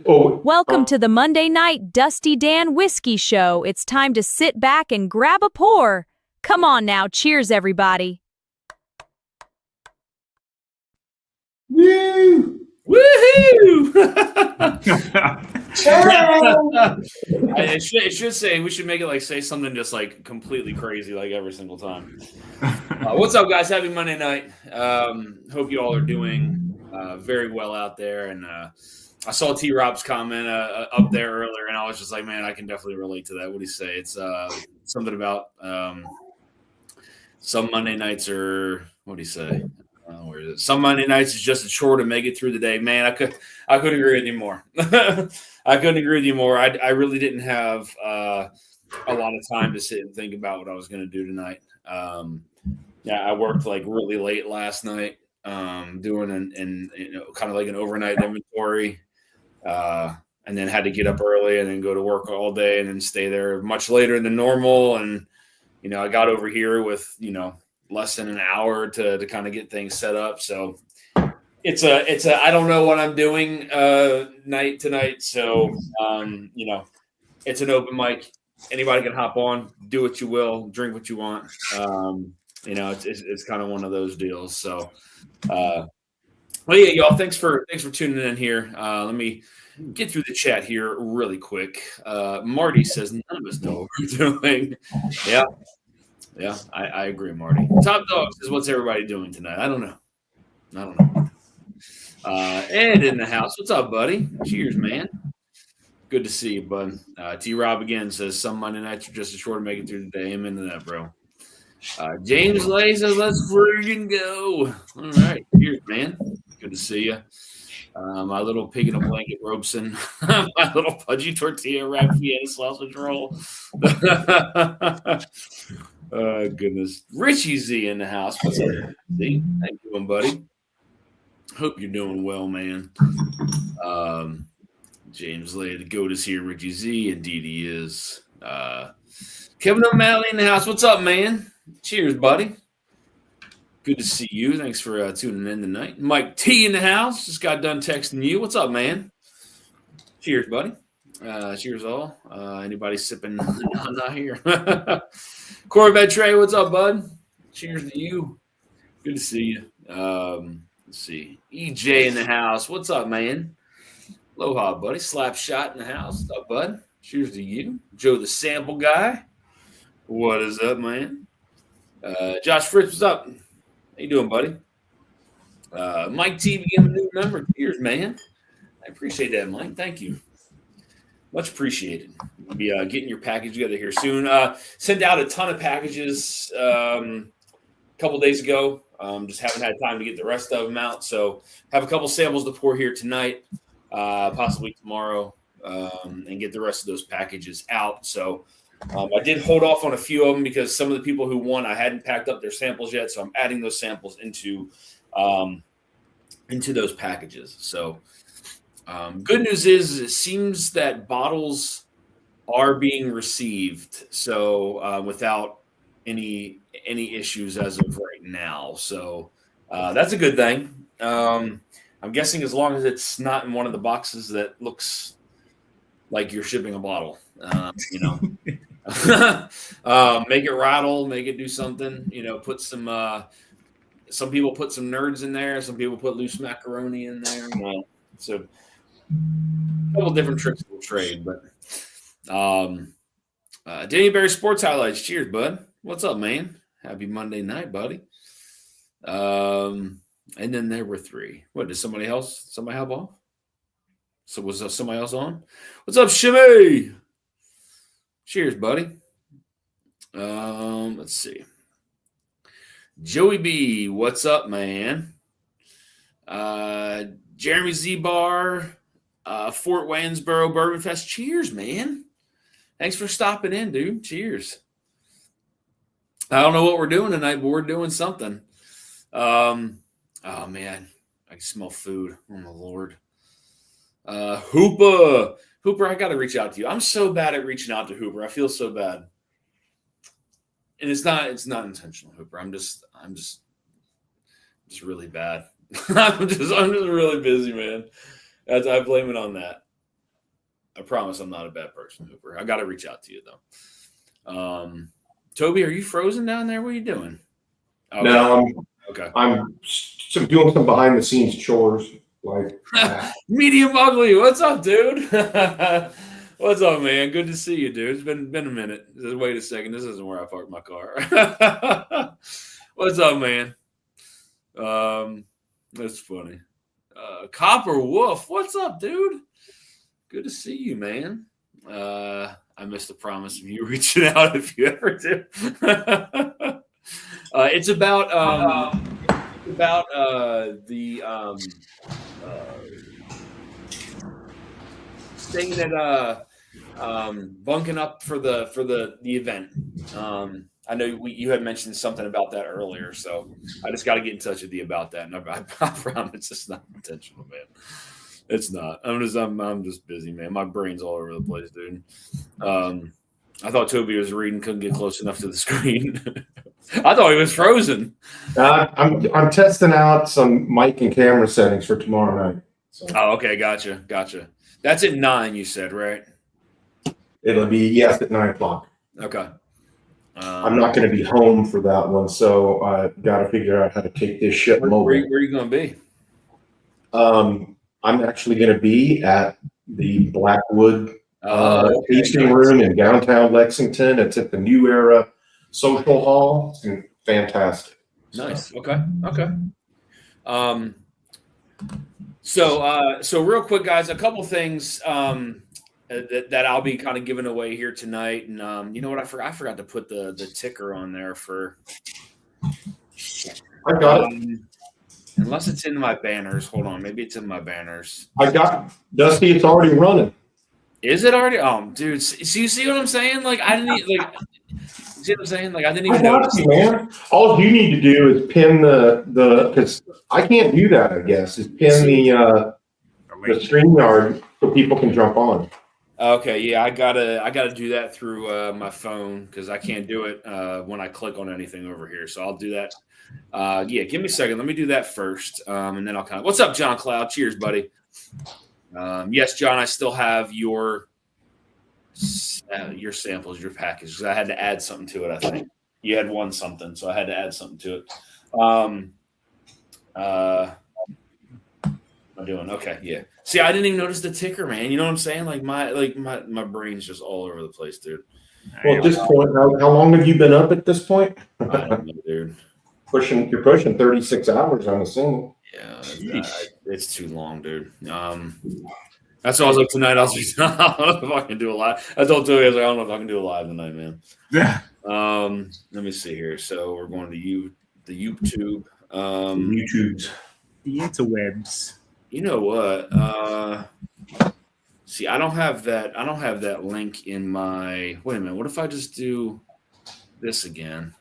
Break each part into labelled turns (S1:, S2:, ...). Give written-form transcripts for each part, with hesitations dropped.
S1: Welcome to the Monday Night Dusty Dan Whiskey Show. It's time to sit back and grab a pour. Come on now, cheers everybody.
S2: Woo!
S3: Woohoo! It should say, we should make it say something just completely crazy every single time. What's up, guys? Happy Monday night. Hope you all are doing very well out there. And I saw T-Rob's comment up there earlier, and I was just like, man, I can definitely relate to that. What do you say? It's something about some Monday nights are, what do you say? Where is it? Some Monday nights is just a chore to make it through the day. Man, I couldn't agree with you more. I couldn't agree with you more. I really didn't have a lot of time to sit and think about what I was going to do tonight. I worked really late last night, doing kind of an overnight inventory, and then had to get up early and then go to work all day and then stay there much later than normal. And I got over here with less than an hour to kind of get things set up. So it's a I don't know what I'm doing night tonight. So it's an open mic. Anybody can hop on, do what you will, drink what you want. It's kind of one of those deals. So well, yeah, y'all, thanks for tuning in here. Let me get through the chat here really quick. Marty says none of us know what we're doing. Yeah, I agree, Marty. Top Dog says, what's everybody doing tonight? I don't know. Ed in the house. What's up, buddy? Cheers, man. Good to see you, bud. T-Rob again says, some Monday nights are just as short to make it through the day. I'm into that, bro. James Lay says, let's friggin' go. All right. Cheers, man. Good to see you. My little pig in a blanket Robeson. My little pudgy tortilla wrap Vienna sausage roll. Goodness. Richie Z in the house. What's up, Z? How you doing, buddy? Hope you're doing well, man. James Lay, the GOAT is here. Richie Z, indeed he is. Kevin O'Malley in the house. What's up, man? Cheers, buddy. Good to see you. Thanks for tuning in tonight. Mike T in the house. Just got done texting you. What's up, man? Cheers, buddy. Cheers, all. Anybody sipping? Not here. Corvette Trey, what's up, bud? Cheers to you. Good to see you. Let's see. EJ in the house. What's up, man? Aloha, buddy. Slap shot in the house. What's up, bud? Cheers to you. Joe the sample guy. What is up, man? Josh Fritz, what's up? How you doing, buddy? Mike T became a new member. Cheers, man. I appreciate that, Mike. Thank you. Much appreciated. We'll be getting your package together here soon. Sent out a ton of packages a couple days ago. Just haven't had time to get the rest of them out. So have a couple samples to pour here tonight, possibly tomorrow, and get the rest of those packages out. So I did hold off on a few of them because some of the people who won, I hadn't packed up their samples yet. So I'm adding those samples into those packages. So good news is it seems that bottles are being received. So without any issues as of right now. So that's a good thing. I'm guessing as long as it's not in one of the boxes that looks like you're shipping a bottle, make it rattle, make it do something, put some people put some nerds in there. Some people put loose macaroni in there. So a couple different tricks of the trade, but Danny Berry Sports Highlights. Cheers, bud. What's up, man? Happy Monday night, buddy. And then there were three. What, did somebody hop off? So was somebody else on? What's up, Shimmy? Cheers, buddy. Let's see. Joey B, what's up, man? Jeremy Z Bar, Fort Waynesboro Bourbon Fest. Cheers, man. Thanks for stopping in, dude. Cheers. I don't know what we're doing tonight, but we're doing something. Oh, man. I can smell food. Oh, my Lord. Hooper, I got to reach out to you. I'm so bad at reaching out to Hooper. I feel so bad. And it's not intentional, Hooper. I'm just really bad. I'm just really busy, man. I blame it on that. I promise I'm not a bad person, Hooper. I got to reach out to you though. Toby, are you frozen down there? What are you doing?
S2: Okay. No,
S3: okay.
S2: I'm doing some behind the scenes chores. Like
S3: Medium Ugly, what's up, dude? What's up, man? Good to see you, dude. It's been a minute. Wait a second. This isn't where I parked my car. What's up, man? That's funny. Copper Wolf, what's up, dude? Good to see you, man. I missed the promise of you reaching out if you ever do. It's about the staying at bunking up for the event. I know you had mentioned something about that earlier, so I just got to get in touch with you about that. And I promise it's not intentional, man. It's not. I'm just busy, man. My brain's all over the place, dude. I thought Toby was reading, couldn't get close enough to the screen. I thought he was frozen.
S2: I'm testing out some mic and camera settings for tomorrow night. So.
S3: Oh, okay, gotcha. That's at 9, you said, right?
S2: It'll be at 9:00.
S3: Okay.
S2: I'm not going to be home for that one, so I got to figure out how to take this shit mobile.
S3: Where are you going to be?
S2: I'm actually going to be at the Blackwood tasting room in downtown Lexington. It's at the New Era Social Hall. It's fantastic.
S3: Nice. Okay. So real quick, guys, a couple things that I'll be kind of giving away here tonight, and you know what? I forgot to put the ticker on there for.
S2: I got it.
S3: Unless it's in my banners. Hold on, maybe it's in my banners.
S2: I got Dusty. It's already running.
S3: Is it already? Oh, dude. So you see what I'm saying? Like I didn't like. See what I'm saying? Like I didn't even notice.
S2: Man. All you need to do is pin the because I can't do that. I guess is pin the StreamYard so people can jump on.
S3: Okay, yeah, I gotta do that through my phone because I can't do it when I click on anything over here. So I'll do that. Yeah, give me a second. Let me do that first, and then I'll kind of. What's up, John Cloud? Cheers, buddy. Yes, John, I still have your samples, your package, because I had to add something to it. I think you had won something, so I had to add something to it. I'm doing okay. Yeah. See, I didn't even notice the ticker, man. You know what I'm saying? Like my brain's just all over the place, dude.
S2: Well, at this point, how long have you been up at this point?
S3: I don't know, dude.
S2: You're pushing 36 hours, I'm assuming.
S3: Yeah, it's too long, dude. That's why I was like tonight. I was like, I don't know if I can do a live. I told Toby, I was like, I don't know if I can do a live tonight, man.
S4: Yeah.
S3: Let me see here. So we're going to the YouTube.
S2: YouTubes.
S4: The interwebs.
S3: You know what? See, I don't have that link in my. Wait a minute. What if I just do this again?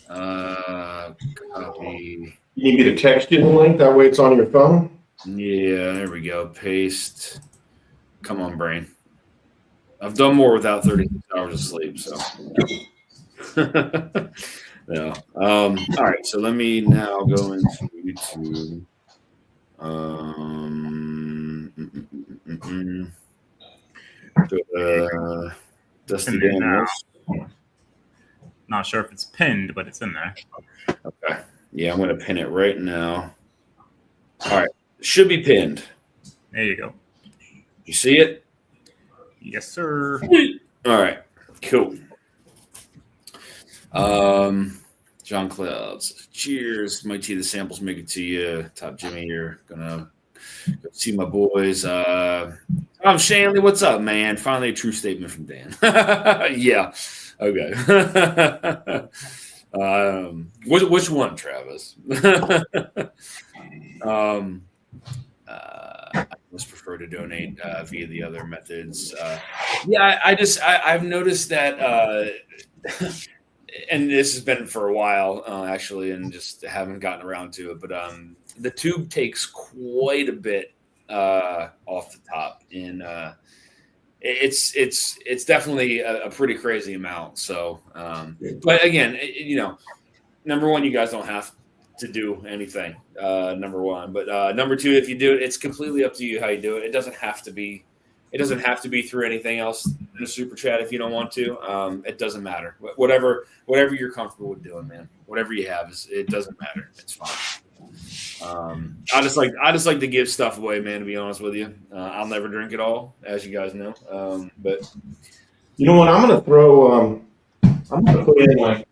S3: Copy.
S2: You need me to text you the link? That way it's on your phone?
S3: Yeah, there we go. Paste. Come on, brain. I've done more without 36 hours of sleep, so. No. All right, so let me now go into YouTube. Dusty Dan.
S4: Not sure if it's pinned, but it's in there.
S3: Okay. Yeah, I'm going to pin it right now. All right. Should be pinned.
S4: There you go.
S3: You see it?
S4: Yes, sir.
S3: All right. Cool. John Clouds. Cheers. Might see the samples make it to you. Top Jimmy, you're gonna go see my boys. I'm Shanley. What's up, man? Finally a true statement from Dan. Yeah. Okay. Which one, Travis? I most prefer to donate via the other methods. Yeah, I've noticed that, and this has been for a while actually, and just haven't gotten around to it. But the tube takes quite a bit off the top, and it's definitely a pretty crazy amount. So, but again, number one, you guys don't have to do anything. Number one, but number two, if you do it, it's completely up to you how you do it. It It doesn't have to be through anything else in a super chat if you don't want to. It doesn't matter. Whatever you're comfortable with doing, man. Whatever you have, it doesn't matter. It's fine. I just like to give stuff away, man. To be honest with you, I'll never drink it all, as you guys know. But
S2: You know what? I'm going to throw. I'm going to put in like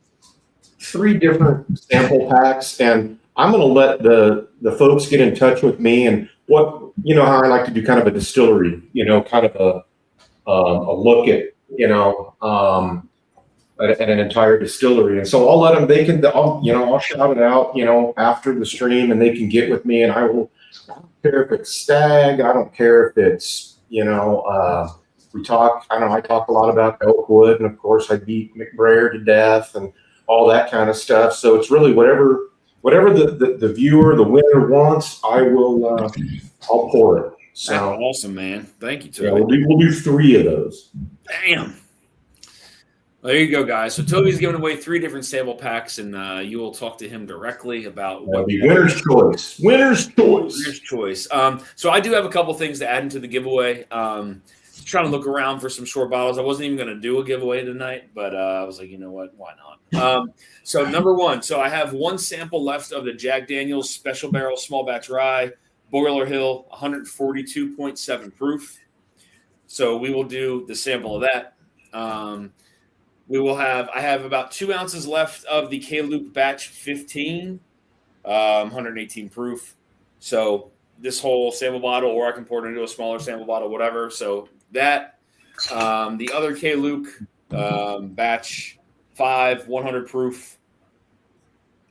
S2: 3 different sample packs, and I'm going to let the folks get in touch with me and what how I like to do kind of a distillery, kind of a look at at an entire distillery, and so I'll let them. They can. I'll shout it out after the stream, and they can get with me, and I will. I don't care if it's Stag. I don't care if it's we talk. I talk a lot about Elkwood, and of course I beat McBrayer to death and all that kind of stuff. So it's really whatever the viewer, the winner wants, I will. I'll pour it. So
S3: that's awesome, man. Thank you, Toby.
S2: Yeah, we'll do 3 of those.
S3: Damn. Well, there you go, guys. So Toby's giving away 3 different sample packs, and you will talk to him directly about
S2: what the winner's choice. Winner's
S3: choice. So I do have a couple things to add into the giveaway. Trying to look around for some short bottles. I wasn't even going to do a giveaway tonight, but I was like, you know what? Why not? So number 1. So I have 1 sample left of the Jack Daniel's Special Barrel Small Batch Rye, Boiler Hill, 142.7 proof. So we will do the sample of that. I have about 2 ounces left of the K-Loop Batch 15, 118 proof. So this whole sample bottle, or I can pour it into a smaller sample bottle, whatever. So that, the other K-Loop Batch 5, 100 proof,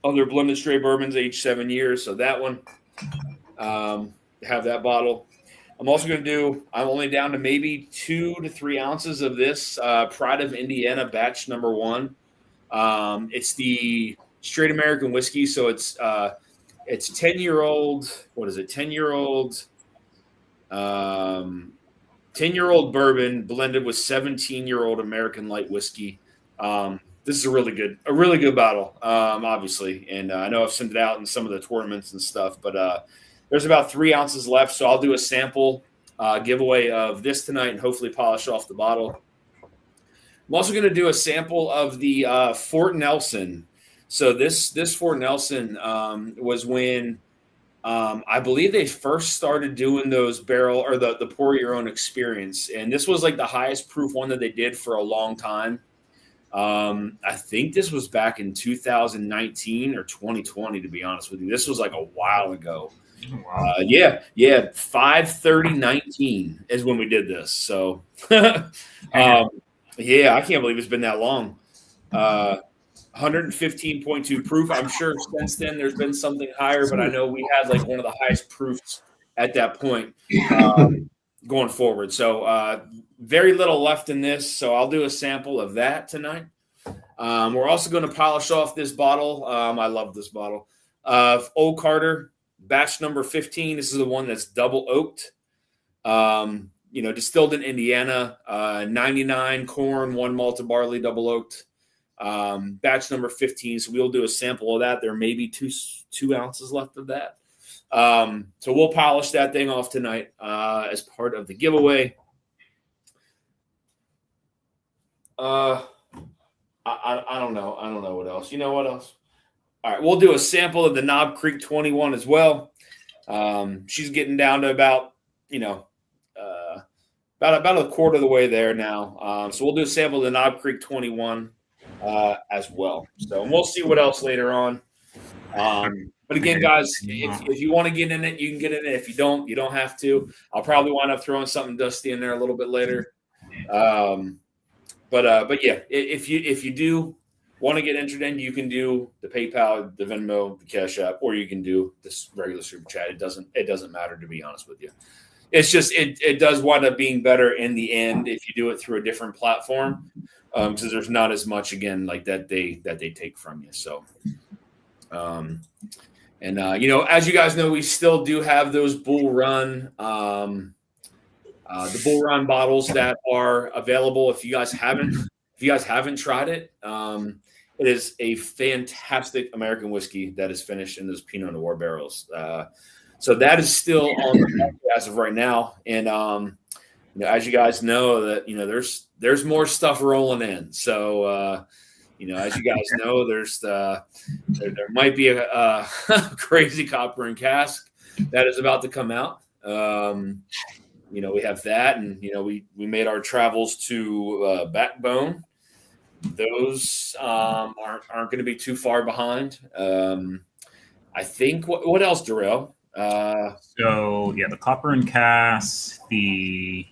S3: other blended straight bourbons aged 7 years. So that one, have that bottle. I'm also going to do, I'm only down to maybe 2 to 3 ounces of this Pride of Indiana batch number 1. It's the straight American whiskey. So it's 10-year-old, what is it? 10-year-old bourbon blended with 17-year-old American light whiskey. This is a really good bottle, obviously. And I know I've sent it out in some of the tournaments and stuff, but there's about 3 ounces left. So I'll do a sample giveaway of this tonight and hopefully polish off the bottle. I'm also going to do a sample of the Fort Nelson. So this Fort Nelson was when I believe they first started doing those barrel or the pour your own experience. And this was like the highest proof one that they did for a long time. I think this was back in 2019 or 2020, to be honest with you. This was like a while ago.
S4: Wow.
S3: Yeah. 5/30/19 is when we did this. So, yeah, I can't believe it's been that long. 115.2 proof. I'm sure since then there's been something higher, but I know we had like one of the highest proofs at that point going forward. So very little left in this. So I'll do a sample of that tonight. We're also going to polish off this bottle. I love this bottle of Old Carter batch number 15. This is the one that's double oaked. Distilled in Indiana, 99 corn, 1 malted barley, double oaked. Batch number 15. So we'll do a sample of that. There may be 2 ounces left of that. So we'll polish that thing off tonight as part of the giveaway. I don't know. I don't know what else. You know what else? All right, we'll do a sample of the Knob Creek 21 as well. She's getting down to about a quarter of the way there now. So we'll do a sample of the Knob Creek 21 as well. So we'll see what else later on. But again, guys, if you want to get in it, you can get in it. If you don't, you don't have to. I'll probably wind up throwing something dusty in there a little bit later. But yeah, if you do want to get entered in, you can do the PayPal, the Venmo, the Cash App, or you can do this regular super chat. It doesn't matter, to be honest with you. It's just it does wind up being better in the end if you do it through a different platform, because there's not as much again like that they take from you. So, as you guys know, we still do have those Bull Run, the Bull Run bottles that are available. If you guys haven't tried it, it is a fantastic American whiskey that is finished in those Pinot Noir barrels. So that is still on the market as of right now. And as you guys know that, there's more stuff rolling in. So, as you guys know, there might be a crazy copper and cask that is about to come out. We have that, and we made our travels to Backbone. Those aren't going to be too far behind. I think what else, Darrell?
S4: The copper and cask, the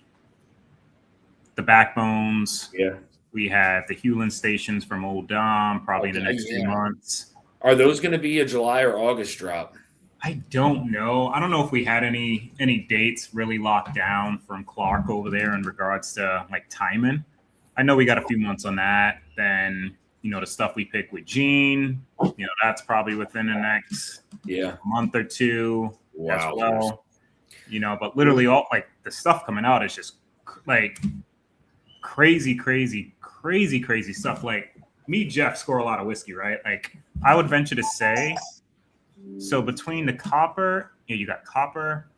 S4: backbones.
S3: Yeah.
S4: We have the Hewlin stations from Old Dom, probably in the next 2 months.
S3: Are those going to be a July or August drop?
S4: I don't know. I don't know if we had any dates really locked down from Clark over there in regards to like timing. I know we got a few months on that. Then, the stuff we picked with Gene, that's probably within the next month or two as well. But literally all like the stuff coming out is just like crazy stuff. Like me, Jeff score a lot of whiskey, right? Like I would venture to say, so between the copper, you got copper,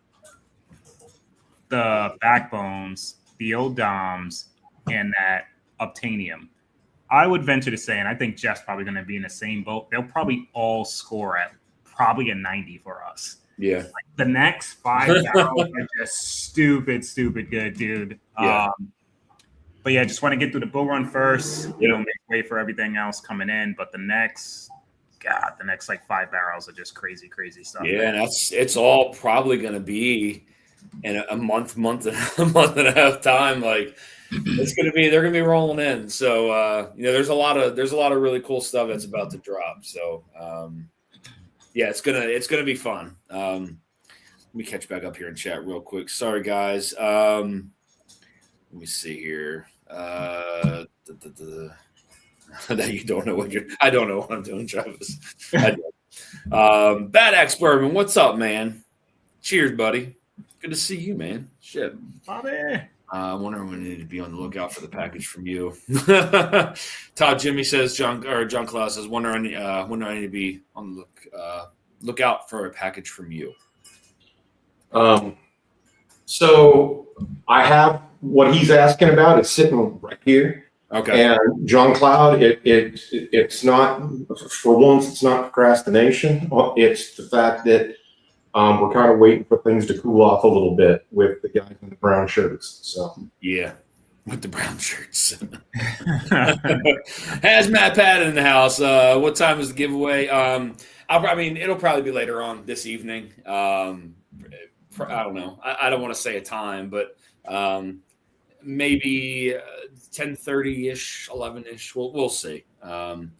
S4: the backbones, the Old Doms, and that Obtainium. I would venture to say, and I think Jeff's probably going to be in the same boat, they'll probably all score at probably a 90 for us.
S3: Yeah.
S4: Like the next 5 barrels are just stupid good, dude.
S3: Yeah.
S4: But yeah, just want to get through the bull run first, make way for everything else coming in. But the next like 5 barrels are just crazy stuff.
S3: Yeah, and it's all probably going to be in a month and a half time. Like they're going to be rolling in. So there's a lot of really cool stuff that's about to drop. So it's gonna be fun. Let me catch back up here in chat real quick. Sorry guys. Let me see here. That you don't know I don't know what I'm doing, Travis. Bad Axe Bourbon, what's up, man? Cheers, buddy. Good to see you, man. Shit.
S4: Bobby.
S3: I wonder when we need to be on the lookout for the package from you. Todd Jimmy says, John Klaus says, when do I need to be on the lookout for a package from you?
S2: So I have what he's asking about is sitting right here.
S3: Okay.
S2: And John Cloud, it's not, for once, it's not procrastination. It's the fact that we're kind of waiting for things to cool off a little bit with the guys in the brown shirts. So
S3: yeah, with the brown shirts. Hazmat Pat in the house. What time is the giveaway? It'll probably be later on this evening. I don't know. I don't want to say a time, but maybe 10:30-ish, 11-ish. We'll see. Again,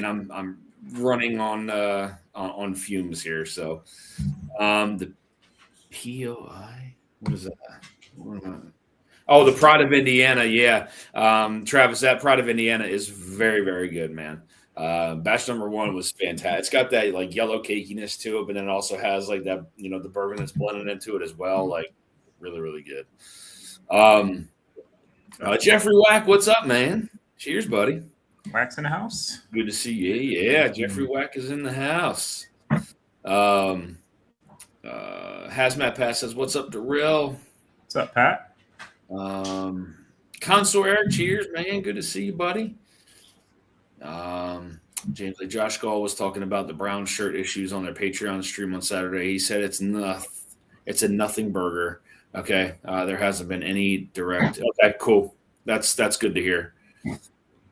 S3: I'm running on fumes here. So the POI, what is that? Oh, the Pride of Indiana. Yeah. Travis, that Pride of Indiana is very, very good, man. Batch number 1 was fantastic. It's got that like yellow cakiness to it, but then it also has like that, the bourbon that's blended into it as well. Like really, really good. Jeffrey Wack, what's up, man? Cheers, buddy.
S4: Wack's in the house.
S3: Good to see you. Yeah, Jeffrey Wack is in the house. Hazmat Pass says, "What's up, Darrell?"
S4: What's up, Pat?
S3: Consul Eric, cheers, man. Good to see you, buddy. James Lee Josh Gall was talking about the brown shirt issues on their Patreon stream on Saturday. He said it's a nothing burger. Okay, there hasn't been any direct. Okay, cool. That's good to hear.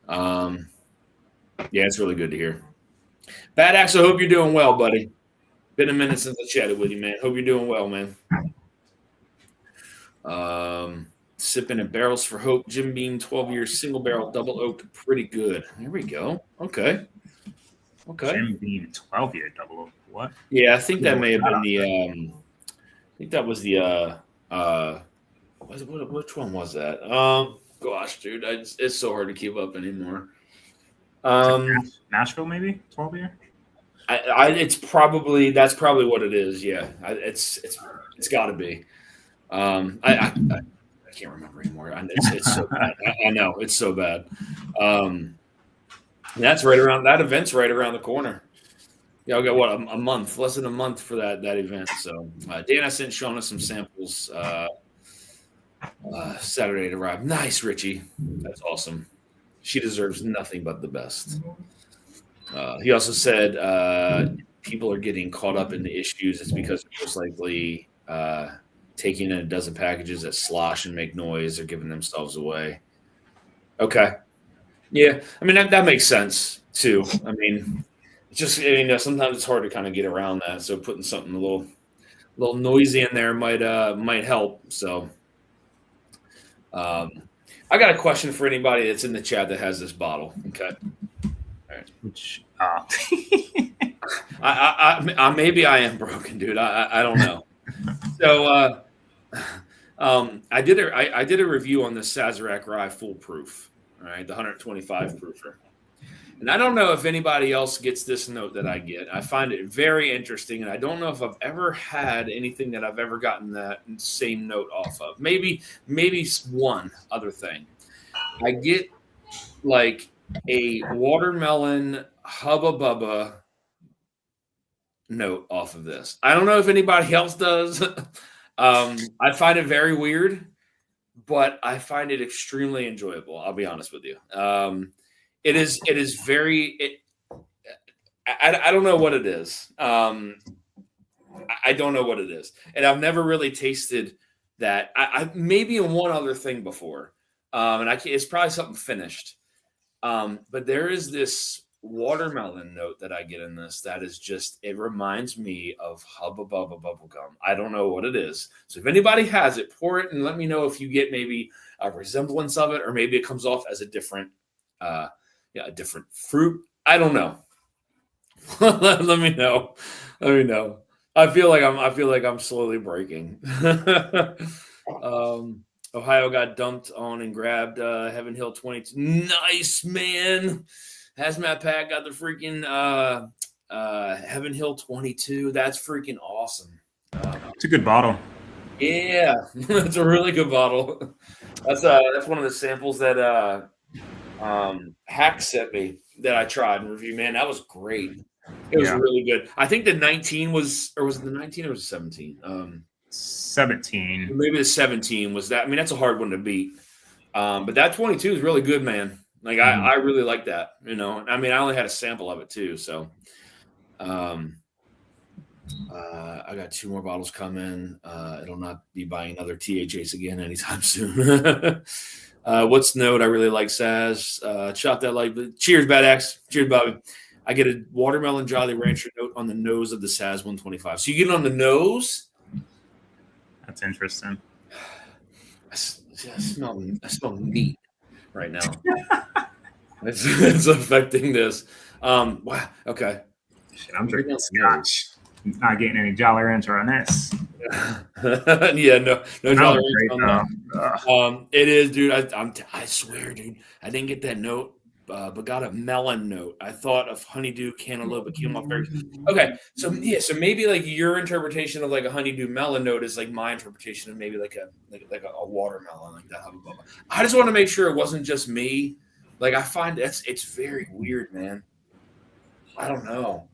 S3: Yeah, it's really good to hear. Bad Axe, I hope you're doing well, buddy. Been a minute since I chatted with you, man. Hope you're doing well, man. Sipping in Barrels for Hope, Jim Beam, 12-year single barrel double oak, pretty good. There we go. Okay.
S4: Jim Beam, 12-year double oak. What?
S3: Yeah, I think that may have been the. I think that was the. Which one was that? Gosh, dude, it's so hard to keep up anymore.
S4: Nashville, maybe 12-year.
S3: That's probably what it is. Yeah, it's got to be. I can't remember anymore. It's so bad. I know it's so bad. That's right around that event's right around the corner. Yeah, I'll get a month, less than a month for that event. So Dan, I sent Shauna some samples. Saturday to arrive. Nice, Richie. That's awesome. She deserves nothing but the best. He also said people are getting caught up in the issues. It's because they're most likely taking in a dozen packages that slosh and make noise. They're giving themselves away. Okay. Yeah. I mean, that makes sense too. I mean, sometimes it's hard to kind of get around that. So putting something a little noisy in there might help. So I got a question for anybody that's in the chat that has this bottle. Okay. All right.
S4: Which
S3: I maybe I am broken, dude. I don't know. So I did a review on the Sazerac Rye Foolproof, all right, the 125 proofer. And I don't know if anybody else gets this note that I get. I find it very interesting, and I don't know if I've ever had anything that I've ever gotten that same note off of. Maybe one other thing. I get like a watermelon Hubba Bubba note off of this. I don't know if anybody else does. I find it very weird, but I find it extremely enjoyable. I'll be honest with you. It is very. I don't know what it is. I don't know what it is, and I've never really tasted that. I maybe in one other thing before, and it's probably something finished. But there is this watermelon note that I get in this that is just, it reminds me of Hubba Bubba bubblegum. I don't know what it is. So if anybody has it, pour it and let me know if you get maybe a resemblance of it, or maybe it comes off as a different fruit. I don't know. Let me know. Let me know. I feel like I'm slowly breaking. Ohio got dumped on and grabbed Heaven Hill 22. Nice, man. Hazmat Pack got the freaking Heaven Hill 22. That's freaking awesome.
S4: It's a good bottle.
S3: Yeah, it's a really good bottle. That's one of the samples that Hack sent me that I tried and reviewed. Man, that was great. It was really good. I think the 19 was it the 19 or was it 17?
S4: 17.
S3: Maybe the 17 was that. I mean, that's a hard one to beat. But that 22 is really good, man. Like I really like that. You know, I mean, I only had a sample of it too. So, I got 2 more bottles coming. It'll not be buying another THAs again anytime soon. What's note? I really like Saz. Chop that like. Cheers, Bad Axe. Cheers, Bobby. I get a watermelon Jolly Rancher note on the nose of the Saz 125. So you get it on the nose.
S4: That's interesting.
S3: I smell meat right now. It's affecting this. Wow. Okay.
S4: Shit, I'm drinking scotch. Not getting any Jolly Rancher on this.
S3: Yeah, no Jolly Rancher on that. It is, dude. I swear, dude. I didn't get that note, but got a melon note. I thought of honeydew, cantaloupe, but came off very. Okay, so maybe like your interpretation of like a honeydew melon note is like my interpretation of maybe like a watermelon, like that. I just want to make sure it wasn't just me. Like I find it's very weird, man. I don't know.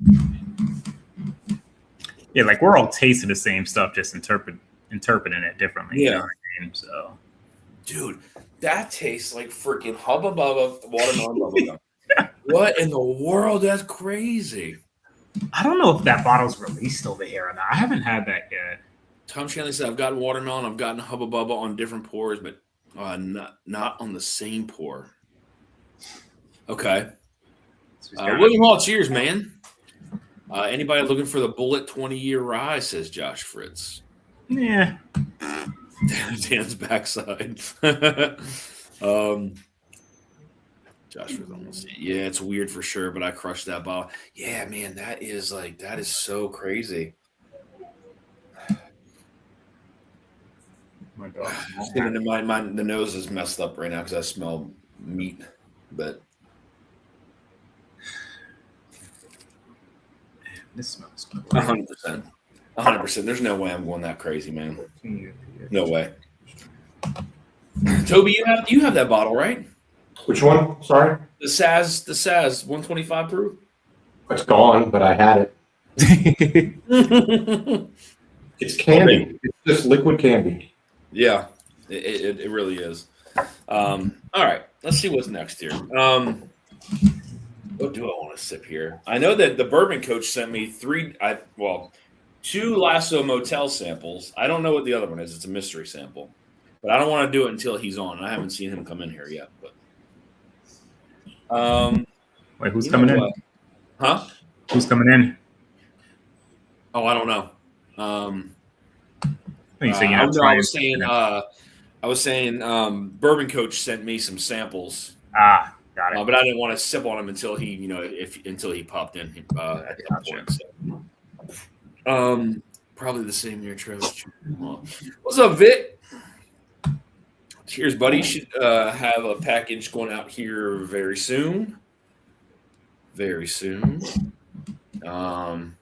S4: Yeah, like we're all tasting the same stuff, just interpreting it differently.
S3: Yeah.
S4: You know what I mean? So,
S3: dude, that tastes like freaking Hubba Bubba watermelon bubblegum. What in the world? That's crazy.
S4: I don't know if that bottle's released over here or not. I haven't had that yet.
S3: Tom Shanley said, I've gotten watermelon, I've gotten Hubba Bubba on different pours, but not on the same pour. Okay. William Hall, cheers, man. Anybody looking for the Bullet 20-year rye, says Josh Fritz.
S4: Yeah.
S3: Dan's backside. Josh Fritz almost. Yeah, it's weird for sure, but I crushed that bottle. Yeah, man, that is so crazy.
S4: My God.
S3: The nose is messed up right now because I smell meat, but
S4: this smells
S3: 100%. 100%. There's no way I'm going that crazy, man. No way. Toby, you have that bottle, right?
S2: Which one? Sorry?
S3: The Saz 125 proof?
S2: It's gone, but I had it. It's candy. It's just liquid candy.
S3: Yeah. It really is. All right, let's see what's next here. What do I want to sip here? I know that the bourbon coach sent me two Lasso Motel samples. I don't know what the other one is. It's a mystery sample, but I don't want to do it until he's on. I haven't seen him come in here yet. But
S4: Wait, who's coming in?
S3: Huh?
S4: Who's coming in?
S3: Oh, I don't know. I was saying, bourbon coach sent me some samples.
S4: Got it.
S3: But I didn't want to sip on him until he, until he popped in at that point. So. Probably the same year, Travis. What's up, Vic? Cheers, buddy. You should have a package going out here very soon. Very soon. I'm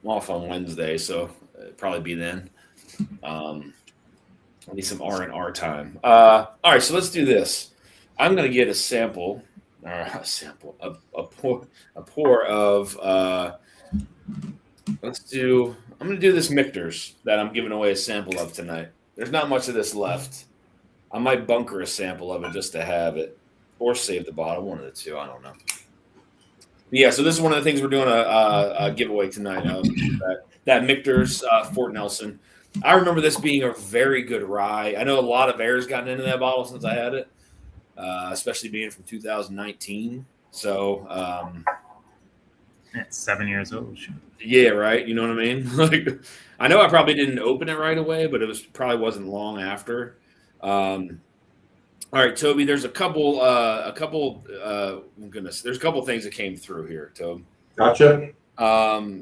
S3: off on Wednesday, so it'll probably be then. I need some R&R time. All right, so let's do this. I'm going to get a sample, a pour of. I'm going to do this Michter's that I'm giving away a sample of tonight. There's not much of this left. I might bunker a sample of it just to have it, or save the bottle. One of the two. I don't know. But yeah, so this is one of the things we're doing a giveaway tonight of that Michter's Fort Nelson. I remember this being a very good rye. I know a lot of air's gotten into that bottle since I had it, especially being from 2019. So
S4: it's 7 years old.
S3: Yeah, right. You know what I mean? Like, I know I probably didn't open it right away, but it probably wasn't long after. All right, Toby. There's a couple. There's a couple things that came through here, Toby.
S2: Gotcha.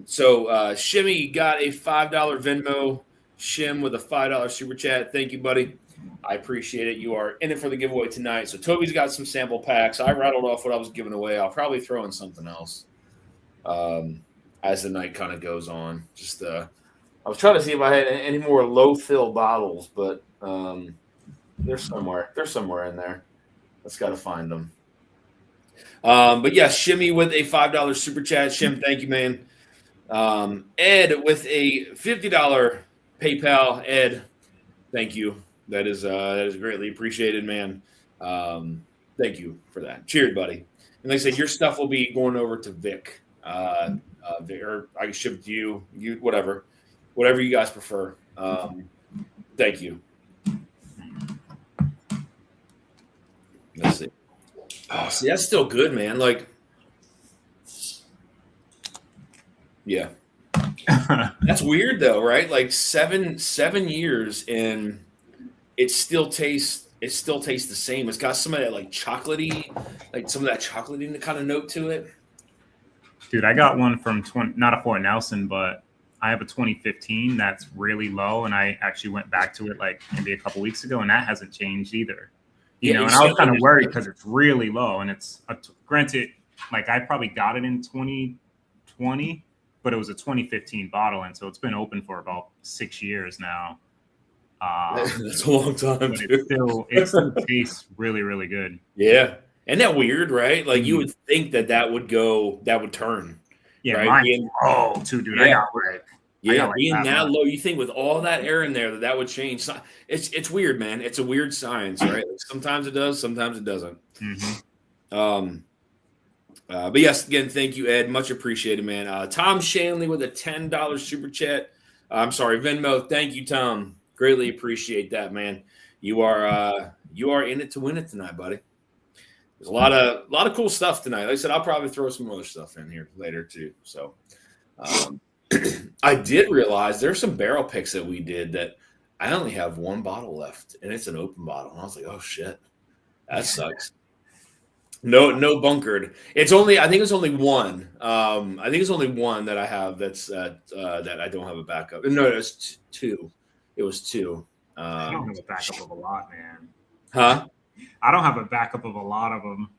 S3: So Shimmy got a $5 Venmo. Shim with a $5 super chat. Thank you, buddy. I appreciate it. You are in it for the giveaway tonight. So Toby's got some sample packs. I rattled off what I was giving away. I'll probably throw in something else as the night kind of goes on. Just I was trying to see if I had any more low fill bottles, but they're somewhere. They're somewhere in there. Let's got to find them. But yeah, Shimmy with a $5 super chat. Shim, thank you, man. Ed with a $50 PayPal. Ed, thank you. That is greatly appreciated, man. Thank you for that. Cheers, buddy. And like I said, your stuff will be going over to Vic. Or I can ship it to you. Whatever you guys prefer. Thank you. Let's see. Oh, see, that's still good, man. Like, yeah. That's weird though, right? Like 7 years and it still tastes the same. It's got some of that like chocolatey, kind of note to it.
S4: Dude, I got one from not a Fort Nelson, but I have a 2015 that's really low, and I actually went back to it like maybe a couple weeks ago, and that hasn't changed either. You know, and I was kind of worried because it's really low, and it's granted, like I probably got it in 2020, but it was a 2015 bottle, and so it's been open for about 6 years now.
S3: That's a long time.
S4: But it still tastes really, really good.
S3: Yeah, isn't that weird, right? Like you would think that would turn.
S4: Yeah,
S3: right?
S4: Mine too, dude.
S3: Yeah.
S4: Being
S3: that low, you think with all that air in there that would change. It's weird, man. It's a weird science, right? Like sometimes it does, sometimes it doesn't.
S4: Mm-hmm.
S3: But yes, again, thank you, Ed. Much appreciated, man. Tom Shanley with a $10 super chat. I'm sorry, Venmo. Thank you, Tom. Greatly appreciate that, man. You are in it to win it tonight, buddy. There's a lot of cool stuff tonight. Like I said, I'll probably throw some other stuff in here later too. So I did realize there's some barrel picks that we did that I only have one bottle left, and it's an open bottle. And I was like, oh shit, that sucks. No bunkered. I think it's only one. I think it's only one that I have that I don't have a backup. No, it was two. It was two.
S4: I don't have a backup of a lot, man.
S3: Huh?
S4: I don't have a backup of a lot of them.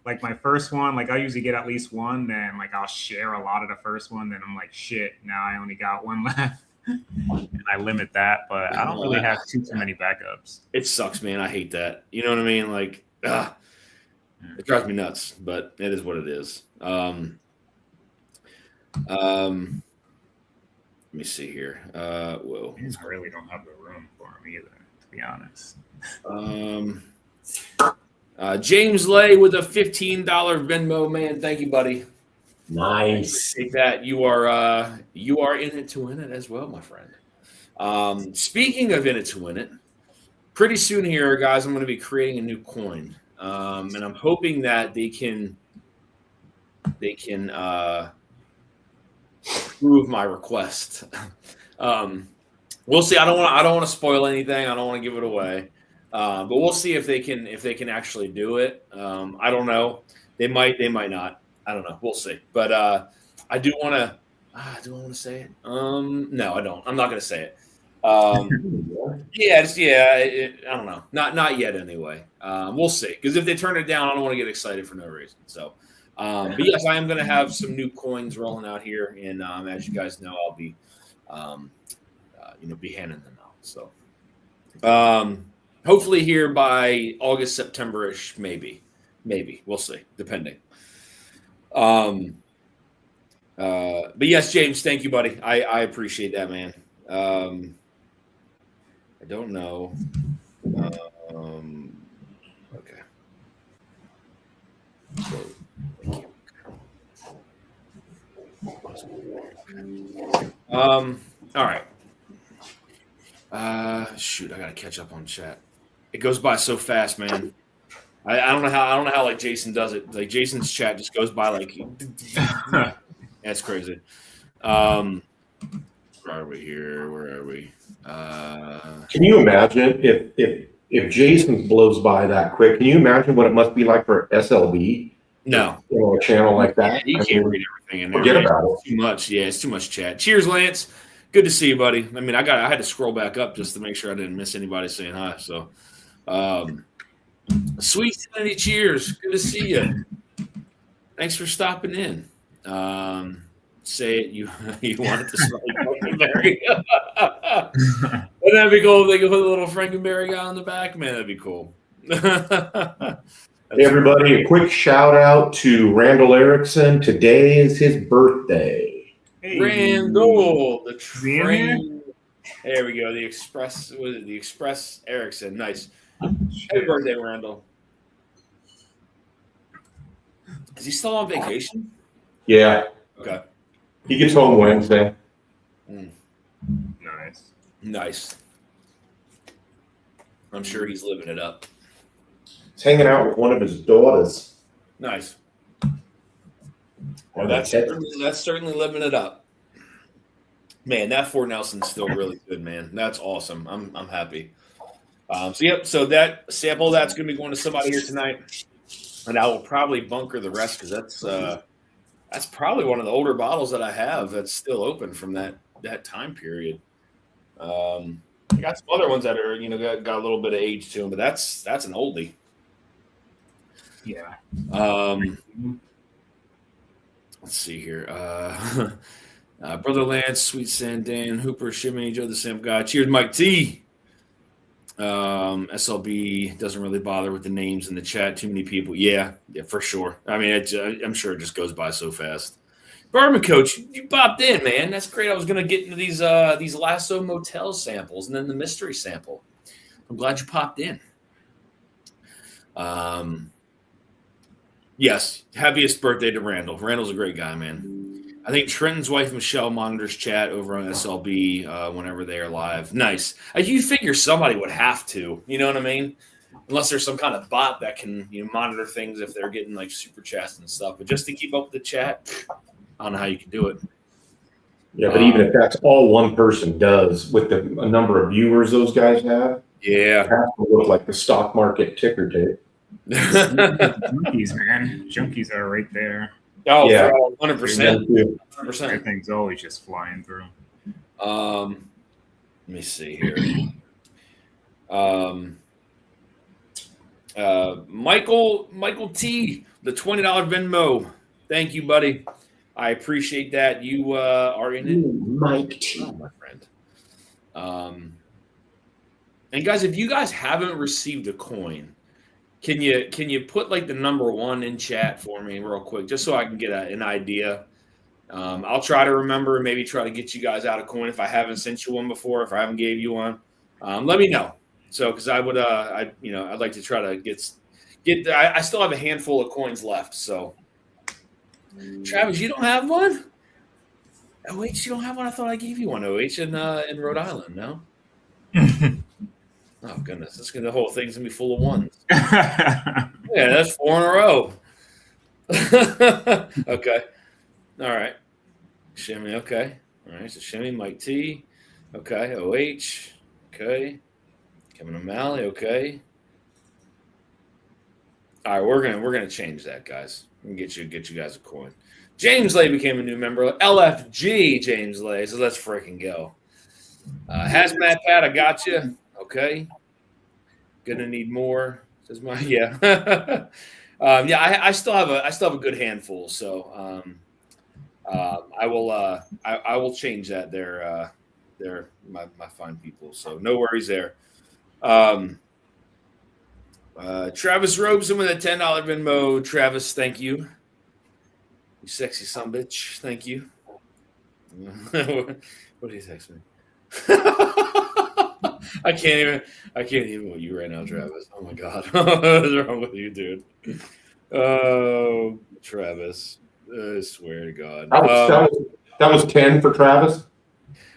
S4: Like my first one, like I usually get at least one. Then like I'll share a lot of the first one. Then I'm like, shit, now I only got one left. And I limit that, but I don't really have too many backups.
S3: It sucks, man. I hate that. You know what I mean? Like, it drives me nuts, but it is what it is. Let me see here. Whoa.
S4: I really don't have the room for them either. be honest.
S3: James Lay with a $15 Venmo, man. Thank you, buddy.
S2: Nice.
S3: Take that. You are in it to win it as well, my friend. Speaking of in it to win it, pretty soon here, guys, I'm going to be creating a new coin, and I'm hoping that they can approve my request. We'll see. I don't want to spoil anything. I don't want to give it away. But we'll see if they can actually do it. I don't know. They might not. I don't know. We'll see. But I do want to. Do I want to say it? No, I don't. I'm not going to say it. I don't know. Not yet. Anyway, we'll see. Because if they turn it down, I don't want to get excited for no reason. So, but yes, I am going to have some new coins rolling out here, and as you guys know, I'll be, be handing them out. So, hopefully here by August, September-ish, maybe we'll see, depending. But yes, James, thank you, buddy. I appreciate that, man. I don't know. Okay. So, thank you. All right. Shoot, I gotta catch up on chat. It goes by so fast, man. I don't know how like Jason does it. Like Jason's chat just goes by like that's crazy. Where are we here? Where are we?
S2: Can you imagine if Jason blows by that quick? Can you imagine what it must be like for SLB?
S3: No,
S2: a channel like that.
S3: You can't read everything in there.
S2: Forget about it.
S3: It's too much. Yeah, it's too much chat. Cheers, Lance. Good to see you, buddy. I mean, I had to scroll back up just to make sure I didn't miss anybody saying hi. So, Sweet Sanity, cheers. Good to see you. Thanks for stopping in. Say it. You want it to smell like Frankenberry. Wouldn't that be cool if they could put a little Frankenberry guy on the back? Man, that'd be cool.
S2: Hey, everybody, a quick shout out to Randall Erickson. Today is his birthday.
S4: Hey.
S3: Randall, the train. There we go. The Express. Was it the Express Erickson? Nice. Happy birthday, Randall. Is he still on vacation?
S2: Yeah.
S3: Okay.
S2: He gets home Wednesday.
S4: Nice.
S3: I'm sure he's living it up.
S2: He's hanging out with one of his daughters.
S3: Nice. Well, that's certainly living it up. Man, that Fort Nelson's still really good, man. That's awesome. I'm happy. So that sample that's going to be going to somebody here tonight, and I will probably bunker the rest because that's probably one of the older bottles that I have that's still open from that time period. I got some other ones that are got a little bit of age to them, but that's an oldie.
S4: Yeah.
S3: Let's see here. Brother Lance, Sweet Sandan, Hooper, Shimmy, Joe the Simp Guy. Cheers, Mike T. SLB doesn't really bother with the names in the chat. Too many people. Yeah, for sure. I mean, I'm sure it just goes by so fast. Barman Coach, you popped in, man. That's great. I was going to get into these Lasso Motel samples and then the mystery sample. I'm glad you popped in. Yes, happiest birthday to Randall. Randall's a great guy, man. I think Trenton's wife, Michelle, monitors chat over on SLB whenever they are live. Nice. You figure somebody would have to, you know what I mean? Unless there's some kind of bot that can monitor things if they're getting like super chats and stuff. But just to keep up with the chat, I don't know how you can do it.
S2: Yeah, but even if that's all one person does with the number of viewers those guys have,
S3: yeah,
S2: it has to look like the stock market ticker tape.
S4: Junkies, man. Junkies are right there.
S3: Oh,
S2: yeah,
S3: 100%. 100%.
S4: Everything's always just flying through.
S3: Let me see here. Michael T, the $20 Venmo. Thank you, buddy. I appreciate that. You are in it.
S2: Mike T,
S3: my friend. And guys, if you guys haven't received a coin, can you put like the number 1 in chat for me real quick, just so I can get an idea? I'll try to remember, maybe try to get you guys out a coin if I haven't sent you one before, if I haven't gave you one. Let me know. So because I would I'd like to try to get. I still have a handful of coins left. So Travis, you don't have one? OH, you don't have one? I thought I gave you one. OH in Rhode Island. No. Oh goodness, the whole thing's gonna be full of ones. Yeah, that's 4 in a row. Okay. All right. Shimmy. Okay. All right. So Shimmy, Mike T. Okay. OH. Okay. Kevin O'Malley. Okay. All right. We're gonna change that, guys. We can get you guys a coin. James Lay became a new member. LFG James Lay. So let's freaking go. Hazmat Pat, I got you. Okay. Gonna need more. Says my yeah. I still have a good handful. So I will change that. They're my fine people. So no worries there. Travis Robeson with a $10 Venmo. Travis, thank you. You sexy son of a bitch. Thank you. What do you text me? I can't even with you right now, Travis. Oh my God. What is wrong with you, dude? Oh, Travis. I swear to God.
S2: That was 10 for Travis?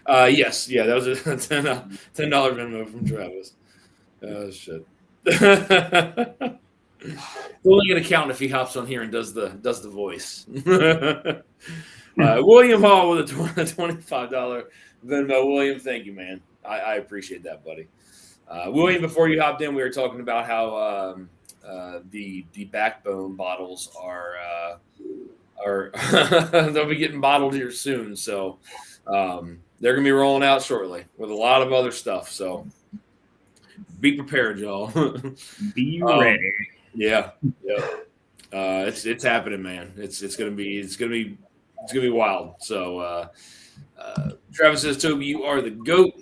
S3: Yes. Yeah, that was a $10 Venmo from Travis. Oh, shit. It's only going to count if he hops on here and does the voice. William Hall with a $25 Venmo. William, thank you, man. I appreciate that, buddy. William, before you hopped in, we were talking about how the backbone bottles are they'll be getting bottled here soon. So they're gonna be rolling out shortly with a lot of other stuff. So be prepared, y'all.
S4: Be ready.
S3: Yeah. It's happening, man. It's gonna be wild. So Travis says, Toby, you are the GOAT.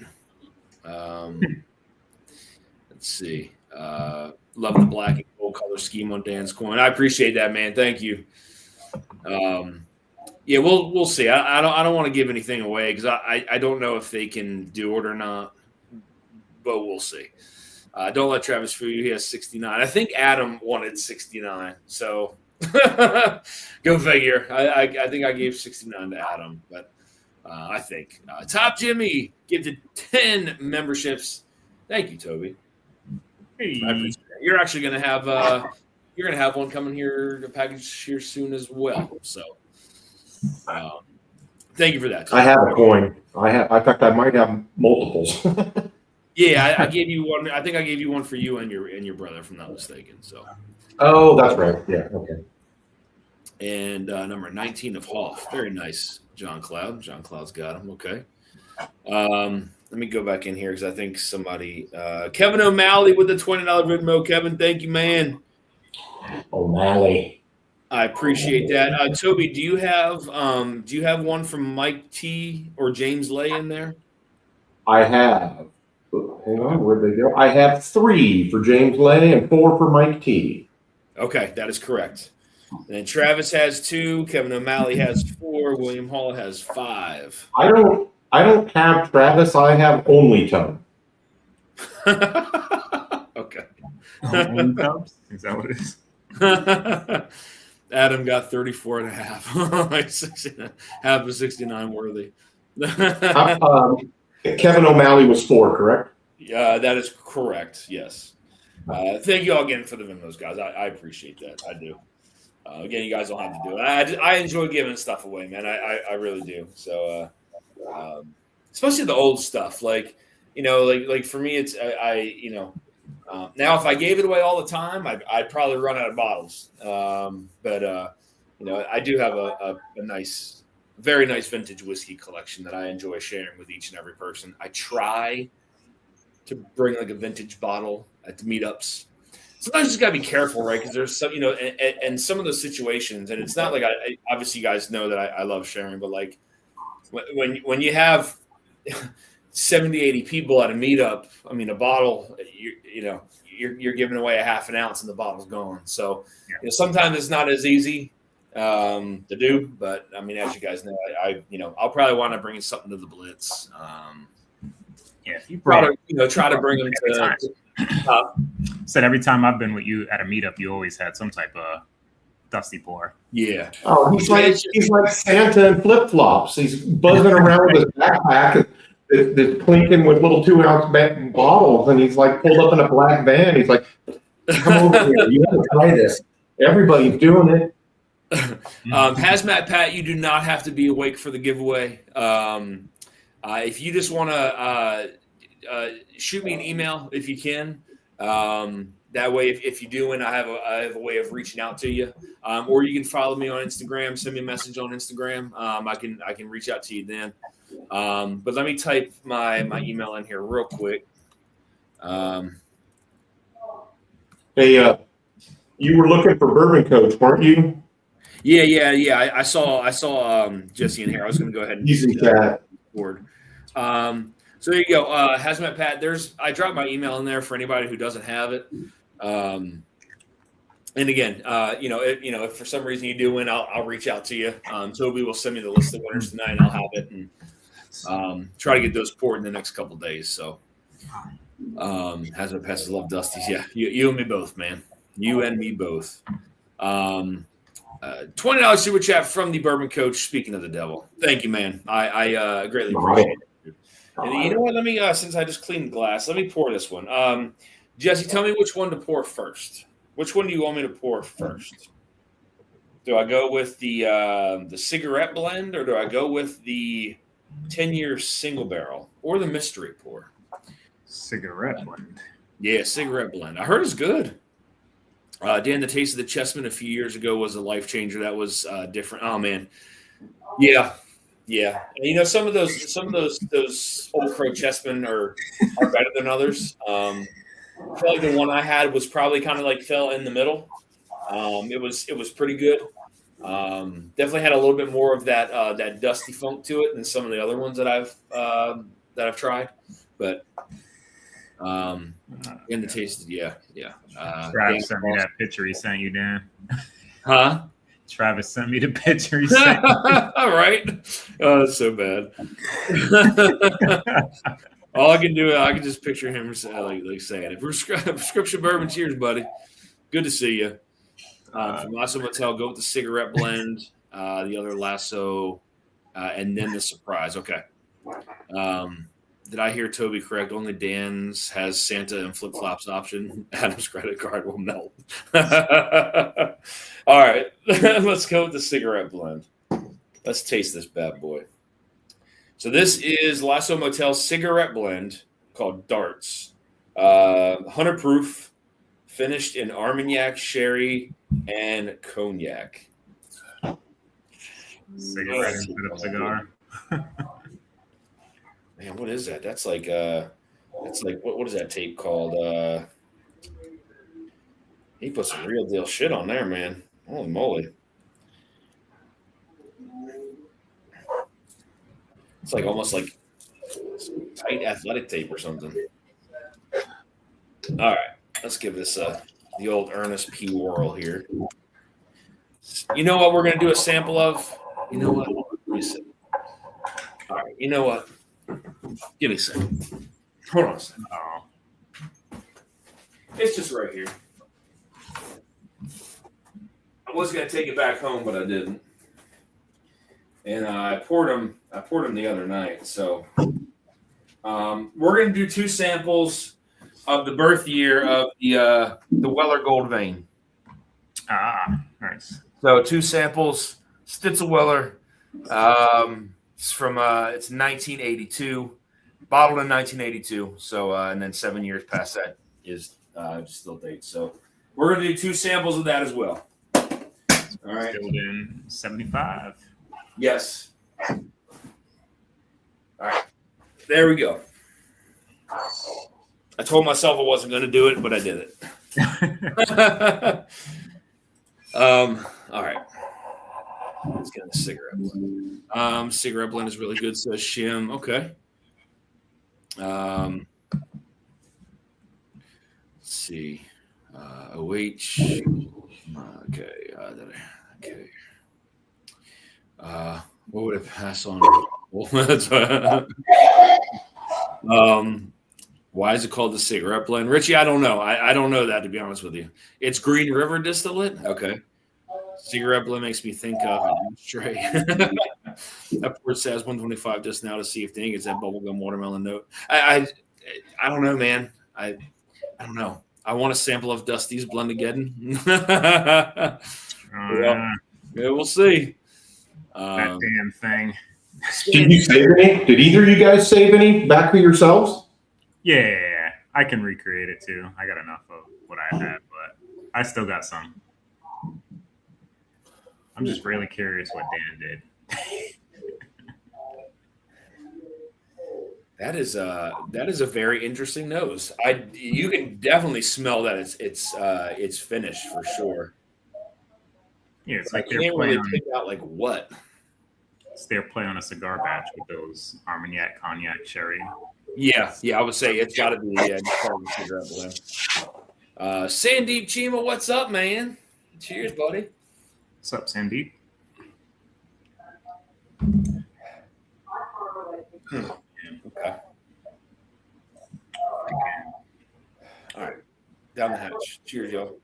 S3: Let's see. Love the black and gold color scheme on Dan's coin. I appreciate that, man. Thank you. Yeah, we'll see. I don't want to give anything away because I don't know if they can do it or not, but we'll see. Don't let Travis fool you. He has 69. I think Adam wanted 69. So go figure. I think I gave 69 to Adam, but I think Top Jimmy gifted 10 memberships. Thank you, Toby.
S4: Hey.
S3: I appreciate that. You're actually going to have one coming here, a package here soon as well. So thank you for that, Toby.
S2: I have a coin. In fact, I might have multiples.
S3: Yeah, I gave you one. I think I gave you one for you and your brother, if I'm not mistaken. So.
S2: Oh, that's right. Yeah. Okay.
S3: And number 19 of Hoff. Very nice, John Cloud. John Cloud's got him. Okay. Let me go back in here because I think somebody Kevin O'Malley with the $20 Venmo. Kevin, thank you, man.
S2: O'Malley.
S3: I appreciate that. Toby, do you have one from Mike T or James Lay in there?
S2: I have. Hang on, where'd they go? I have 3 for James Lay and 4 for Mike T.
S3: Okay, that is correct. And Travis has 2. Kevin O'Malley has 4. William Hall has 5.
S2: I don't have Travis. I have only Tone.
S3: Okay.
S4: Is that what it is?
S3: Adam got 34 and a half. Like 69, half of 69 worthy.
S2: Kevin O'Malley was 4, correct?
S3: Yeah, that is correct. Yes. Thank you all again for the Venmos, guys. I appreciate that. I do. Again, you guys don't have to do it. I enjoy giving stuff away, man. I really do. So, especially the old stuff, like for me, it's now if I gave it away all the time, I'd probably run out of bottles. But I do have a nice, very nice vintage whiskey collection that I enjoy sharing with each and every person. I try to bring like a vintage bottle at the meetups. Sometimes you just gotta be careful, right? Because there's some, and some of those situations, and it's not like I obviously you guys know that I love sharing, but like when you have 70, 80 people at a meetup, I mean, a bottle, you're giving away a half an ounce and the bottle's gone. So sometimes it's not as easy to do, but I mean, as you guys know, I'll probably want to bring something to the Blitz.
S4: Yeah, you
S3: try to bring them
S4: Said every time I've been with you at a meetup, you always had some type of dusty pour.
S3: Yeah.
S2: Oh, he's like Santa in flip flops. He's buzzing around with his backpack, that's clinking with little 2-ounce bottles, and he's like pulled up in a black van. He's like, "Come over here, you have to try this." Everybody's doing it.
S3: Hazmat Pat, you do not have to be awake for the giveaway. If you just want to shoot me an email if you can. That way, if you do win, I have a way of reaching out to you. Or you can follow me on Instagram, send me a message on Instagram. I can reach out to you then. But let me type my email in here real quick.
S2: Hey, you were looking for Bourbon Coach, weren't you?
S3: Yeah. I saw Jesse in here. I was going to go ahead and
S2: Easy chat.
S3: board. So there you go. Hazmat Pat, I dropped my email in there for anybody who doesn't have it. And again, if for some reason you do win, I'll reach out to you. Toby will send me the list of winners tonight, and I'll have it and try to get those poured in the next couple of days. So, Hazmat Pat love Dusties. Yeah, you and me both, man. You and me both. $20 super chat from the Bourbon Coach. Speaking of the devil, thank you, man. I greatly appreciate it. And you know what? Let me since I just cleaned the glass, let me pour this one. Jesse, tell me which one to pour first. Which one do you want me to pour first? Do I go with the cigarette blend, or do I go with the 10-year single barrel, or the mystery pour?
S4: Cigarette blend.
S3: Yeah, cigarette blend. I heard it's good. Dan, the Taste of the Chessman a few years ago was a life changer. That was different. Oh man, yeah. And, some of those Old Crow Chessmen are better than others. I feel like the one I had was probably kind of like fell in the middle. It was pretty good. Definitely had a little bit more of that dusty funk to it than some of the other ones that I've tried. But in the taste, yeah.
S4: Travis sent me that picture he sent you, Dan.
S3: Huh?
S4: Travis sent me the picture he sent.
S3: All right. Oh, that's so bad. All I can do, I can just picture him like saying it. Prescription bourbon, cheers, buddy. Good to see you. From Lasso Motel, go with the cigarette blend, the other Lasso, and then the surprise. Okay. Did I hear Toby correct? Only Dan's has Santa and flip flops option. Adam's credit card will melt. All right, let's go with the cigarette blend. Let's taste this bad boy. So this is Lasso Motel cigarette blend called Darts. 100 proof, finished in Armagnac, sherry, and cognac.
S4: Cigarette instead of cigar.
S3: Man, what is that? That's like what is that tape called? He put some real deal shit on there, man. Holy moly. It's like almost like tight athletic tape or something. All right, let's give this the old Ernest P. Worrell here. You know what we're gonna do a sample of? You know what? Let me see. All right, you know what? Give me a second. Hold on a second. Oh. It's just right here. I was gonna take it back home, but I didn't. And I poured them the other night. So we're gonna do 2 samples of the birth year of the Weller Gold Vein.
S4: Ah, nice.
S3: So 2 samples, Stitzel Weller. It's from it's 1982, bottled in 1982. So and then 7 years past that is still date. So we're gonna do 2 samples of that as well. All right.
S4: Still in 75.
S3: Yes. All right. There we go. I told myself I wasn't going to do it, but I did it. All right. Let's get a cigarette blend. Cigarette blend is really good, says Shim. Okay. Let's see. OH. Okay. Okay. What would it pass on? Why is it called the cigarette blend? Richie, I don't know. I don't know that, to be honest with you. It's Green River distillate? Okay. Cigarette blend makes me think of straight. That port says 125 just now to see if the ink gets that bubblegum watermelon note. I don't know, man. I don't know. I want a sample of Dusty's blend again. Yeah, we'll see.
S4: That damn thing.
S2: Did you save any? Did either of you guys save any back for yourselves?
S4: Yeah, I can recreate it too. I got enough of what I had, but I still got some. I'm just really curious what Dan did.
S3: That is a very interesting nose. You can definitely smell that it's finished for sure.
S4: Yeah, it's like
S3: you
S4: they're
S3: can't really
S4: playing.
S3: pick out like what.
S4: It's their play on a cigar batch with those Armagnac, Cognac, Sherry.
S3: Yeah, I would say it's got to be part of the cigarette blend. Sandeep Chima, what's up, man? Cheers, buddy.
S4: What's up, Sandeep?
S3: Okay. All right. Down the hatch. Cheers, y'all.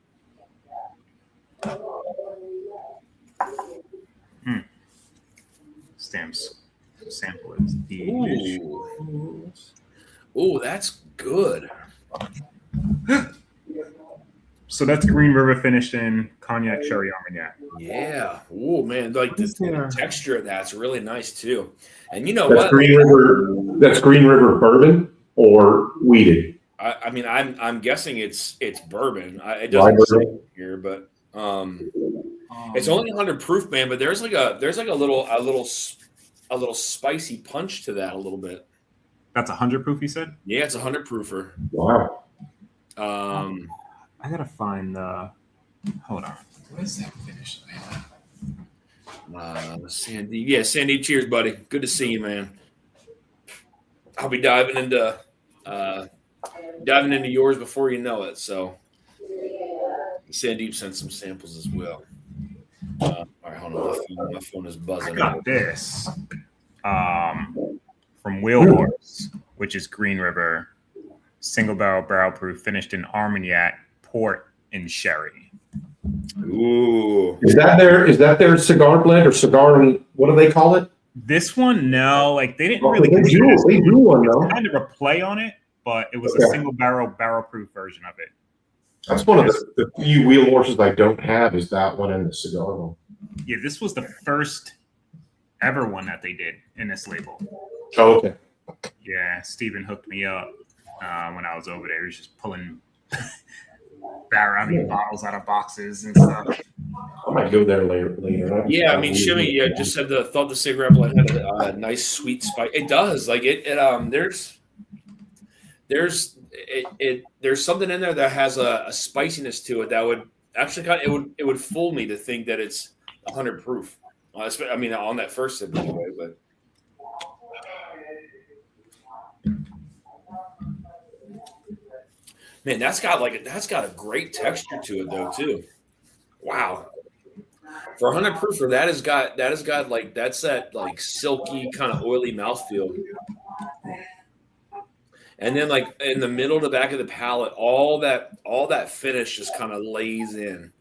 S4: Stamps. Sample is delicious.
S3: Ooh, that's good.
S4: So that's Green River finished in Cognac, Sherry, Armagnac.
S3: Yeah. Oh man, like the texture of that's really nice too. And you know
S2: That's
S3: what?
S2: Green River. That's Green River bourbon or weeded.
S3: I mean, I'm guessing it's bourbon. It
S2: Rye
S3: doesn't say
S2: bourbon?
S3: here, but it's only 100 proof, man. But there's like a little spicy punch to that a little bit.
S4: That's 100 proof, you said?
S3: Yeah, it's 100 proofer.
S2: Wow.
S4: I gotta find the. Hold on.
S5: What is that finish?
S3: Sandy. Yeah, Sandy, cheers, buddy. Good to see you, man. I'll be diving into yours before you know it. So Sandeep sent some samples as well. All right, hold on. My phone is
S4: I
S3: buzzing.
S4: got this from Wheel Horse, which is Green River, single barrel proof, finished in Armagnac, port, and sherry.
S3: Ooh.
S2: Is that their cigar blend or cigar? What do they call it?
S4: This one, no, like they didn't
S2: Oh,
S4: really.
S2: they do one though.
S4: Kind of a play on it, but it was
S2: Okay.
S4: a single barrel proof version of it.
S2: That's one of the few wheel horses I don't have. Is that one in the cigar one?
S4: Yeah, this was the first ever one that they did in this label.
S2: Oh, okay.
S4: Yeah, Steven hooked me up when I was over there. He was just pulling bottles out of boxes and stuff.
S2: I might go there later.
S3: Yeah, I mean, Shimmy, just said thought the cigarette blend had a nice sweet spice. It does. Like there's something in there that has a spiciness to it that would actually it would fool me to think that it's 100 proof. I mean, on that first sip anyway, but. Man, that's got a great texture to it though too. Wow. For 100 proofer, that's that like silky kind of oily mouthfeel. And then like in the middle to the back of the palate, all that finish just kind of lays in.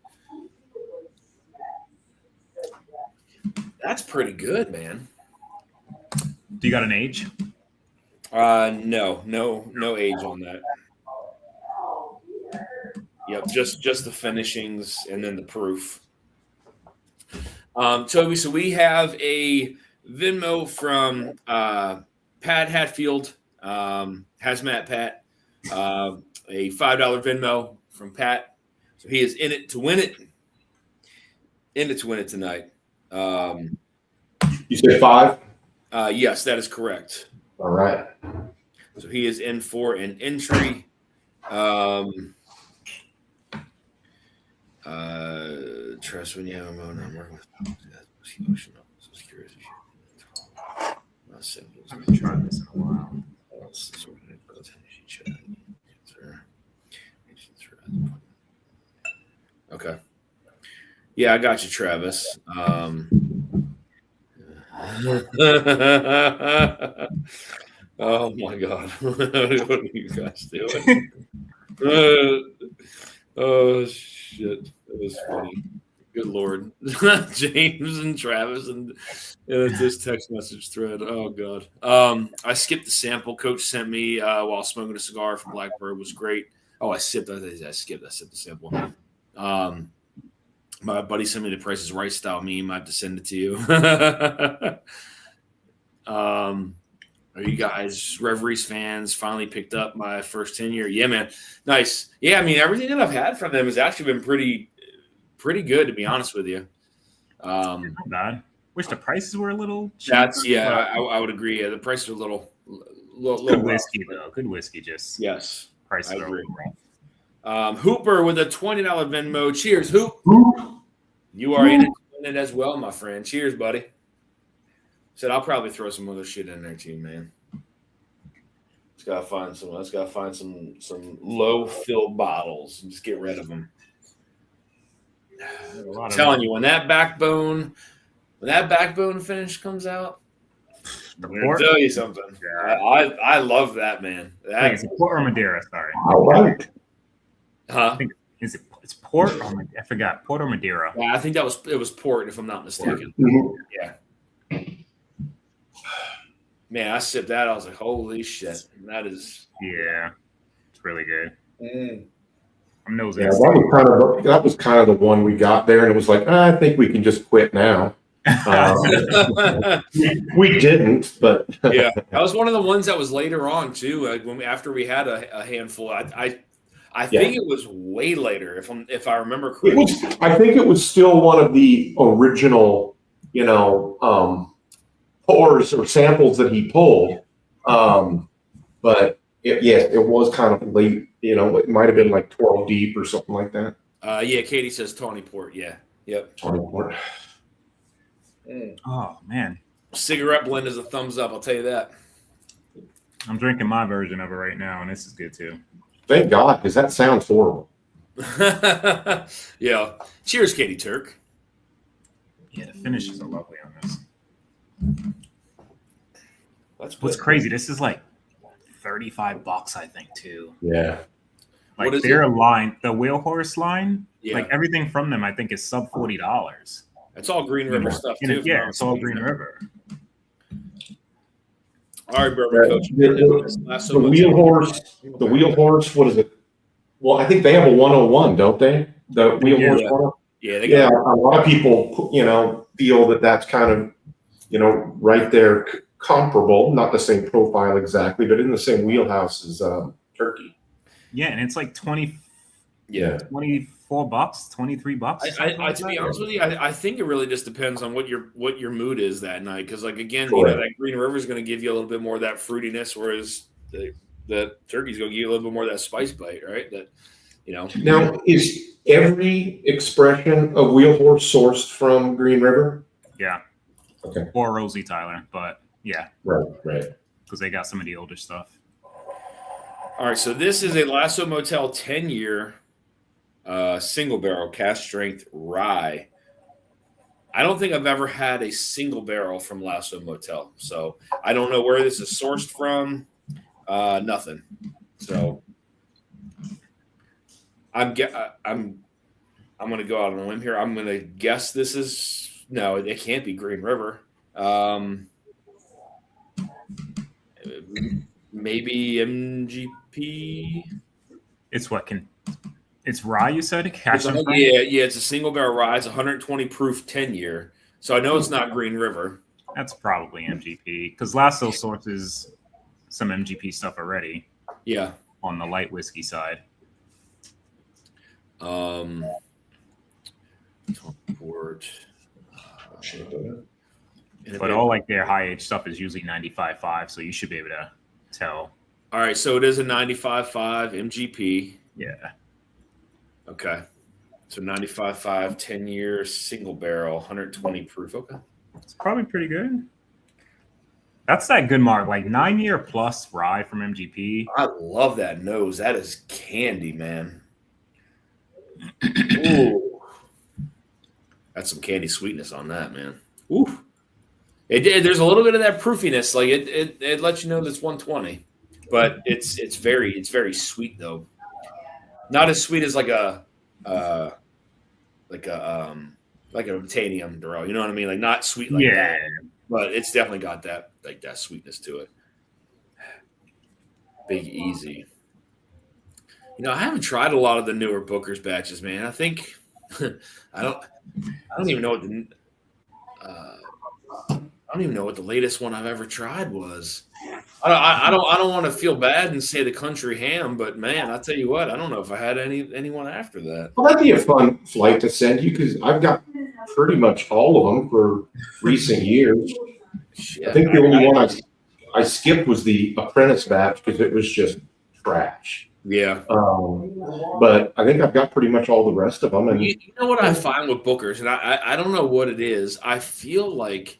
S3: That's pretty good, man.
S4: Do you got an age?
S3: No age on that. Yep, just the finishings and then the proof. Toby, so we have a Venmo from Pat Hatfield, Hazmat Pat, a $5 Venmo from Pat. So he is in it to win it. In it to win it tonight.
S2: You said 5?
S3: Yes, that is correct.
S2: All right.
S3: So he is in for an entry. Trust when you have a moment, I'm working with emotional. So curious. Not simple.
S4: I haven't tried this in a while.
S3: Okay. Yeah, I got you, Travis. Oh my God. What are you guys doing? Oh shit. That was funny. Good Lord. James and Travis and this text message thread. Oh God. I skipped the sample Coach sent me while smoking a cigar from Blackbird. Was great. Oh, I skipped the sample. My buddy sent me the Price is Right style meme. I have to send it to you. Are you guys Reveries fans? Finally picked up my first 10-year. Yeah, man. Nice. Yeah, I mean, everything that I've had from them has actually been pretty good, to be honest with you.
S4: Not bad. Wish the prices were a little cheaper.
S3: I would agree. Yeah, the prices are a little
S4: good whiskey, though. Good whiskey, just
S3: yes.
S4: Prices
S3: I
S4: are
S3: agree.
S4: rough.
S3: Hooper with a $20 Venmo. Cheers, Hoop. You are in it as well, my friend. Cheers, buddy. Said I'll probably throw some other shit in there too, man. Let's gotta find some low fill bottles and just get rid of them. I'm telling you, when that backbone finish comes out, I'm gonna tell you something.
S4: Yeah.
S3: I love that, man.
S4: Is it port or Madeira? Sorry.
S2: All right.
S3: Huh?
S4: It's port or I forgot. Port or Madeira?
S3: Yeah, I think it was port, if I'm not mistaken.
S2: Mhm.
S3: Yeah. Man, I sipped that. I was like, holy shit. That is.
S4: Yeah. It's really good. I'm nosing.
S2: Yeah, that was kind of the one we got there, and it was like, I think we can just quit now. We didn't, but
S3: yeah, that was one of the ones that was later on too. Like after we had a handful, I think it was way later, if I remember correctly.
S2: I think it was still one of the original, pours or samples that he pulled. But it was kind of late. It might have been like 12 deep or something like that.
S3: Yeah, Katie says Tawny Port. Yeah, yep.
S2: Tawny Port.
S4: Oh man,
S3: cigarette blend is a thumbs up. I'll tell you that.
S4: I'm drinking my version of it right now, and this is good too.
S2: Thank God, because that sounds horrible.
S3: Yeah. Cheers, Katie Turk.
S4: Yeah, the finishes are lovely on this.
S3: That's good.
S4: What's crazy. This is like $35, I think, too.
S2: Yeah.
S4: Like their line, the Wheel Horse line,
S3: yeah.
S4: Like everything from them, I think, is sub $40.
S3: It's all Green River stuff too.
S4: Yeah, it's all Green River.
S3: All right, Bourbon Coach.
S2: The Wheel Horse. What is it? Well, I think they have a 101, don't they? The Wheel Horse one.
S3: Yeah.
S2: A lot of people, feel that that's kind of, right there, comparable. Not the same profile exactly, but in the same wheelhouse as Turkey.
S4: Yeah, and it's like $24, $23.
S3: To be honest with you, I think it really just depends on what your mood is that night. Because, like, again, that Green River is going to give you a little bit more of that fruitiness, whereas the Turkey's going to give you a little bit more of that spice bite, right? Now,
S2: is every expression of Wheel Horse sourced from Green River?
S4: Yeah.
S2: Okay.
S4: Or Rosie Tyler, but yeah.
S2: Right.
S4: Because they got some of the older stuff.
S3: All right, so this is a Lasso Motel 10-year single barrel cast strength rye. I don't think I've ever had a single barrel from Lasso Motel, so I don't know where this is sourced from. Nothing. So I'm going to go out on a limb here. I'm going to guess this is it can't be Green River. Maybe MGP.
S4: It's rye, you said?
S3: It's a single barrel rye. It's 120 proof 10-year. So I know it's not Green River.
S4: That's probably MGP because Lasso sources some MGP stuff already.
S3: Yeah.
S4: On the light whiskey side.
S3: Port.
S4: But all like their high age stuff is usually 95.5, so you should be able to tell.
S3: All right, so it is a 95.5 MGP.
S4: Yeah.
S3: Okay. So 95.5, 10-year single barrel, 120 proof. Okay.
S4: It's probably pretty good. That's that good mark, like 9-year plus rye from MGP.
S3: I love that nose. That is candy, man. Ooh. That's some candy sweetness on that, man. Ooh. There's a little bit of that proofiness. Like it lets you know that it's 120, but it's very sweet though. Not as sweet as like a titanium Durell. You know what I mean? Like not sweet like that, but it's definitely got that like that sweetness to it. Big Easy. You know, I haven't tried a lot of the newer Booker's batches, man. I think I don't even know what I don't even know what the latest one I've ever tried was. I don't want to feel bad and say the country ham, but man, I'll tell you what, I don't know if I had anyone after that.
S2: Well, that'd be a fun flight to send you because I've got pretty much all of them for recent years.
S3: Shit,
S2: I think the only one I skipped was the Apprentice batch because it was just trash.
S3: Yeah.
S2: But I think I've got pretty much all the rest of them. And
S3: you know what I find with Booker's, and I don't know what it is. I feel like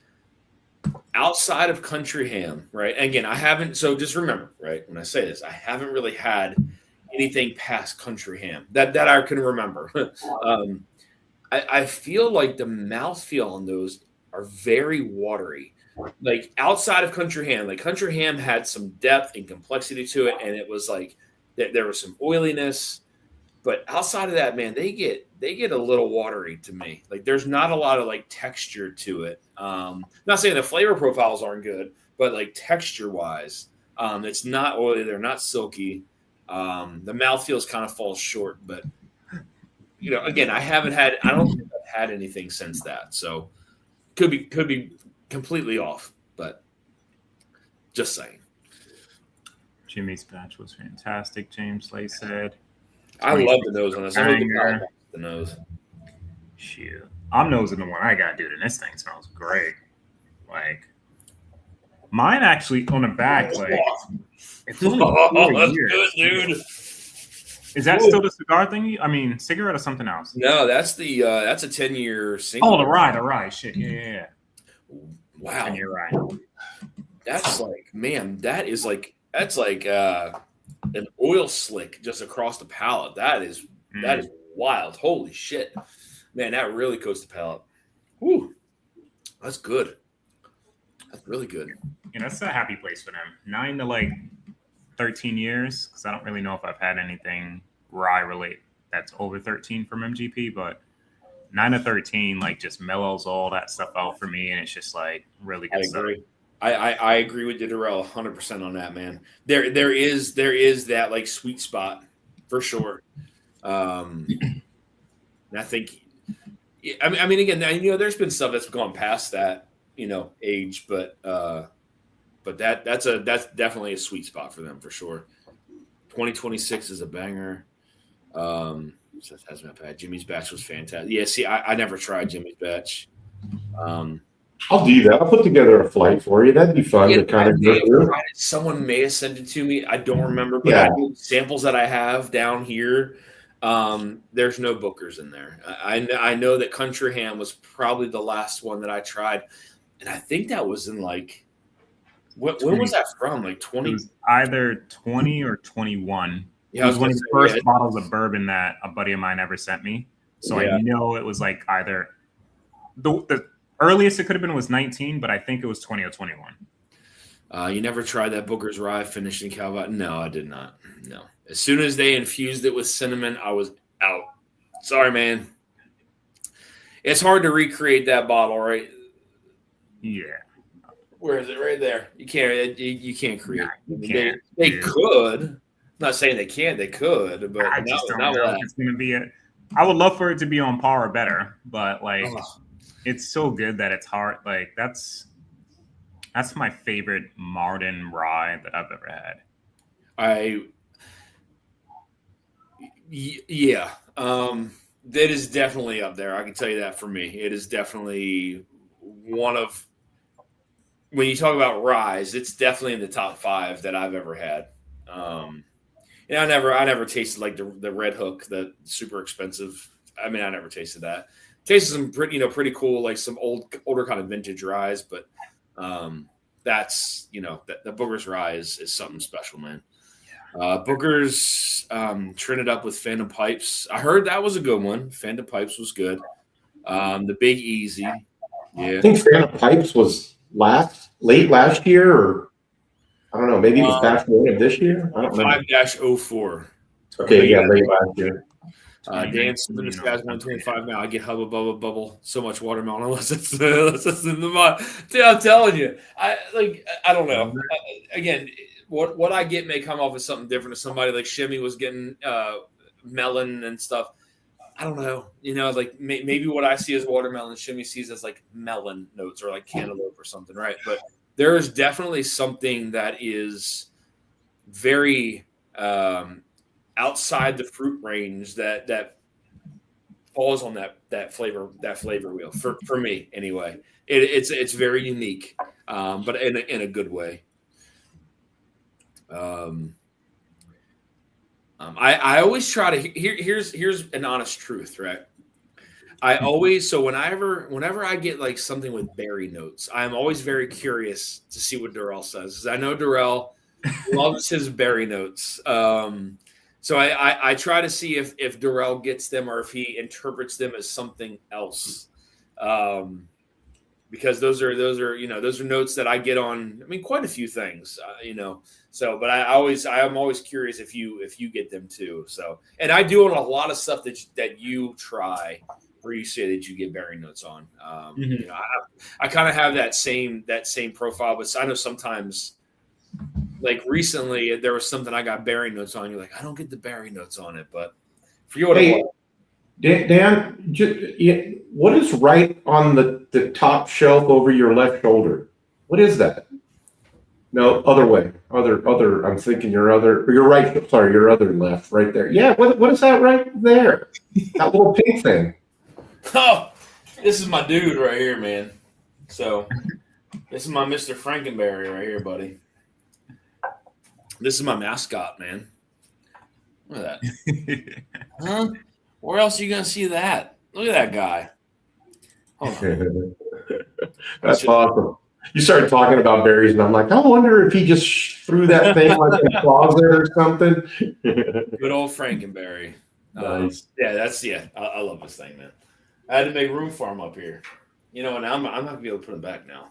S3: outside of country ham, right? And again, I haven't. So just remember, right? When I say this, I haven't really had anything past country ham that I can remember. I feel like the mouthfeel on those are very watery. Like outside of country ham, like country ham had some depth and complexity to it, and it was like there was some oiliness. But outside of that, man, they get a little watery to me. Like there's not a lot of like texture to it. Not saying the flavor profiles aren't good, but like texture wise, it's not oily. They're not silky. The mouthfeel kind of falls short. But you know, again, I don't think I've had anything since that. So could be completely off. But just saying.
S4: Jimmy's batch was fantastic. James Slay said.
S3: I love the nose on this. I love the nose.
S4: Shoot. I'm nosing the one I got, dude, and this thing smells great. Like, mine actually on the back, like, it's only 4
S3: that's
S4: years.
S3: good, dude.
S4: Is that still the cigar thing? I mean, cigarette or something else?
S3: No, that's the that's a 10-year single.
S4: Oh, the rye. Shit, yeah.
S3: Wow.
S4: 10-year rye.
S3: That's like, man, that's like an oil slick just across the palate. That is wild. Holy shit. Man, that really coats the palate. Whew. That's good. That's really good.
S4: Yeah, that's a happy place for them. 9 to like 13 years, because I don't really know if I've had anything rye relate that's over 13 from MGP, but 9 to 13 like just mellows all that stuff out for me, and it's just like really good stuff.
S3: I agree with Durell 100% on that, man. There is that like sweet spot for sure. And I think, I mean, again, you know, there's been stuff that's gone past that, you know, age, but that's definitely a sweet spot for them for sure. 2026 is a banger. That's not bad. Jimmy's batch was fantastic. Yeah, see, I never tried Jimmy's batch.
S2: I'll do that. I'll put together a flight for you. That'd be fun to kind of go through.
S3: Someone may have sent it to me. I don't remember, but samples that I have down here, there's no Booker's in there. I know that country ham was probably the last one that I tried, and I think that was in like when was that from? Like 20?
S4: It was either 20 or 21.
S3: Yeah,
S4: it was one of the first bottles of bourbon that a buddy of mine ever sent me. So I know it was like either the earliest it could have been was 19, but I think it was 20 or 21.
S3: You never tried that Booker's Rye finished in Calvert? No, I did not. No. As soon as they infused it with cinnamon, I was out. Sorry, man. It's hard to recreate that bottle, right?
S4: Yeah.
S3: Where is it? Right there. You can't create it.
S4: They
S3: could. I'm not saying they can't. They could, but
S4: I just don't know if it's going to be I would love for it to be on par or better, but like it's so good that it's hard. Like that's my favorite Martin rye that I've ever had.
S3: That is definitely up there. I can tell you that for me. It is definitely one of, when you talk about ryes, it's definitely in the top 5 that I've ever had. And I never tasted like the Red Hook, the super expensive. I mean, I never tasted that. Tasted some pretty cool, like some older kind of vintage ryes, but that's, the Booker's rye is something special, man. Booker's trimmed it up with Phantom Pipes. I heard that was a good one. Phantom Pipes was good. The Big Easy. Yeah.
S2: I think Phantom Pipes was late last year, or I don't know, maybe it was batch 1 of this year. I don't know.
S3: 5-04.
S2: Okay, yeah, late last year.
S3: Dan Simmons in the Skies 125 now. I get hubba bubba bubble so much watermelon unless it's in the mud. Dude, I'm telling you, I don't know. Again, what I get may come off as something different. If somebody like Shimmy was getting melon and stuff, I don't know. Like maybe what I see as watermelon, Shimmy sees as like melon notes or like cantaloupe or something, right? But there is definitely something that is very outside the fruit range that falls on that flavor wheel for me anyway. It's very unique, but in a good way. I always try to here's an honest truth, right? I always whenever I get like something with berry notes, I'm always very curious to see what Darrell says, because I know Darrell loves his berry notes. So I try to see if Darrell gets them or if he interprets them as something else, because those are notes that I get on. I mean, quite a few things, So, but I'm always curious if you get them too. So, and I do on a lot of stuff that you try, where you say that you get berry notes on. I kind of have that same profile, but I know sometimes. Like recently, there was something I got berry notes on. You're like, I don't get the berry notes on it, but for you,
S2: Dan, what is right on the top shelf over your left shoulder? What is that? No, other way. Other. I'm thinking your right. Sorry, your other left, right there. Yeah. What is that right there? That little pink thing.
S3: Oh, this is my dude right here, man. So this is my Mr. Frankenberry right here, buddy. This is my mascot, man. Look at that. Huh? Where else are you going to see that? Look at that guy.
S2: That's awesome. You started talking about berries, and I'm like, I wonder if he just threw that thing like in a closet or something.
S3: Good old Frankenberry. Nice. I love this thing, man. I had to make room for him up here. And I'm not going to be able to put him back now.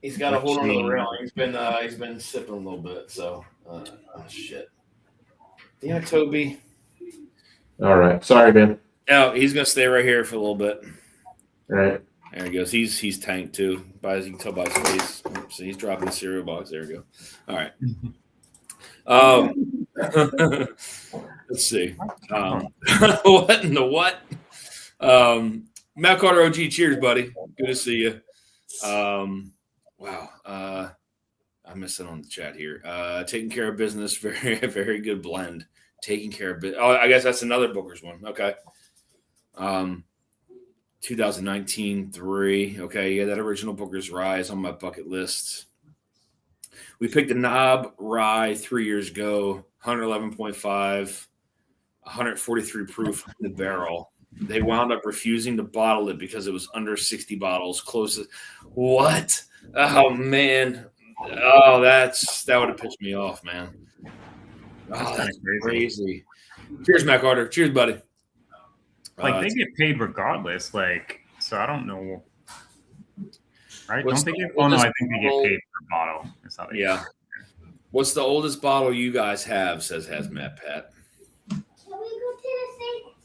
S3: He's got to hold on to the railing. He's been sipping a little bit. So, shit. Damn it, Toby.
S2: All right. Sorry, man.
S3: No, he's gonna stay right here for a little bit.
S2: All right.
S3: There he goes. He's tanked too. As you can tell by his face. So he's dropping the cereal box. There we go. All right. Let's see. What in the what? Matt Carter OG. Cheers, buddy. Good to see you. Wow. I'm missing on the chat here. Taking care of business. Very, very good blend. Taking care of business. Oh, I guess that's another Booker's one. Okay. 2019 3. Okay. Yeah, that original Booker's Rye is on my bucket list. We picked a knob rye 3 years ago, 111.5, 143 proof in the barrel. They wound up refusing to bottle it because it was under 60 bottles. Closest. What? Oh, man. Oh, that would have pissed me off, man. Oh, that's crazy. Cheers, Matt Carter. Cheers, buddy.
S4: They get paid regardless. So I don't know. Right? Don't they get? Oh no, I think they get paid per bottle. That's how they get paid.
S3: What's the oldest bottle you guys have? Says Hazmat Pat.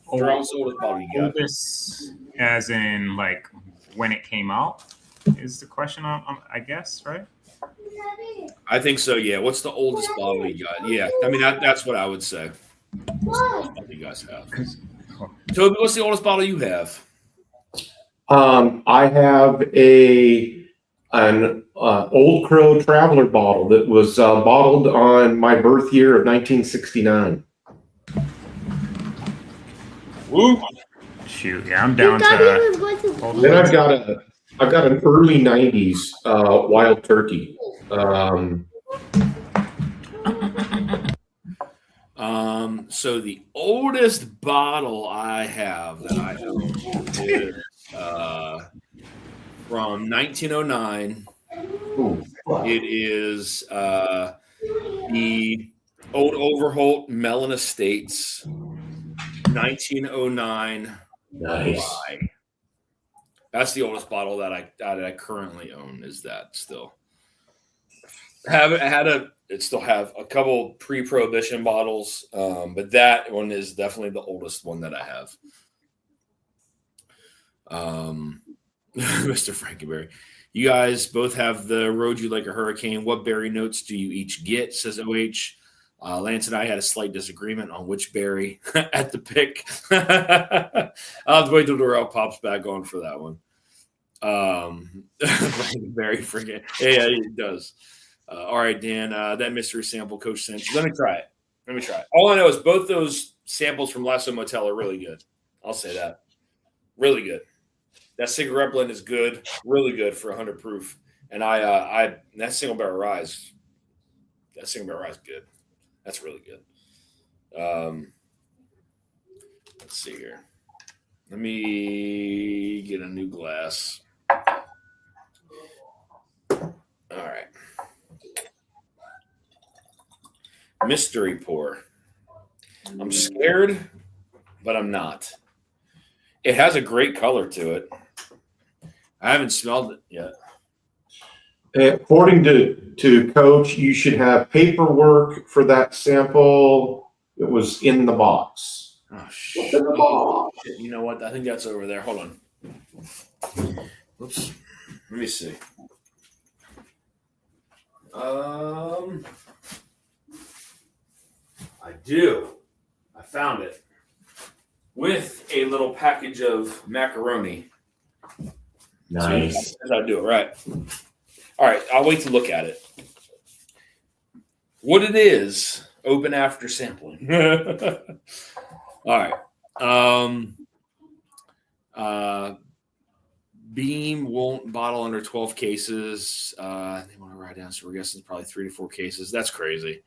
S3: Oldest bottle you got?
S4: Oldest, as in when it came out, is the question. I guess, right?
S3: I think so. Yeah. What's the oldest bottle you got? Yeah. I mean, that's what I would say. What's the oldest bottle you guys have? Toby, what's the oldest bottle you have?
S2: I have an Old Crow Traveler bottle that was bottled on my birth year of 1969.
S3: Woo!
S4: Shoot, yeah, I'm down to.
S2: Then I've got an early 90s Wild Turkey.
S3: So the oldest bottle I have is from 1909.
S2: Ooh, wow.
S3: It is the Old Overholt Mellon Estates 1909
S2: nice.
S3: rye. That's the oldest bottle that I currently own. Is that still? It still have a couple pre-prohibition bottles, but that one is definitely the oldest one that I have. Mr. Frankenberry, you guys both have the Rode You Like a Hurricane. What berry notes do you each get? Says OH. Lance and I had a slight disagreement on which berry at the pick. I'll have to wait till Darrell pops back on for that one. Very freaking yeah, it does. All right, Dan, that mystery sample Coach sent you. Let me try it. All I know is both those samples from Lasso Motel are really good. I'll say that. Really good. That cigarette blend is good, really good for 100 proof. And that single barrel rye is good. That's really good. Let's see here. Let me get a new glass. All right. Mystery pour. I'm scared, but I'm not. It has a great color to it. I haven't smelled it yet.
S2: According to Coach, you should have paperwork for that sample. It was in the box.
S3: Oh, shit. In the box. You know what? I think that's over there. Hold on. Oops. Let me see. I do. I found it with a little package of macaroni.
S2: Nice.
S3: That's how I do it, right? All right, I'll wait to look at it. What it is, open after sampling. All right. Beam won't bottle under 12 cases. They want to write down, so we're guessing probably 3 to 4 cases. That's crazy.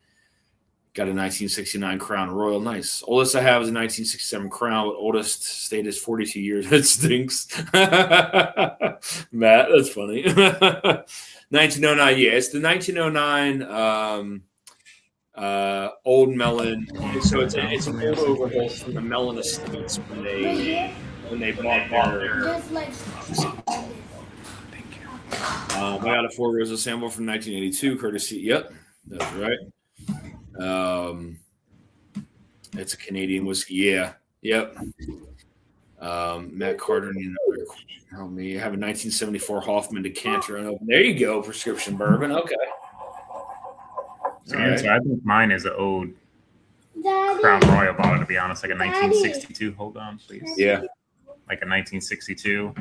S3: Got a 1969 Crown Royal. Nice. Oldest I have is a 1967 Crown, but oldest state is 42 years. It stinks. Matt, that's funny. 1909. Yeah, it's the 1909 Old Melon. So it's an old overhaul from the Melon Estates when they bought their. I got a Four Roses sample from 1982, courtesy. Yep, that's right. It's a Canadian whiskey. Yeah. Yep. Matt Carter. Help me. I have a 1974 Hoffman decanter unopened. There you go. Prescription bourbon. Okay.
S4: So I think mine is an old Crown Royal bottle, to be honest, like a 1962. Hold on, please.
S3: Yeah.
S4: Like a 1962.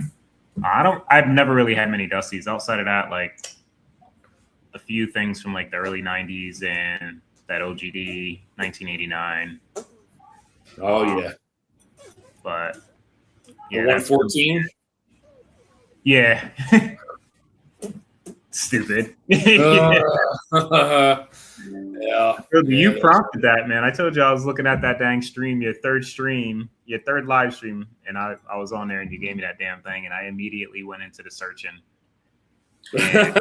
S4: I've never really had many Dusties outside of that, like a few things from like the early 90s and that OGD 1989.
S3: Oh, yeah.
S4: But yeah,
S3: 114.
S4: Yeah. Stupid.
S3: Yeah.
S4: You prompted that, man. I told you I was looking at that dang stream, your third live stream, and I was on there and you gave me that damn thing, and I immediately went into the searching. And,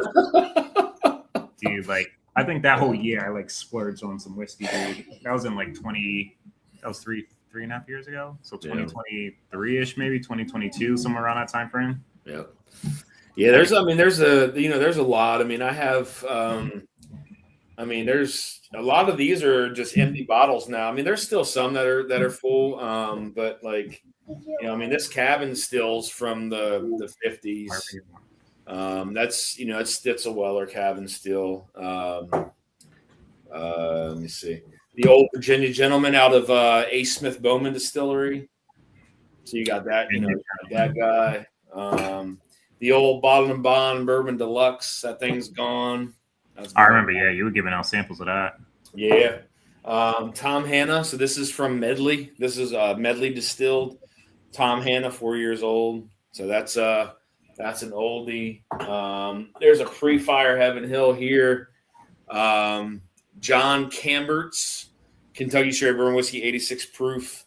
S4: dude, like, I think that whole year I like splurged on some whiskey, dude. That was in like that was three and a half years ago. So 2023-ish, maybe 2022, somewhere around that time frame.
S3: Yeah. Yeah, there's a lot. I mean, I have there's a lot of these are just empty bottles now. I mean, there's still some that are full. But like, this Cabin Stills from the 50s. That's it's Stitzel-Weller Cabin Still. Let me see. The Old Virginia Gentleman out of A. Smith Bowman Distillery. So you got that, that guy. The old Bottle and Bond Bourbon Deluxe. That thing's gone.
S4: I remember, yeah, you were giving out samples of that.
S3: Yeah. Tom Hanna. So this is from Medley. This is Medley distilled. Tom Hanna, 4 years old. So that's an oldie. There's a pre-Fire Heaven Hill here. John Cambert's Kentucky Straight Bourbon Whiskey, 86 proof.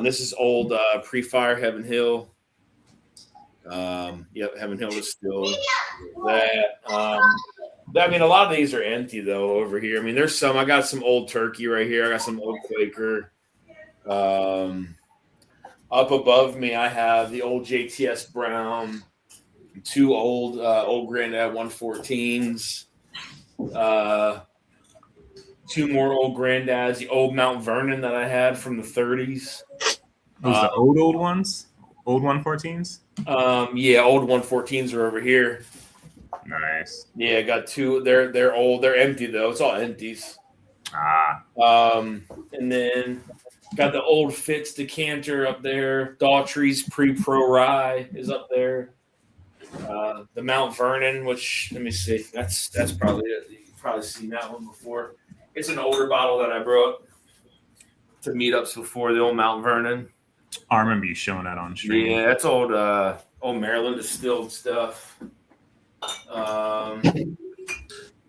S3: This is old pre-Fire Heaven Hill. Heaven Hill is still that. A lot of these are empty though over here. I mean, there's some. I got some Old Turkey right here. I got some Old Quaker. Up above me, I have the old JTS Brown, 2 old Grandad 114s, 2 more old Granddads, the old Mount Vernon that I had from the 30s.
S4: Those the old ones? Old 114s?
S3: Yeah, old 114s are over here.
S4: Nice.
S3: Yeah, I got 2. They're old. They're empty though. It's all empties. And then got the old Fitz decanter up there. Daughtry's Pre-Pro Rye is up there. The Mount Vernon, which let me see, that's probably it. You've probably seen that one before. It's an older bottle that I brought to meetups before, the old Mount Vernon.
S4: I remember you showing that on stream.
S3: Yeah, that's old Maryland distilled stuff.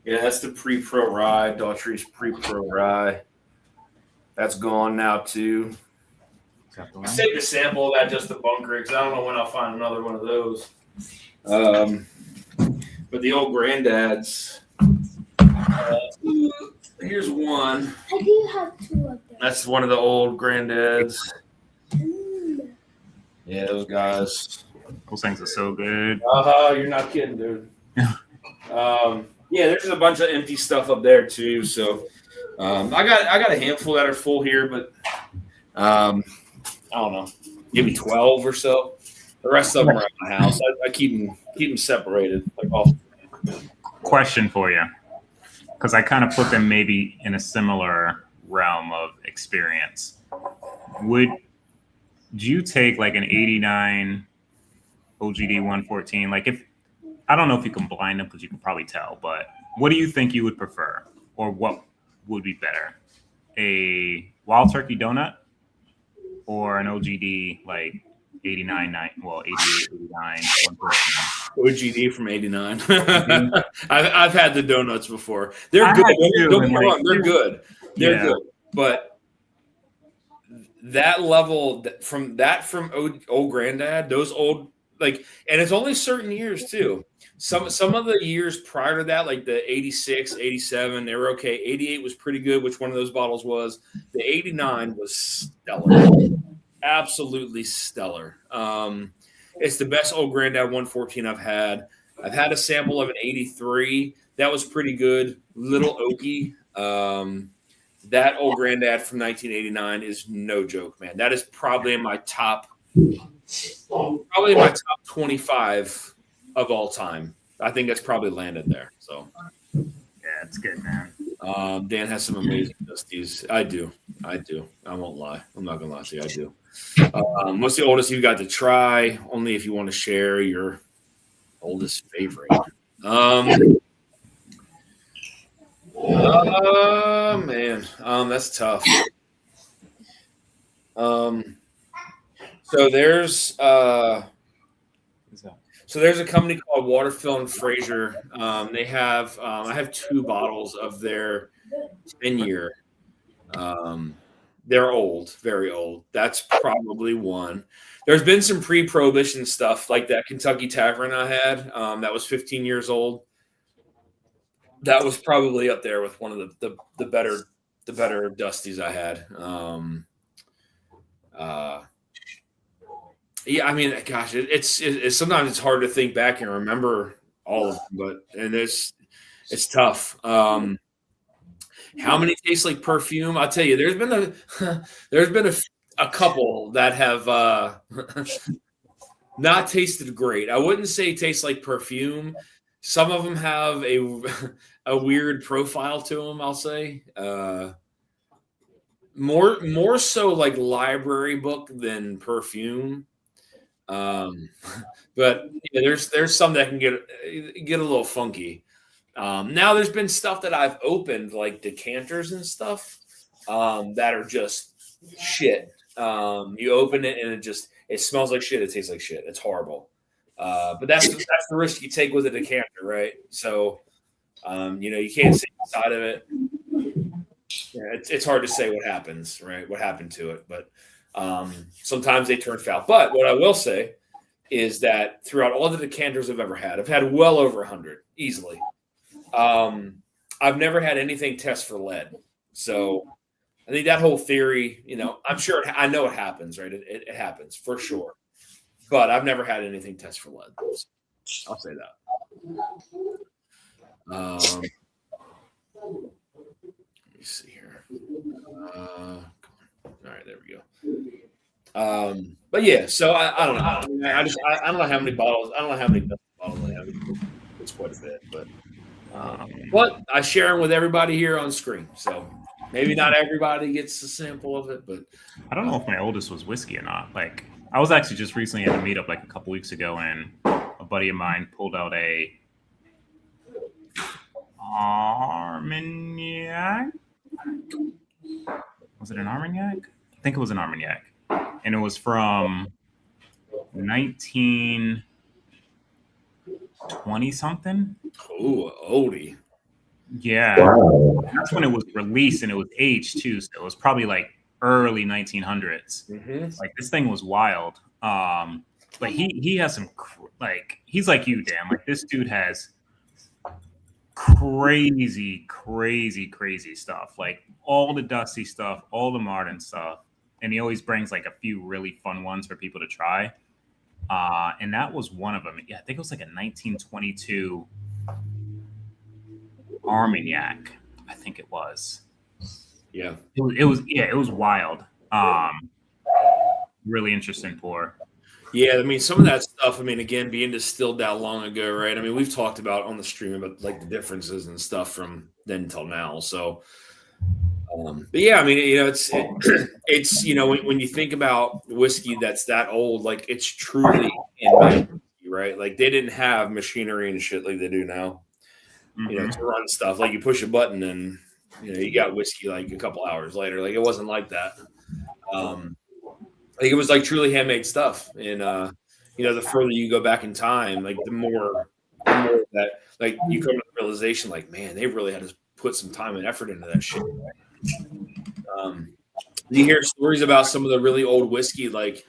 S3: Yeah, that's the Pre-Pro Rye, Daughtry's Pre-Pro Rye. That's gone now too. I saved a sample of that just to bunker it because I don't know when I'll find another one of those. But the old Granddads. Here's one.
S5: I do have 2 of them.
S3: That's one of the old Granddads. Yeah, those guys.
S4: Those things are so good.
S3: You're not kidding, dude. Yeah, there's a bunch of empty stuff up there too. So I got a handful that are full here, but I don't know, maybe 12 or so. The rest of them are at my house. I keep them separated.
S4: Question for you, because I kind of put them maybe in a similar realm of experience. Would you take like an 89 OGD 114? Like, if I don't know if you can blind them because you can probably tell, but what do you think you would prefer, or what would be better, a Wild Turkey Donut or an OGD like 89, 88, 89, 114?
S3: OGD from 89. I've had the donuts before. They're good. Don't get me wrong. They're good. They're good. But that level from old Grandad, those old, like, and it's only certain years too. Some of the years prior to that, like the 86, 87, they were okay. 88 was pretty good, which one of those bottles was. The 89 was stellar. Absolutely stellar. It's the best old Grandad 114 I've had. I've had a sample of an 83. That was pretty good. Little oaky. That old Grandad from 1989 is no joke, man. That is probably in my top 25 of all time. I think that's probably landed there. So
S4: yeah, it's good, man.
S3: Dan has some amazing dusties. I do. I won't lie. I'm not gonna lie to you. I do. What's the oldest you got to try? Only if you want to share your oldest favorite. Man, that's tough. So there's a company called Waterfill and Fraser. They have I have 2 bottles of their 10-year. They're old, very old. That's probably one. There's been some pre-prohibition stuff like that Kentucky Tavern I had. That was 15 years old. That was probably up there with one of the better Dusties I had. Yeah, I mean, gosh, it's sometimes it's hard to think back and remember all of them, it's tough. How many taste like perfume? I'll tell you, there's been a couple that have not tasted great. I wouldn't say taste like perfume. Some of them have a weird profile to them, I'll say. More so like library book than perfume. But yeah, there's some that can get a little funky. Now there's been stuff that I've opened like decanters and stuff that are just shit. You open it and it smells like shit. It tastes like shit. It's horrible. But that's the risk you take with a decanter, right? So you can't see inside of it. Yeah, it's hard to say what happens, right? What happened to it, but sometimes they turn foul. But what I will say is that throughout all the decanters I've ever had, I've had well over 100 easily. I've never had anything test for lead. So I think that whole theory, I'm sure I know it happens, right? It happens for sure, but I've never had anything test for lead. So I'll say that. Let me see here. All right, there we go. But yeah, so I don't know. I don't know how many bottles. I don't know how many bottles I have. It's quite a bit, but I share them with everybody here on screen. So maybe not everybody gets a sample of it, but
S4: I don't know if my oldest was whiskey or not. Like, I was actually just recently at a meetup like a couple weeks ago, and a buddy of mine pulled out a Armagnac. Was it an Armagnac? I think it was an Armagnac, and it was from 1920 something.
S3: Oh, oldie.
S4: Yeah,
S2: Wow.
S4: that's when it was released, and it was aged too. So it was probably like early 1900s.
S3: Mm-hmm.
S4: Like, this thing was wild. But he has some he's like you, Dan. Like, this dude has crazy stuff. Like, all the dusty stuff, all the modern stuff, and he always brings like a few really fun ones for people to try. And that was one of them. Yeah, I think it was like a 1922 Armagnac. I think it was.
S3: Yeah.
S4: It was wild. Really interesting pour.
S3: Yeah, I mean, some of that stuff, again, being distilled that long ago, right? We've talked about on the stream about like the differences and stuff from then till now. So, but yeah, it's when you think about whiskey that's that old, like, it's truly in right? Like, they didn't have machinery and shit like they do now, to run stuff. Like, you push a button and you got whiskey like a couple hours later. Like, it wasn't like that. I think it was like truly handmade stuff, and the further you go back in time, like the more that, like, you come to the realization, like, man, they really had to put some time and effort into that shit. You hear stories about some of the really old whiskey, like,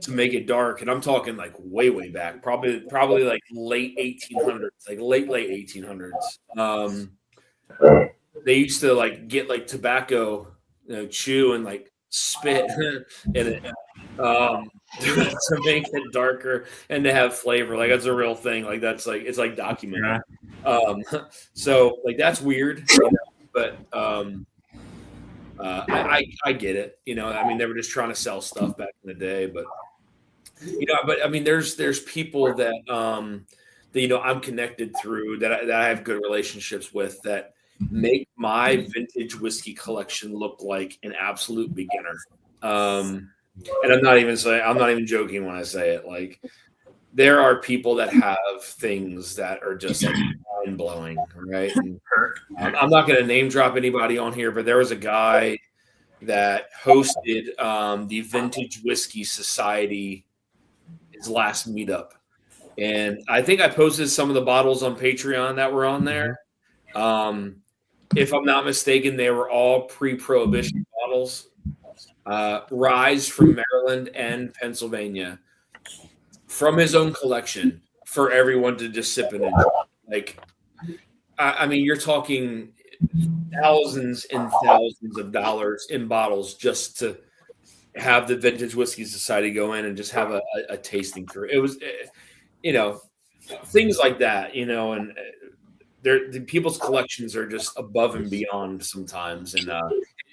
S3: to make it dark, and I'm talking like way back, probably like late 1800s, like late 1800s. They used to like get like tobacco, chew and like spit in it to make it darker and to have flavor. Like, that's a real thing. Like, that's like, it's like documented. So like, that's weird, but I get it. They were just trying to sell stuff back in the day, but there's people that I'm connected through that I have good relationships with that make my vintage whiskey collection look like an absolute beginner. And I'm not even joking when I say it. Like, there are people that have things that are just like mind blowing, right? And, I'm not going to name drop anybody on here, but there was a guy that hosted the Vintage Whiskey Society, his last meetup, and I think I posted some of the bottles on Patreon that were on there. If I'm not mistaken, they were all pre-Prohibition bottles, Rise from Maryland and Pennsylvania, from his own collection for everyone to just sip and enjoy. Like, you're talking thousands and thousands of dollars in bottles just to have the Vintage Whiskey Society go in and just have a tasting through. It was, things like that, and the people's collections are just above and beyond sometimes, and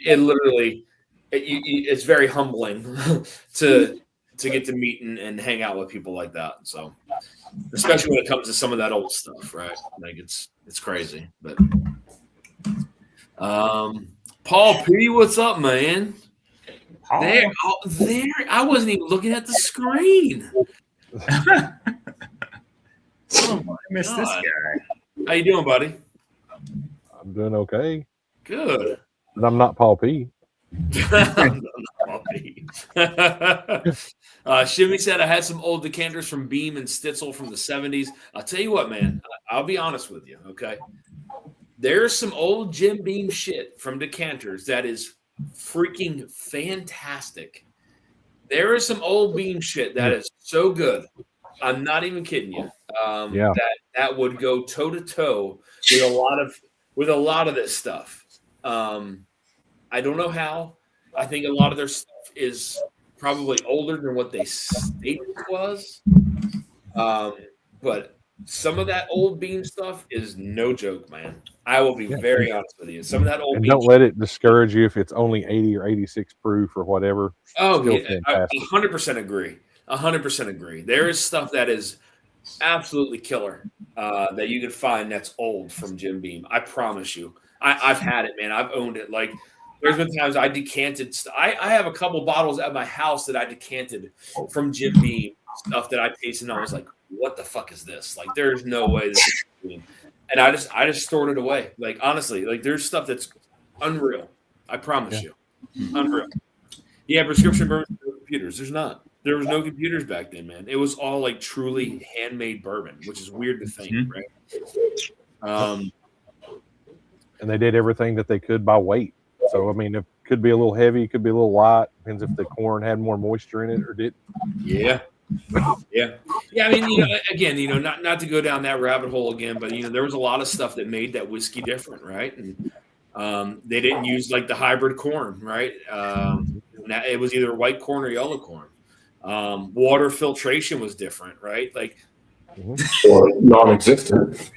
S3: it literally, it's very humbling to get to meet and hang out with people like that. So, especially when it comes to some of that old stuff, right? Like, it's crazy. But Paul P, what's up, man? There, I wasn't even looking at the screen.
S4: Oh, I missed this guy.
S3: How you doing, buddy?
S6: I'm doing okay.
S3: Good.
S6: And I'm not Paul P.
S3: Shimmy said I had some old decanters from Beam and Stitzel from the 70s. I'll tell you what, man. I'll be honest with you, okay? There's some old Jim Beam shit from decanters that is freaking fantastic. There is some old Beam shit that is so good. I'm not even kidding you. That would go toe to toe with a lot of this stuff. I don't know how. I think a lot of their stuff is probably older than what they stated it was. But some of that old beam stuff is no joke, man. I will be very honest with you. Some of that old
S6: And
S3: beam
S6: don't let it discourage you if it's only 80 or 86 proof or whatever.
S3: Oh,
S6: Still
S3: yeah, I
S6: fantastic.
S3: 100% agree. 100% agree. There is stuff that is absolutely killer that you can find that's old from Jim Beam. I promise you. I've had it, man. I've owned it. Like, there's been times I decanted. I have a couple bottles at my house that I decanted from Jim Beam stuff that I tasted, and I was like, "What the fuck is this? Like, there's no way this is Jim Beam." And I just stored it away. Like, honestly, like there's stuff that's unreal. I promise you, unreal. Yeah, prescription bourbon computers. There's not. There was no computers back then, man. It was all like truly handmade bourbon, which is weird to think, right?
S6: And they did everything that they could by weight. So, I mean, it could be a little heavy, it could be a little light. Depends if the corn had more moisture in it or did.
S3: Yeah. Yeah. I mean, again, not to go down that rabbit hole again, but there was a lot of stuff that made that whiskey different, right? And they didn't use like the hybrid corn, right? It was either white corn or yellow corn. Water filtration was different, right? Like,
S2: or non-existent.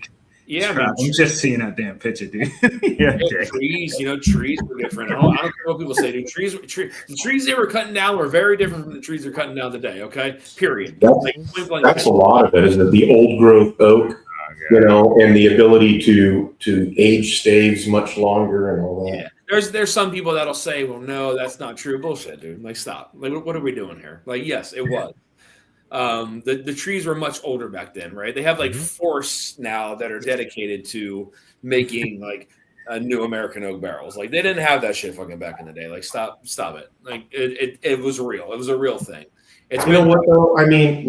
S3: yeah,
S4: I'm just seeing that damn picture, dude.
S3: Trees were different. I don't care what people say, dude. The trees they were cutting down were very different from the trees they're cutting down today. Okay, period.
S2: That's a lot of it. Is that the old growth oak, and the ability to age staves much longer and all that.
S3: Yeah. There's some people that'll say, well, no, that's not true. Bullshit, dude. Like, stop. Like, what are we doing here? Like, yes, it was. The trees were much older back then, right? They have like forests now that are dedicated to making like new American oak barrels. Like, they didn't have that shit fucking back in the day. Like, stop it. Like, it was real. It was a real thing.
S2: What though? I mean,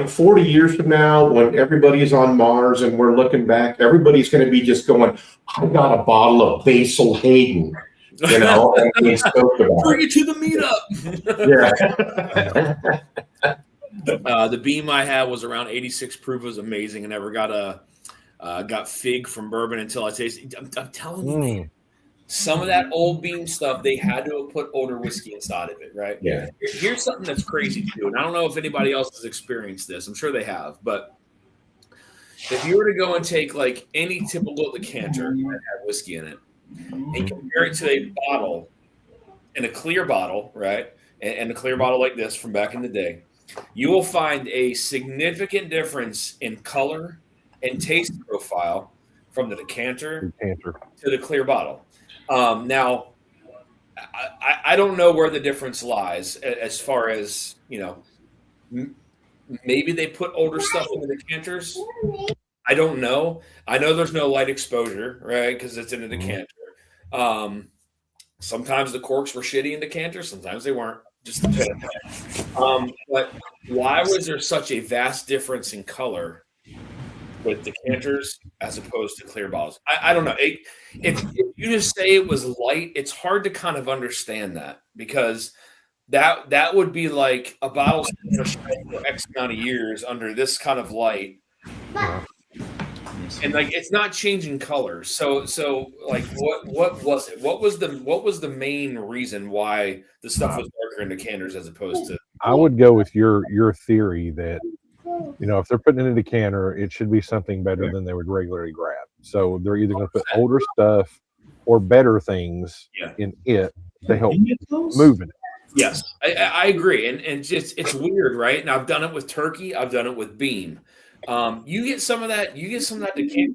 S2: 40 years from now, when everybody's on Mars and we're looking back, everybody's going to be just going, I got a bottle of Basil Hayden, and being stoked about
S3: bring it to the meetup.
S2: Yeah.
S3: The beam I had was around 86 proof. It was amazing. I never got fig from bourbon until I tasted. I'm telling you, man, some of that old beam stuff, they had to have put older whiskey inside of it, right?
S2: Yeah.
S3: Here's something that's crazy too, and I don't know if anybody else has experienced this. I'm sure they have, but if you were to go and take like any typical decanter that had whiskey in it and compare it to a bottle, in a clear bottle, right, and a clear bottle like this from back in the day, you will find a significant difference in color and taste profile from the decanter to the clear bottle. Now, I don't know where the difference lies as far as, maybe they put older stuff in the decanters. I don't know. I know there's no light exposure, right, because it's in a decanter. Sometimes the corks were shitty in decanters. Sometimes they weren't. Just but why was there such a vast difference in color with decanters as opposed to clear bottles? I don't know. If you just say it was light, it's hard to kind of understand that, because that would be like a bottle for X amount of years under this kind of light. And like, it's not changing colors. So like, what was it? What was the main reason why the stuff was darker in decanters as opposed to?
S6: I would go with your theory that, if they're putting it in a decanter, it should be something better than they would regularly grab. So they're either going to put older stuff or better things in it to help moving it.
S3: Yes, I agree. And it's weird, right? And I've done it with turkey. I've done it with beam. You get some of that decanter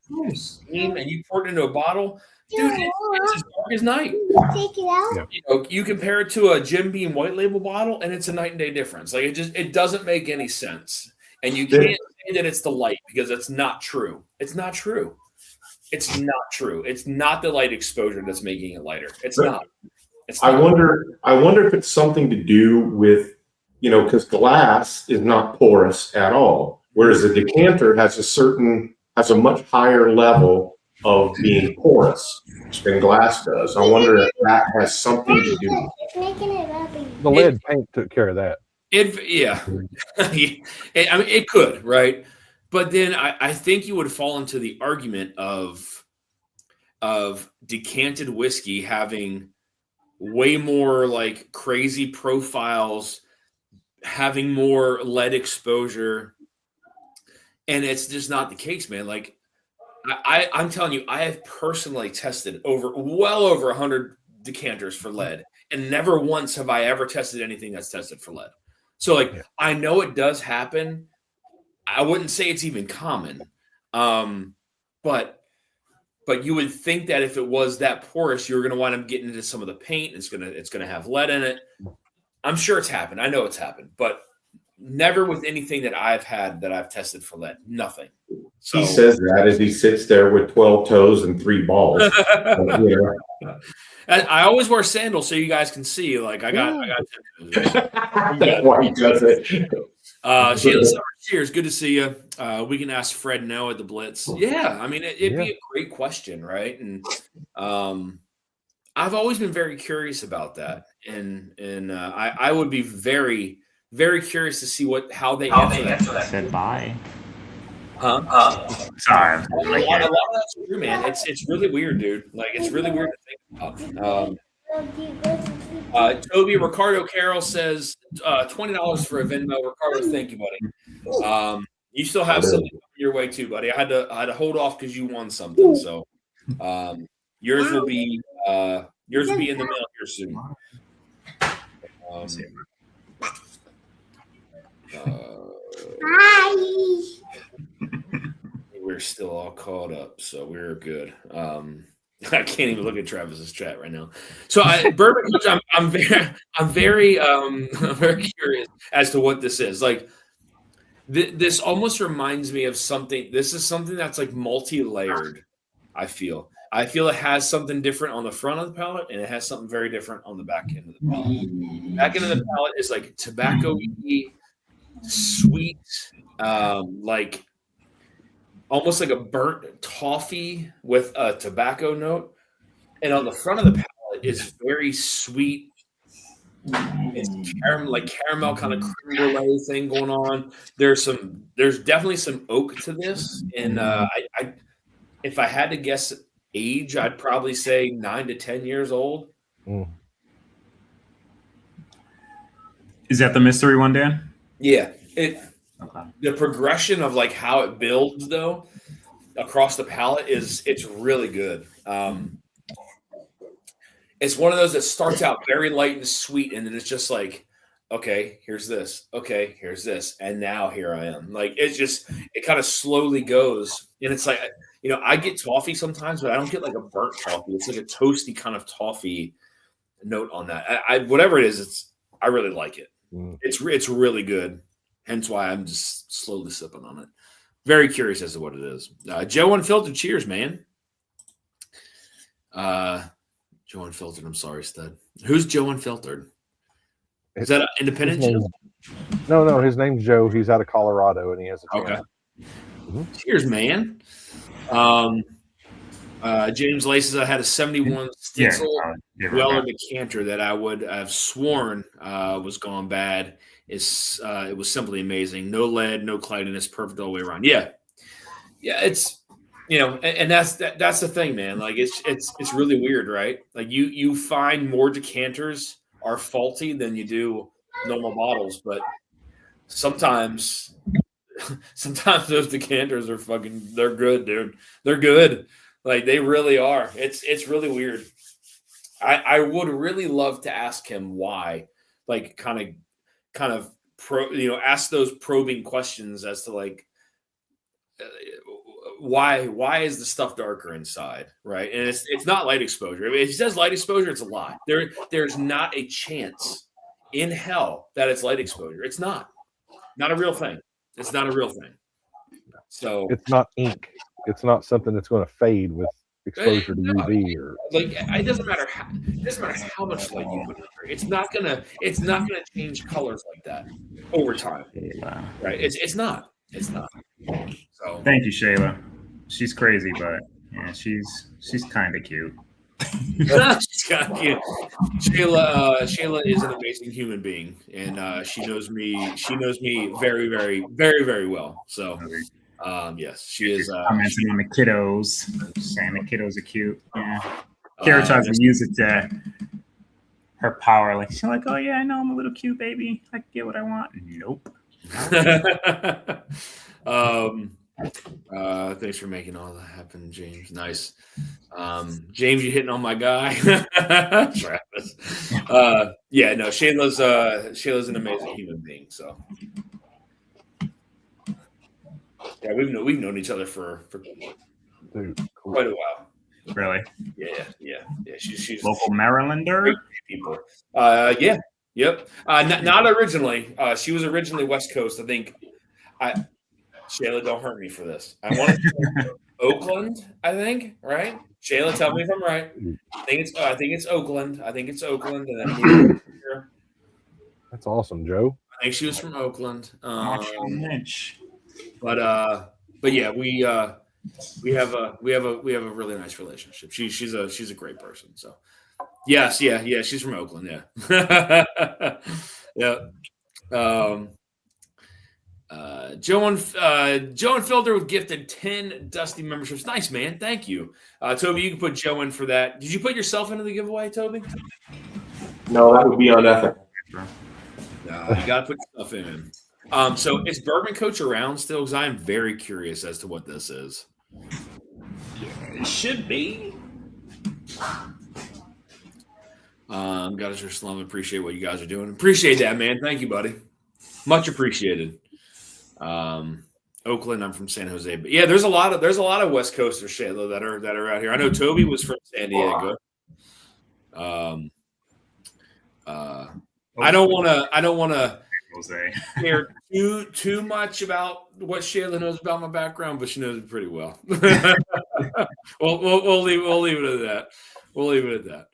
S3: beam and you pour it into a bottle. Dude, it's as dark as night.
S5: Take it out.
S6: Yeah.
S3: You compare it to a Jim Beam white label bottle, and it's a night and day difference. Like, it doesn't make any sense. And you can't say that it's the light, because it's not true. It's not true. It's not true. It's not the light exposure that's making it lighter. It's not.
S2: I wonder if it's something to do with, because glass is not porous at all, whereas a decanter has a much higher level of being porous than glass does. I wonder if that has something to do.
S5: It's making it rubby.
S6: The lead paint took care of that.
S3: I mean, it could, right? But then I think you would fall into the argument of decanted whiskey having way more like crazy profiles, having more lead exposure. And it's just not the case, man. Like I'm telling you, I have personally tested well over 100 decanters for lead, and never once have I ever tested anything that's tested for lead. So like, I know it does happen. I wouldn't say it's even common. But you would think that if it was that porous, you're going to wind up getting into some of the paint. It's going to have lead in it. I'm sure it's happened. I know it's happened, but never with anything that I've had that I've tested for lead. Nothing. So,
S2: he says that as he sits there with 12 toes and 3 balls.
S3: I always wear sandals so you guys can see. Like I got.
S2: That's why he does it.
S3: Sheila Summers, cheers. Good to see you. We can ask Fred no at the Blitz. Yeah, I mean it'd be a great question, right? And I've always been very curious about that, and I would be very, very curious to see how they answer that.
S7: Said bye.
S3: Huh?
S4: Sorry.
S3: A lot of that's true, man. It's really weird, dude. Like it's really weird to think about. Toby Ricardo Carroll says $20 for a Venmo. Ricardo, thank you, buddy. You still have something coming your way too, buddy. I had to hold off because you won something. So yours will be in the mail here soon.
S5: Bye.
S3: We're still all caught up, so we're good. I can't even look at Travis's chat right now. So, Bourbon Coach, I'm very curious as to what this is. Like, this almost reminds me of something. This is something that's like multi-layered. I feel it has something different on the front of the palate, and it has something very different on the back end of the palate. Back end of the palate is like tobacco-y, sweet, like almost like a burnt toffee with a tobacco note. And on the front of the palate is very sweet. It's caramel kind of creme brulee thing going on. There's definitely some oak to this. And if I had to guess age, I'd probably say 9 to 10 years old.
S4: Is that the mystery one, Dan?
S3: Yeah.
S7: Okay.
S3: The progression of like how it builds though across the palate it's really good. It's one of those that starts out very light and sweet, and then it's just like, okay, here's this. Okay, here's this. And now here I am. Like it kind of slowly goes. And it's like, I get toffee sometimes, but I don't get like a burnt toffee. It's like a toasty kind of toffee note on that. Whatever it is, I really like it. It's really good. Hence why I'm just slowly sipping on it. Very curious as to what it is. Joe Unfiltered, cheers, man. Joe Unfiltered, I'm sorry, stud. Who's Joe Unfiltered? Is that an independent Joe?
S6: No, his name's Joe. He's out of Colorado, and he has a channel.
S3: Okay. Cheers, man. James Lace says I had a 71 Stitzel Weller decanter that I would have sworn was gone bad. It was simply amazing. No lead, no cloudiness, perfect all the way around. Yeah, it's and that's the thing, man. Like it's really weird, right? Like you find more decanters are faulty than you do normal bottles, but sometimes those decanters are they're good, dude. They're good. Like they really are. It's really weird. I would really love to ask him why, like kind of ask those probing questions as to like why is the stuff darker inside, right? And it's not light exposure. I mean, if he says light exposure, it's a lie. There's not a chance in hell that it's light exposure. It's not a real thing. It's not a real thing. So
S6: it's not ink. It's not something that's going to fade with exposure to UV or
S3: like it doesn't matter how much light you put in there. It's not gonna change colors like that over time. Right? It's not. So
S4: Thank you, Shayla. She's crazy, but yeah, she's kind of cute.
S3: She's kind of cute. Shayla is an amazing human being, and she knows me very, very, very, very well. So yes, she is.
S4: Commenting on the kiddos, saying the kiddos are cute. Yeah, Kara tries to use it to her power. Like she's like, oh yeah, I know I'm a little cute baby. I can get what I want. Nope.
S3: Thanks for making all that happen, James. Nice. James, you hitting on my guy, Travis. Yeah, no, Shayla's an amazing human being. So yeah, we've known each other for
S6: Dude, cool.
S3: quite a while.
S4: Really?
S3: Yeah. She's
S4: Local Marylander?
S3: great people. Yeah. Yep. Not originally. She was originally West Coast. I think. Shayla, don't hurt me for this. I want to say Oakland. I think, right? Shayla, tell me if I'm right. I think it's Oakland. And then
S6: That's awesome, Joe.
S3: I think she was from Oakland.
S4: Lynch.
S3: But yeah, we have a really nice relationship. She's a great person. So yes, yeah, she's from Oakland. Yeah. Yeah. Joe and Felder with gifted 10 Dusty memberships. Nice, man. Thank you. Toby, you can put Joe in for that. Did you put yourself into the giveaway, Toby?
S2: No, that would be unethical.
S3: No, you got to put yourself in. So is Bourbon Coach around still? Because I'm very curious as to what this is. Yeah, it should be. Guys are slum. Appreciate what you guys are doing. Appreciate that, man. Thank you, buddy. Much appreciated. Oakland. I'm from San Jose, but yeah, there's a lot of West Coasters, Shayla, that are out here. I know Toby was from San Diego. I don't want to care too much about what Shayla knows about my background, but she knows it pretty well. we'll leave it at that.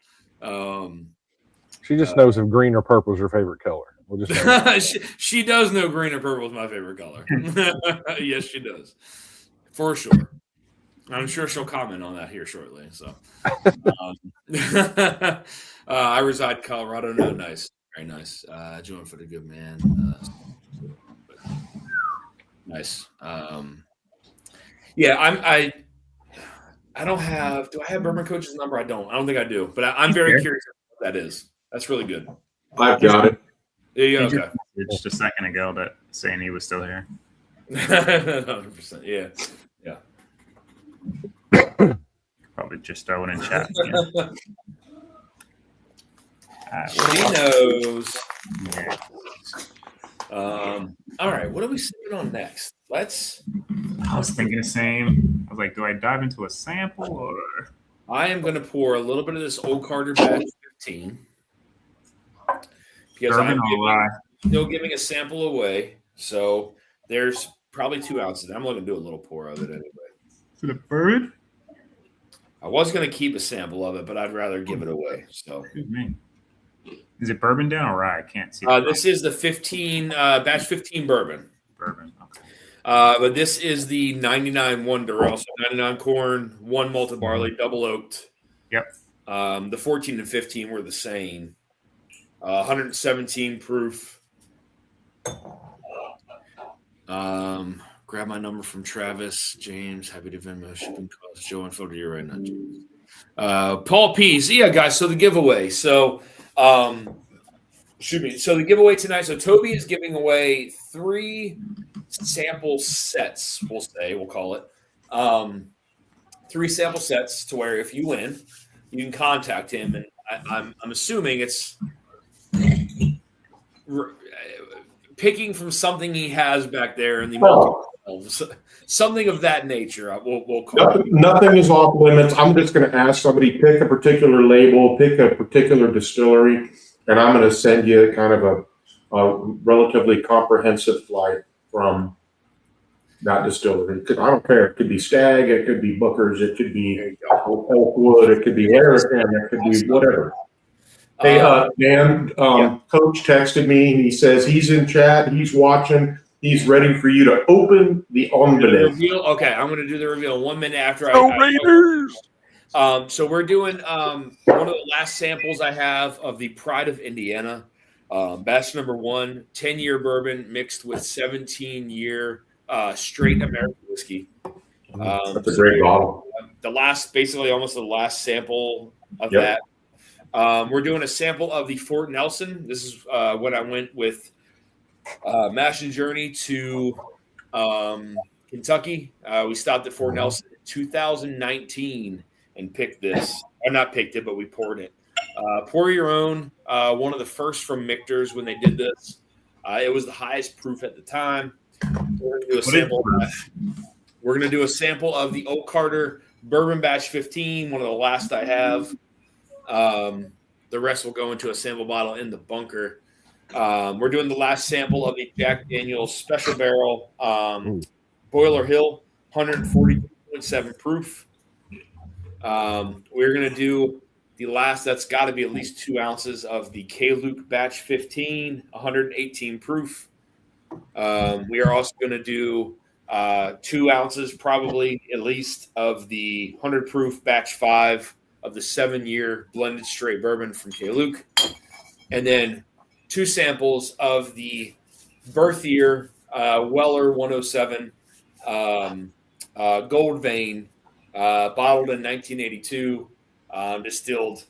S6: She just knows if green or purple is her favorite color. We'll just
S3: she does know green or purple is my favorite color. Yes, she does. For sure. I'm sure she'll comment on that here shortly. So I reside in Colorado. No, nice. Very nice. Join for the good man. Nice. Yeah, I don't have. Do I have Bourbon Coach's number? I don't think I do. But I'm very curious what that is. That's really good.
S2: I've got it.
S3: There you go. Okay.
S4: Just a second ago that saying he was still here.
S3: 100%. Yeah.
S4: Probably just throw it in chat.
S3: He knows.
S4: Yeah.
S3: All right. What are we sitting on next?
S4: I was thinking the same. I was like, do I dive into a sample or?
S3: I am going to pour a little bit of this Old Carter Batch 15. Because I'm still giving a sample away. So there's probably 2 ounces. I'm going to do a little pour of it anyway.
S4: For the bird?
S3: I was going to keep a sample of it, but I'd rather give it away. So,
S4: is it bourbon down or rye? I can't see.
S3: This is the 15 batch 15 bourbon.
S4: Bourbon. Okay.
S3: But this is the 99 Wonder, also 99 corn, 1 malted barley, double oaked.
S4: Yep.
S3: The 14 and 15 were the same. 117 proof. Grab my number from Travis. James, happy to Venmo shipping costs. Joe and Felder, you're right now, James. Paul Pease. Yeah, guys, so the giveaway. So the giveaway tonight. So Toby is giving away 3 sample sets, we'll call it. 3 sample sets to where if you win, you can contact him. And I'm assuming it's picking from something he has back there in the something of that nature. We'll call it.
S2: Nothing is off limits. I'm just going to ask somebody, pick a particular label, pick a particular distillery, and I'm going to send you kind of a relatively comprehensive flight from that distillery. I don't care. It could be Stag, it could be Booker's, it could be Oakwood, it could be Harrison, it could be whatever. Hey, Dan, Coach texted me. And he says he's in chat. He's watching. He's ready for you to open the envelope.
S3: Okay, I'm going to do the reveal 1 minute after
S6: Raiders!
S3: So we're doing one of the last samples I have of the Pride of Indiana. Batch number 1, 10-year bourbon mixed with 17-year straight American whiskey.
S2: That's a great bottle.
S3: Almost the last sample of that. We're doing a sample of the Fort Nelson. This is when I went with Mash and Journey to Kentucky. We stopped at Fort Nelson in 2019 and picked this. Or not picked it, but we poured it. Pour Your Own, one of the first from Michter's when they did this. It was the highest proof at the time. We're going to do a sample. We're going to do a sample of the Oak Carter Bourbon Batch 15, one of the last I have. The rest will go into a sample bottle in the bunker. We're doing the last sample of the Jack Daniel's Special Barrel Boiler Hill, 140.7 proof. We're going to do the last, that's got to be at least 2 ounces of the K-Luke Batch 15, 118 proof. We are also going to do 2 ounces, probably at least, of the 100 proof Batch 5 of the 7-year blended straight bourbon from K-Luke. And then 2 samples of the birth year Weller 107 Gold Vein, bottled in 1982, distilled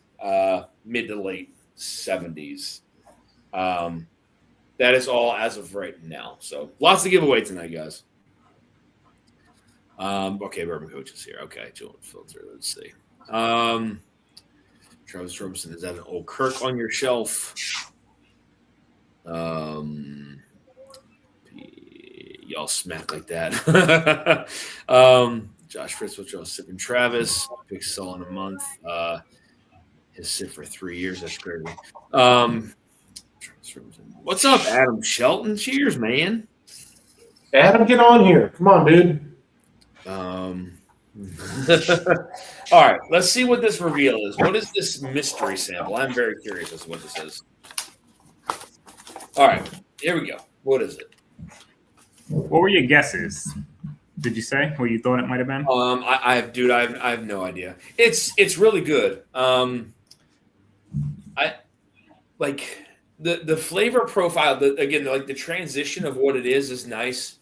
S3: mid to late 70s. That is all as of right now. So lots to give away tonight, guys. Okay, Bourbon Coach is here. Okay, Joel Filter. Let's see. Travis Robinson, is that an Old Kirk on your shelf? Y'all smack like that. Josh Fritz, what y'all sipping? Travis, big sell in a month. His sip for 3 years. That's crazy. What's up, Adam Shelton? Cheers, man.
S2: Adam, get on here. Come on, dude.
S3: All right, let's see what this reveal is. What is this mystery sample? I'm very curious as to what this is. All right, here we go. What is it?
S4: What were your guesses? Did you say what you thought it might have been?
S3: I have no idea. It's really good. I like the flavor profile. The transition of what it is nice.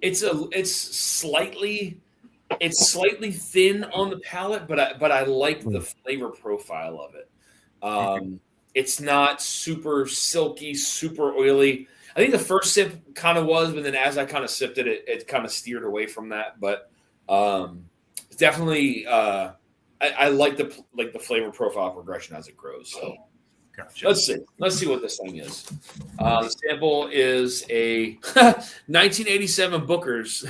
S3: It's slightly thin on the palate, but I like the flavor profile of it. It's not super silky, super oily. I think the first sip kind of was, but then as I kind of sipped it, it kind of steered away from that. But it's definitely I like the flavor profile progression as it grows. So
S4: gotcha.
S3: Let's see what this thing is. The sample is a 1987 Booker's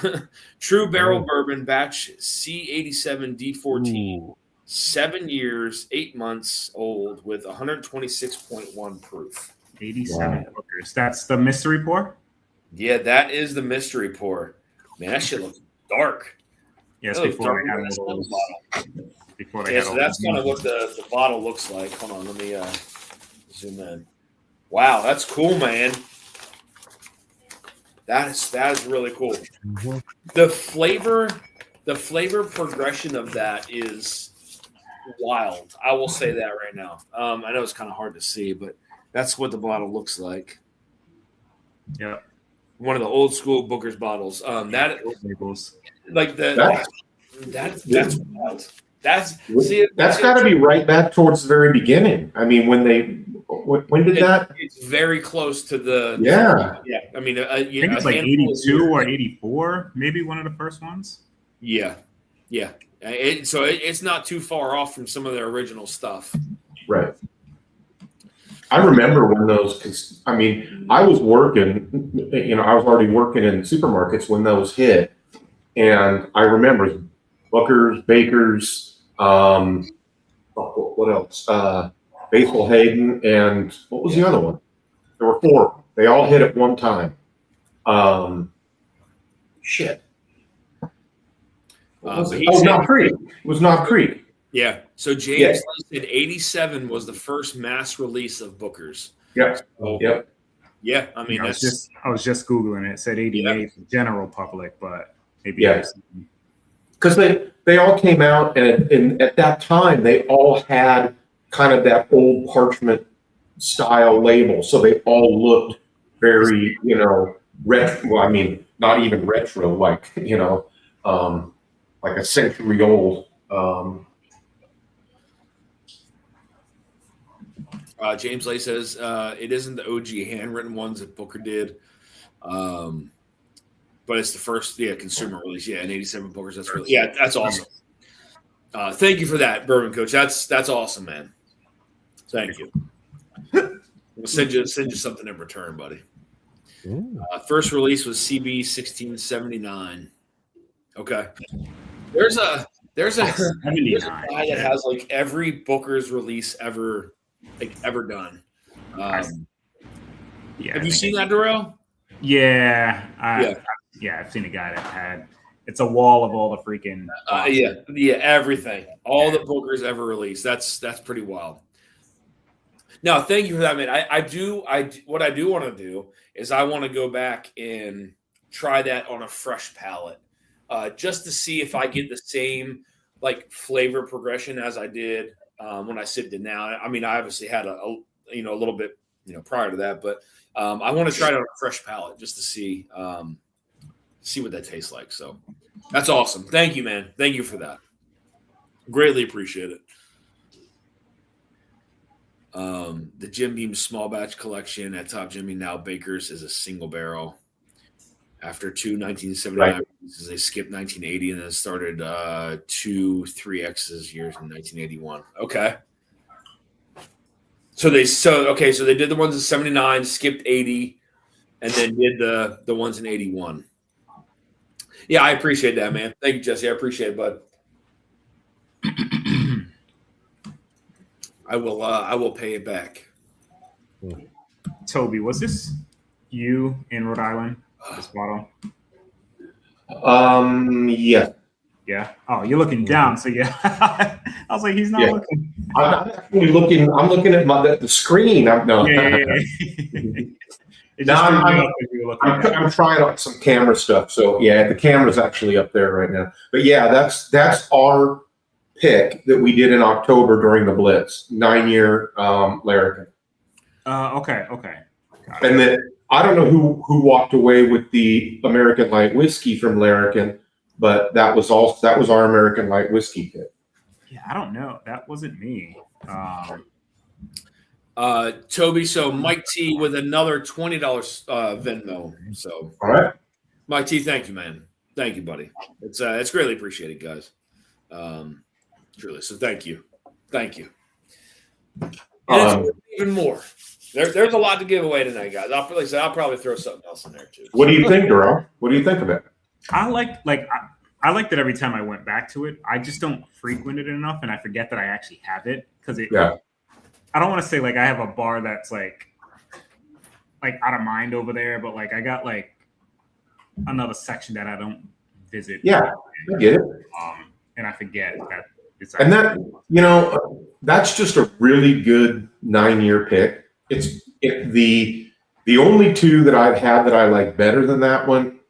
S3: True Barrel Bourbon Batch C87 D14. 7 years, 8 months old with 126.1 proof.
S4: 87 Bookers. That's the mystery pour?
S3: Yeah, that is the mystery pour. Man, that shit looks dark.
S4: Yes,
S3: so that's kind of what the bottle looks like. Hold on, let me zoom in. Wow, that's cool, man. That is really cool. Mm-hmm. The flavor progression of that is wild. I will say that right now. I know it's kind of hard to see, but that's what the bottle looks like.
S4: Yeah,
S3: one of the old school Booker's bottles. That's wild. That's
S2: got to be right back towards the very beginning. I mean, when did that?
S3: It's very close to the.
S2: Yeah.
S3: I mean,
S4: I think it's like 82 or 84, maybe one of the first ones.
S3: Yeah. So it's not too far off from some of their original stuff.
S2: Right. I remember when those. I mean, I was working. I was already working in supermarkets when those hit, and I remember Booker's, Baker's, what else? Basil Hayden, and what was the other one? There were 4. They all hit at one time. Shit. Knob Creek. It was Knob Creek.
S3: Yeah. So James said 87 was the first mass release of Booker's.
S2: Yeah.
S3: So,
S2: yep.
S3: Yeah. I mean,
S4: I was just Googling it. It said 88 general public, but maybe
S2: because they all came out, and at that time they all had kind of that old parchment style label, so they all looked very retro. Well, I mean, not even retro, like like a century old.
S3: James Lay says it isn't the OG handwritten ones that Booker did, but it's the first consumer release. Yeah, in '87 Booker's. That's awesome. Thank you for that, Bourbon Coach. That's awesome, man. Thank you. We'll send you something in return, buddy. First release was CB 1679. Okay. There's a guy that has like every Booker's release ever done. Have you seen that, Darrell?
S4: Yeah. I've seen a guy that had. It's a wall of all the freaking.
S3: Everything, all the Booker's ever released. That's pretty wild. No, thank you for that, man. What I do want to do is I want to go back and try that on a fresh palate, just to see if I get the same like flavor progression as I did when I sipped it. Now, I mean, I obviously had a little bit prior to that, but I want to try it on a fresh palate just to see what that tastes like. So that's awesome. Thank you, man. Thank you for that. Greatly appreciate it. The Jim Beam small batch collection at Top Jimmy, now Baker's, is a single barrel. After 1979 releases, they skipped 1980 and then started 2-3X's years in 1981. Okay. So they did the ones in 79, skipped 80, and then did the ones in 81. Yeah, I appreciate that, man. Thank you, Jesse. I appreciate it, bud. I will pay it back.
S4: Toby, was this you in Rhode Island? This bottle?
S2: Yeah.
S4: Yeah. Oh, you're looking down. So yeah. I was like, he's not looking.
S2: I'm actually looking. I'm looking at the screen. I'm trying out some camera stuff. So yeah, the camera's actually up there right now. But yeah, that's our pick that we did in October during the Blitz, 9-year Larrikin.
S4: Okay.
S2: And then I don't know who walked away with the American Light Whiskey from Larrikin, but that was our American Light Whiskey pick.
S4: Yeah, I don't know. That wasn't me.
S3: Toby, so Mike T with another $20 Venmo. So
S2: all right,
S3: Mike T, thank you, man. Thank you, buddy. It's greatly appreciated, guys. Truly. So thank you. And it's even more. There's a lot to give away tonight, guys. I'll probably throw something else in there too.
S2: What do you think, Darrell? What do you think of it?
S4: I liked it every time I went back to it. I just don't frequent it enough, and I forget that I actually have it because I don't want to say like I have a bar that's like out of mind over there, but like I got like another section that I don't visit.
S2: Yeah, I get it.
S4: And I forget that it's
S2: and that that's just a really good 9-year pick. It's the only two that I've had that I like better than that one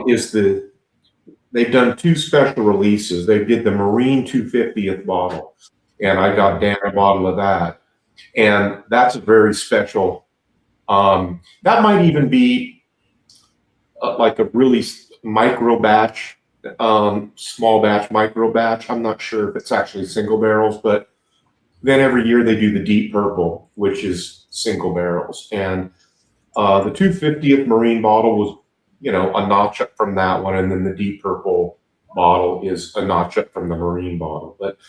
S2: is they've done 2 special releases. They did the Marine 250th bottle, and I got Dan a bottle of that, and that's a very special. That might even be like a really micro batch. Small batch, micro batch. I'm not sure if it's actually single barrels, but then every year they do the Deep Purple, which is single barrels. And the 250th Marine bottle was, a notch up from that one. And then the Deep Purple bottle is a notch up from the Marine bottle. But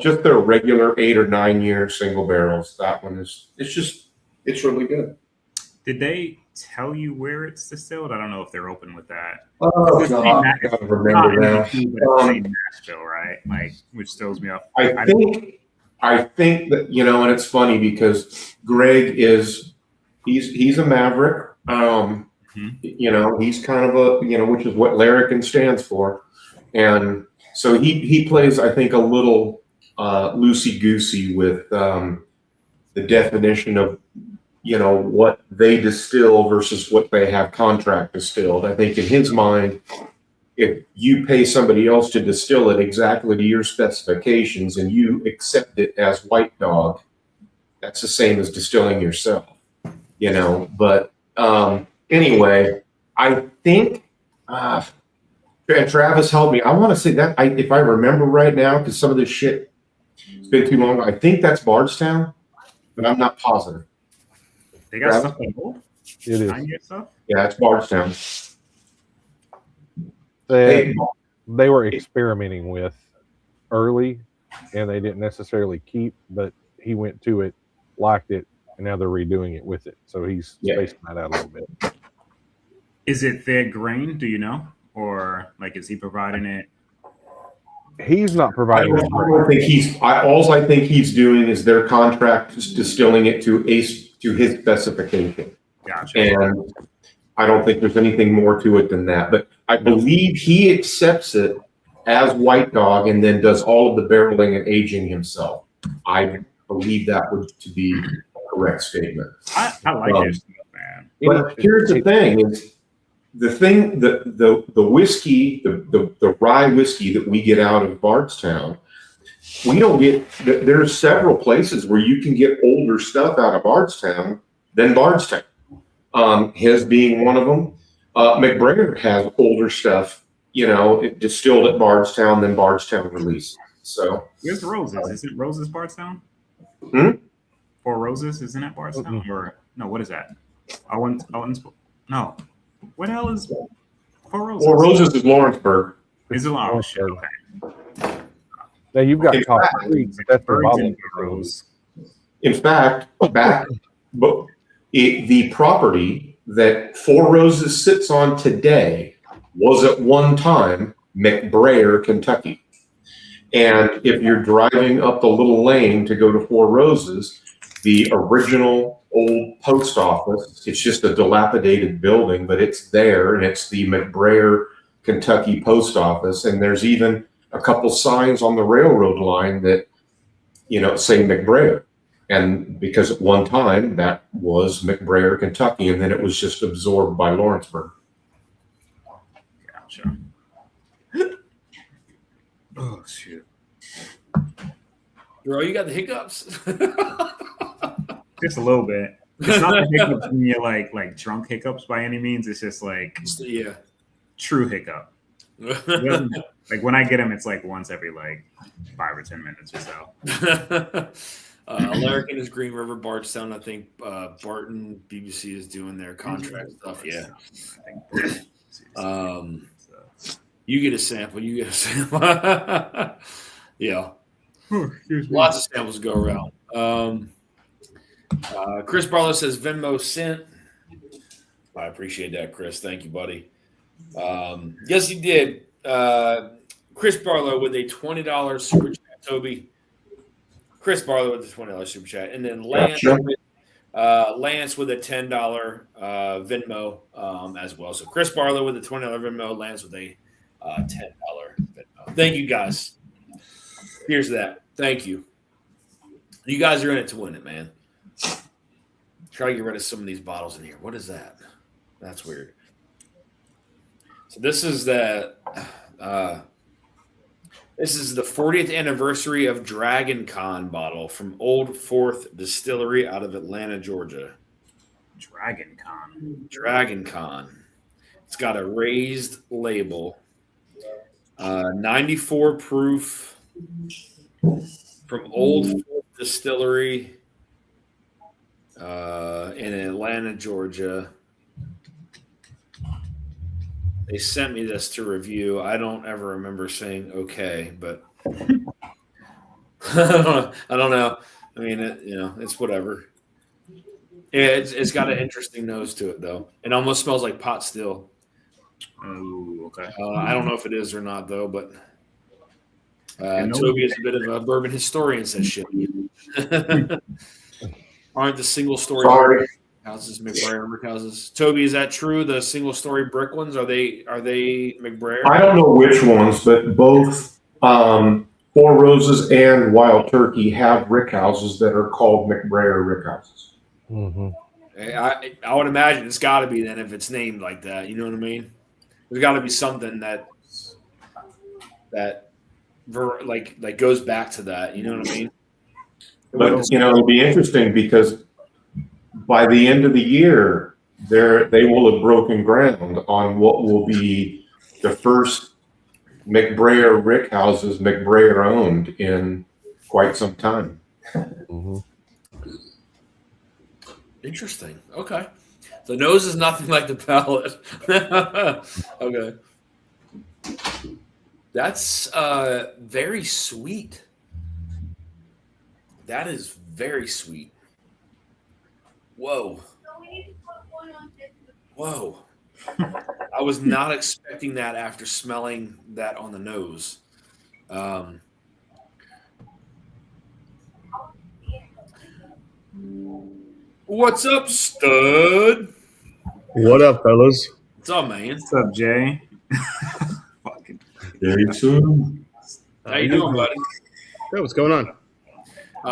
S2: just their regular 8 or 9 year single barrels, that one it's really good.
S4: Did they tell you where it's distilled? I don't know if they're open with that.
S2: Oh, God, I gotta remember now.
S4: Nashville, right? Like, which throws me off.
S2: I think that, and it's funny because Greg he's a maverick. He's kind of a, which is what Larrikin stands for. And so he plays, I think, a little loosey-goosey with the definition of, what they distill versus what they have contract distilled. I think in his mind, if you pay somebody else to distill it exactly to your specifications and you accept it as White Dog, that's the same as distilling yourself, But anyway, I think, and Travis helped me. I want to say that if I remember right now, because some of this shit, it's been too long. I think that's Bardstown. but I'm not positive.
S4: They got stuff like old?
S6: It is.
S4: 9-year stuff?
S2: Yeah, it's Bardstown.
S6: That they were experimenting with early, and they didn't necessarily keep, but he went to it, liked it, and now they're redoing it with it. So he's spacing that out a little bit.
S4: Is it their grain? Do you know? Or like, is he providing it?
S6: He's not
S2: I
S6: providing it.
S2: don't think he's. All I think he's doing is their contract is distilling it to his specification,
S4: Gotcha.
S2: and I don't think there's anything more to it than that. But I believe he accepts it as White Dog and then does all of the barreling and aging himself. I believe that would to be a correct statement.
S4: I like their stuff, man.
S2: But here's the thing: is the whiskey, the rye whiskey that we get out of Bardstown, we don't get. There's several places where you can get older stuff out of Bardstown than Bardstown. His being one of them. McBrayer has older stuff, it distilled at Bardstown than Bardstown released. So
S4: Where's Roses? Isn't Roses Bardstown? Four Roses, isn't that Bardstown? Or no, what is that? No. What the hell is Four Roses?
S2: Four Roses is Lawrenceburg.
S4: Is it oh shit, okay.
S6: Now you've got
S2: In
S6: Coffee
S2: fact,
S6: Creek, but that's the
S4: Birds
S6: problem.
S4: and Rose.
S2: In fact, the property that Four Roses sits on today was at one time McBrayer, Kentucky. And if you're driving up the little lane to go to Four Roses, the original old post office, it's just a dilapidated building, but it's there, and it's the McBrayer, Kentucky post office. And there's even a couple signs on the railroad line that, say McBrayer. And because at one time that was McBrayer, Kentucky, and then it was just absorbed by Lawrenceburg.
S4: Gotcha. Oh shoot.
S3: Bro, you got the hiccups?
S4: Just a little bit. It's not the hiccups when you're like drunk hiccups by any means. It's just like
S3: Yeah.
S4: true hiccup. Like when I get them, it's like once every 5 or 10 minutes or so.
S3: Larrikin is Green River, Bardstown. I think Barton BBC is doing their contract stuff. Yeah. You get a sample. Yeah. Lots of samples go around. Chris Barlow says Venmo sent. I appreciate that, Chris. Thank you, buddy. Yes, he did. Chris Barlow with a $20 super chat. Toby. Chris Barlow with the $20 super chat. And then Lance, Lance with a $10 Venmo as well. So Chris Barlow with a $20 Venmo, Lance with a $10 Venmo. Thank you, guys. Here's that. Thank you. You guys are in it to win it, man. Try to get rid of some of these bottles in here. What is that? That's weird. So this is that. This is the 40th anniversary of Dragon Con bottle from Old Fourth Distillery out of Atlanta, Georgia.
S4: Dragon Con.
S3: Dragon Con. It's got a raised label. 94 proof from Old Fourth Distillery in Atlanta, Georgia. They sent me this to review. I don't ever remember saying okay, but I don't know. I mean, it's whatever. Yeah, it's got an interesting nose to it, though. It almost smells like pot still.
S4: Oh, okay.
S3: I don't know if it is or not, though, but Toby is a bit of a bourbon historian, says shit. Aren't the single-story houses McBrayer brick houses? Toby, is that true? The single-story brick ones, are they McBrayer?
S2: I don't know which ones, but both Four Roses and Wild Turkey have rick houses that are called McBrayer rick houses.
S6: Mm-hmm.
S3: I would imagine it's got to be then if it's named like that. You know what I mean? There's got to be something that goes back to that. You know what I mean?
S2: But it'll be interesting because by the end of the year, they will have broken ground on what will be the first McBrayer rick houses McBrayer owned in quite some time.
S6: Mm-hmm.
S3: Interesting. Okay. The nose is nothing like the palate. Okay. That's very sweet. That is very sweet. Whoa. Whoa. I was not expecting that after smelling that on the nose. What's up, stud?
S7: What up, fellas?
S3: What's up, man?
S4: What's up, Jay? Fucking
S2: Very soon.
S3: How you doing, buddy?
S7: Hey, what's going on?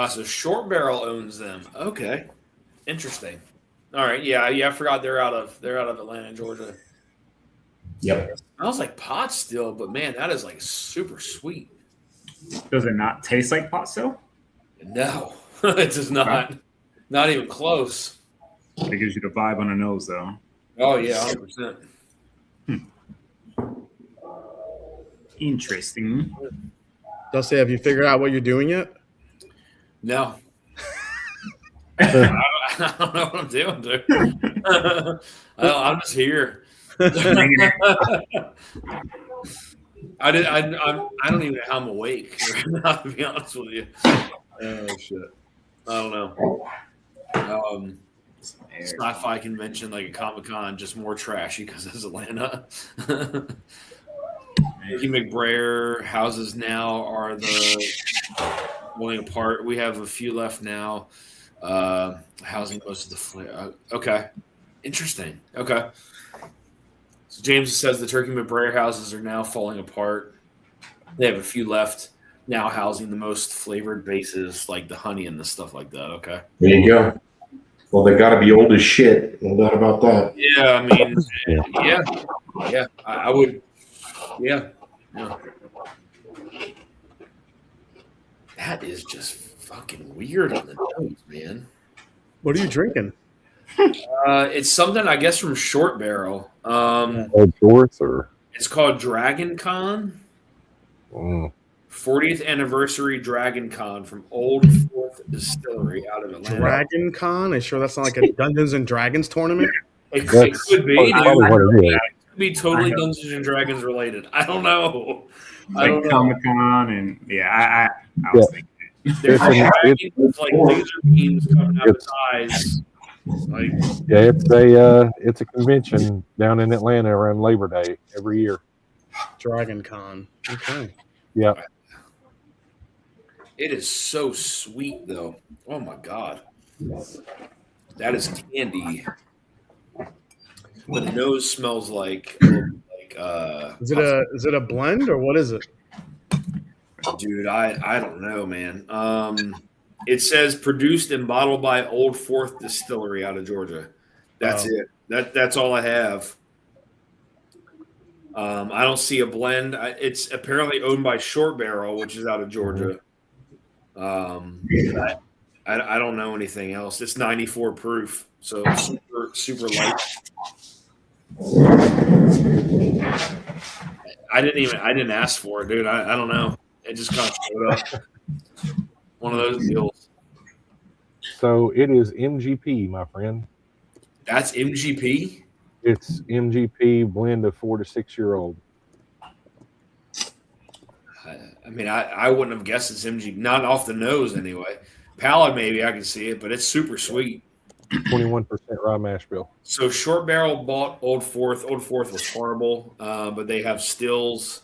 S3: So Short Barrel owns them. Okay, interesting. All right, yeah. I forgot they're out of Atlanta, Georgia.
S2: Yep.
S3: Smells like pot still, but man, that is like super sweet.
S4: Does it not taste like pot still?
S3: No, it does not. Not even close.
S4: It gives you the vibe on the nose, though.
S3: Oh yeah, 100%.
S4: Interesting.
S7: Dusty, have you figured out what you're doing yet?
S3: No. I don't know what I'm doing, dude. I'm just here. I don't even know how I'm awake right now, to be honest with you. Oh shit. I don't know. Sci-fi convention like a Comic-Con, just more trashy because it's Atlanta. Ricky McBrayer houses now are the falling apart. We have a few left now. Housing most of the flare. Okay. Interesting. Okay. So James says the Turkey McBrayer houses are now falling apart. They have a few left now housing the most flavored bases like the honey and the stuff like that. Okay.
S2: There you go. Well, they got to be old as shit. No doubt about that.
S3: Yeah, I mean, yeah. I would. Yeah. That is just fucking weird on the nose, man.
S7: What are you drinking?
S3: It's something I guess from Short Barrel.
S6: Fourth or
S3: It's called Dragon Con. 40th anniversary Dragon Con from Old Fourth Distillery out of Atlanta.
S7: Dragon Con? Are you sure that's not like a Dungeons and Dragons tournament?
S3: It could be. Dude.
S6: probably what it is.
S3: It could be totally Dungeons and Dragons related. I don't know.
S4: Like Comic-Con and I was thinking.
S3: There's
S6: It's
S3: dragons, like laser beams coming out of his eyes. Like,
S6: yeah, it's a convention down in Atlanta around Labor Day every year.
S7: Dragon Con. Okay.
S6: Yeah.
S3: it is so sweet, though. Oh my god, that is candy. The nose smells like
S7: Is it a blend or what is it?
S3: dude, I don't know, man. It says produced and bottled by Old Fourth Distillery out of Georgia. That's it. That's all I have. I don't see a blend. It's apparently owned by Short Barrel, which is out of Georgia. I don't know anything else. It's 94 proof, so super light. I didn't ask for it, dude. I don't know. It just kind of showed up. One of those deals.
S6: So it is MGP, my friend.
S3: That's MGP?
S6: It's MGP blend of 4 to 6 year old.
S3: I mean, I wouldn't have guessed it's MGP. Not off the nose, anyway. Palate, maybe I can see it, but it's super sweet.
S6: 21% rye mash bill.
S3: So Short Barrel bought Old Fourth. Old Fourth was horrible, but they have stills.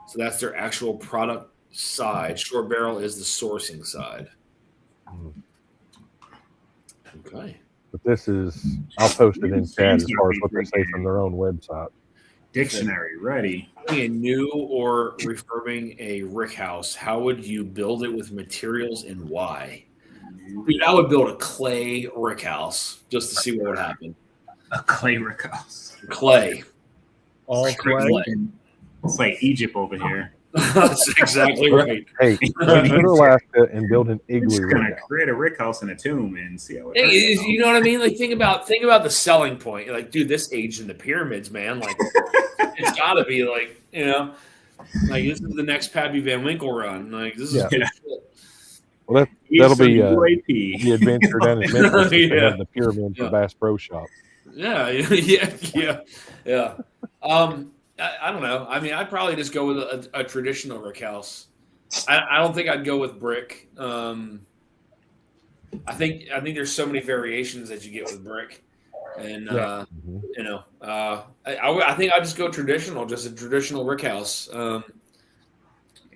S3: So that's their actual product side. Short Barrel is the sourcing side. Okay.
S6: But this is, I'll post it in chat as far as what they say from their own website.
S4: Dictionary ready.
S3: A new or refurbing a rick house, how would you build it with materials and why? Dude, I would build a clay rick house just to see what would happen.
S4: A clay rick house.
S3: Clay.
S7: All clay.
S4: It's like Egypt over here.
S3: That's exactly right.
S6: Hey, go to Alaska and build an
S4: We're
S6: igloo.
S4: just gonna
S6: right now.
S4: create a rick house in a tomb and see how it
S3: Hey,
S4: turns
S3: you know what I mean? Like think about the selling point. Like, dude, this aged in the pyramids, man. Like it's gotta be like, like this is the next Pappy Van Winkle run. Like this is
S6: Yeah.
S3: good shit.
S6: Well,
S4: He's
S6: that'll
S4: some
S6: be
S4: UAP.
S6: the adventure down in Memphis. They
S3: Yeah.
S6: have the pyramid for Bass Pro Shop.
S3: Yeah, yeah. I don't know. I mean, I'd probably just go with a traditional rick house. I don't think I'd go with brick. I think there's so many variations that you get with brick, and I think I'd just go traditional, just a traditional rick house.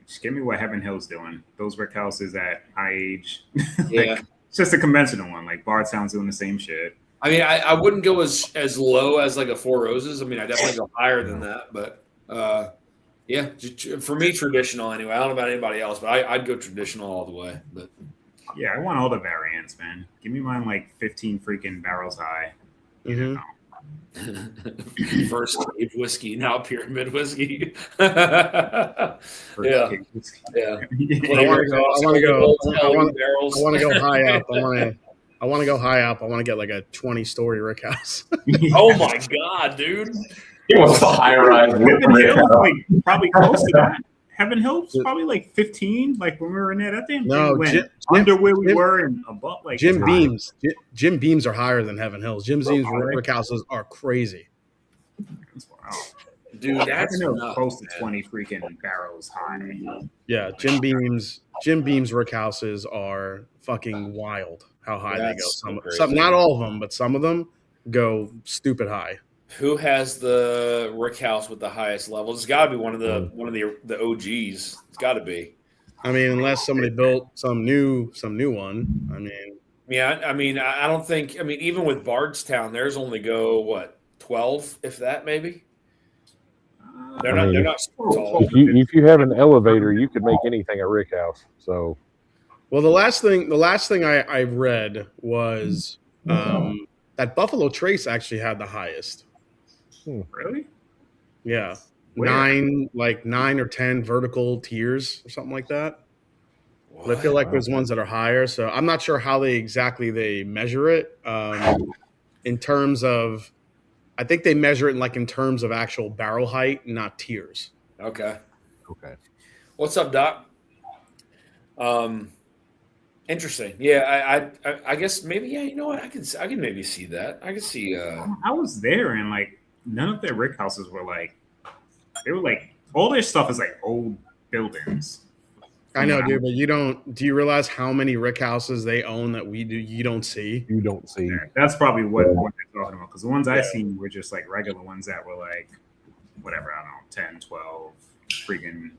S4: Just give me what Heaven Hill's doing. Those rick houses at my age.
S3: Yeah.
S4: It's just a conventional one. Like Bardstown's doing the same shit.
S3: I mean, I wouldn't go as low as like a Four Roses. I mean, I definitely go higher than that. But yeah, for me, traditional anyway. I don't know about anybody else, but I'd go traditional all the way. But
S4: yeah, I want all the variants, man. Give me mine like 15 freaking barrels high.
S7: Mm-hmm.
S3: First stage whiskey, now pyramid whiskey.
S4: Yeah.
S3: Yeah.
S7: I want to go high up. I want to go high up. I want to get like a 20-story rick house.
S3: Oh my god, dude!
S2: He wants a high rise.
S4: Heaven Hill's like probably close to that. Heaven Hill's probably like 15. Like when we were in there, that thing went under where we were and above. Like
S7: Jim Beams. Jim Beams are higher than Heaven Hills. Jim Beams rick houses are crazy.
S4: Wow.
S3: Dude, that's
S4: Heaven Hill's
S3: nuts,
S4: close to
S3: man.
S4: 20 freaking barrels high.
S7: Yeah, Jim Beams rick houses are fucking wild. How high they go.
S3: That's so crazy.
S7: Some, not all of them, but some of them go stupid high.
S3: Who has the rick house with the highest level? It's got to be one of the OGs. It's got to be.
S7: I mean, unless somebody built some new one. I mean,
S3: Yeah, I mean, I don't think. I mean, even with Bardstown, theirs only go what 12, if that, maybe. They're not super tall.
S6: If you have an elevator, you could make anything a rick house. So,
S7: well, the last thing I read was that Buffalo Trace actually had the highest.
S4: Really?
S7: Yeah,
S4: Where?
S7: 9 or 10 vertical tiers or something like that. But I feel like there's ones that are higher. So I'm not sure how they measure it in terms of. I think they measure it in terms of actual barrel height, not tiers.
S3: Okay.
S6: What's
S3: up, Doc? Interesting. Yeah, I guess maybe. Yeah, you know what? I can maybe see that. I can see.
S4: I was there and like none of their rick houses were like. They were like all their stuff is like old buildings.
S7: I know, dude, but do you realize how many rick houses they own that you don't see?
S6: You don't see.
S4: Yeah, that's probably what they're talking about. Because the ones I seen were just like regular ones that were like, whatever, I don't know, 10, 12 freaking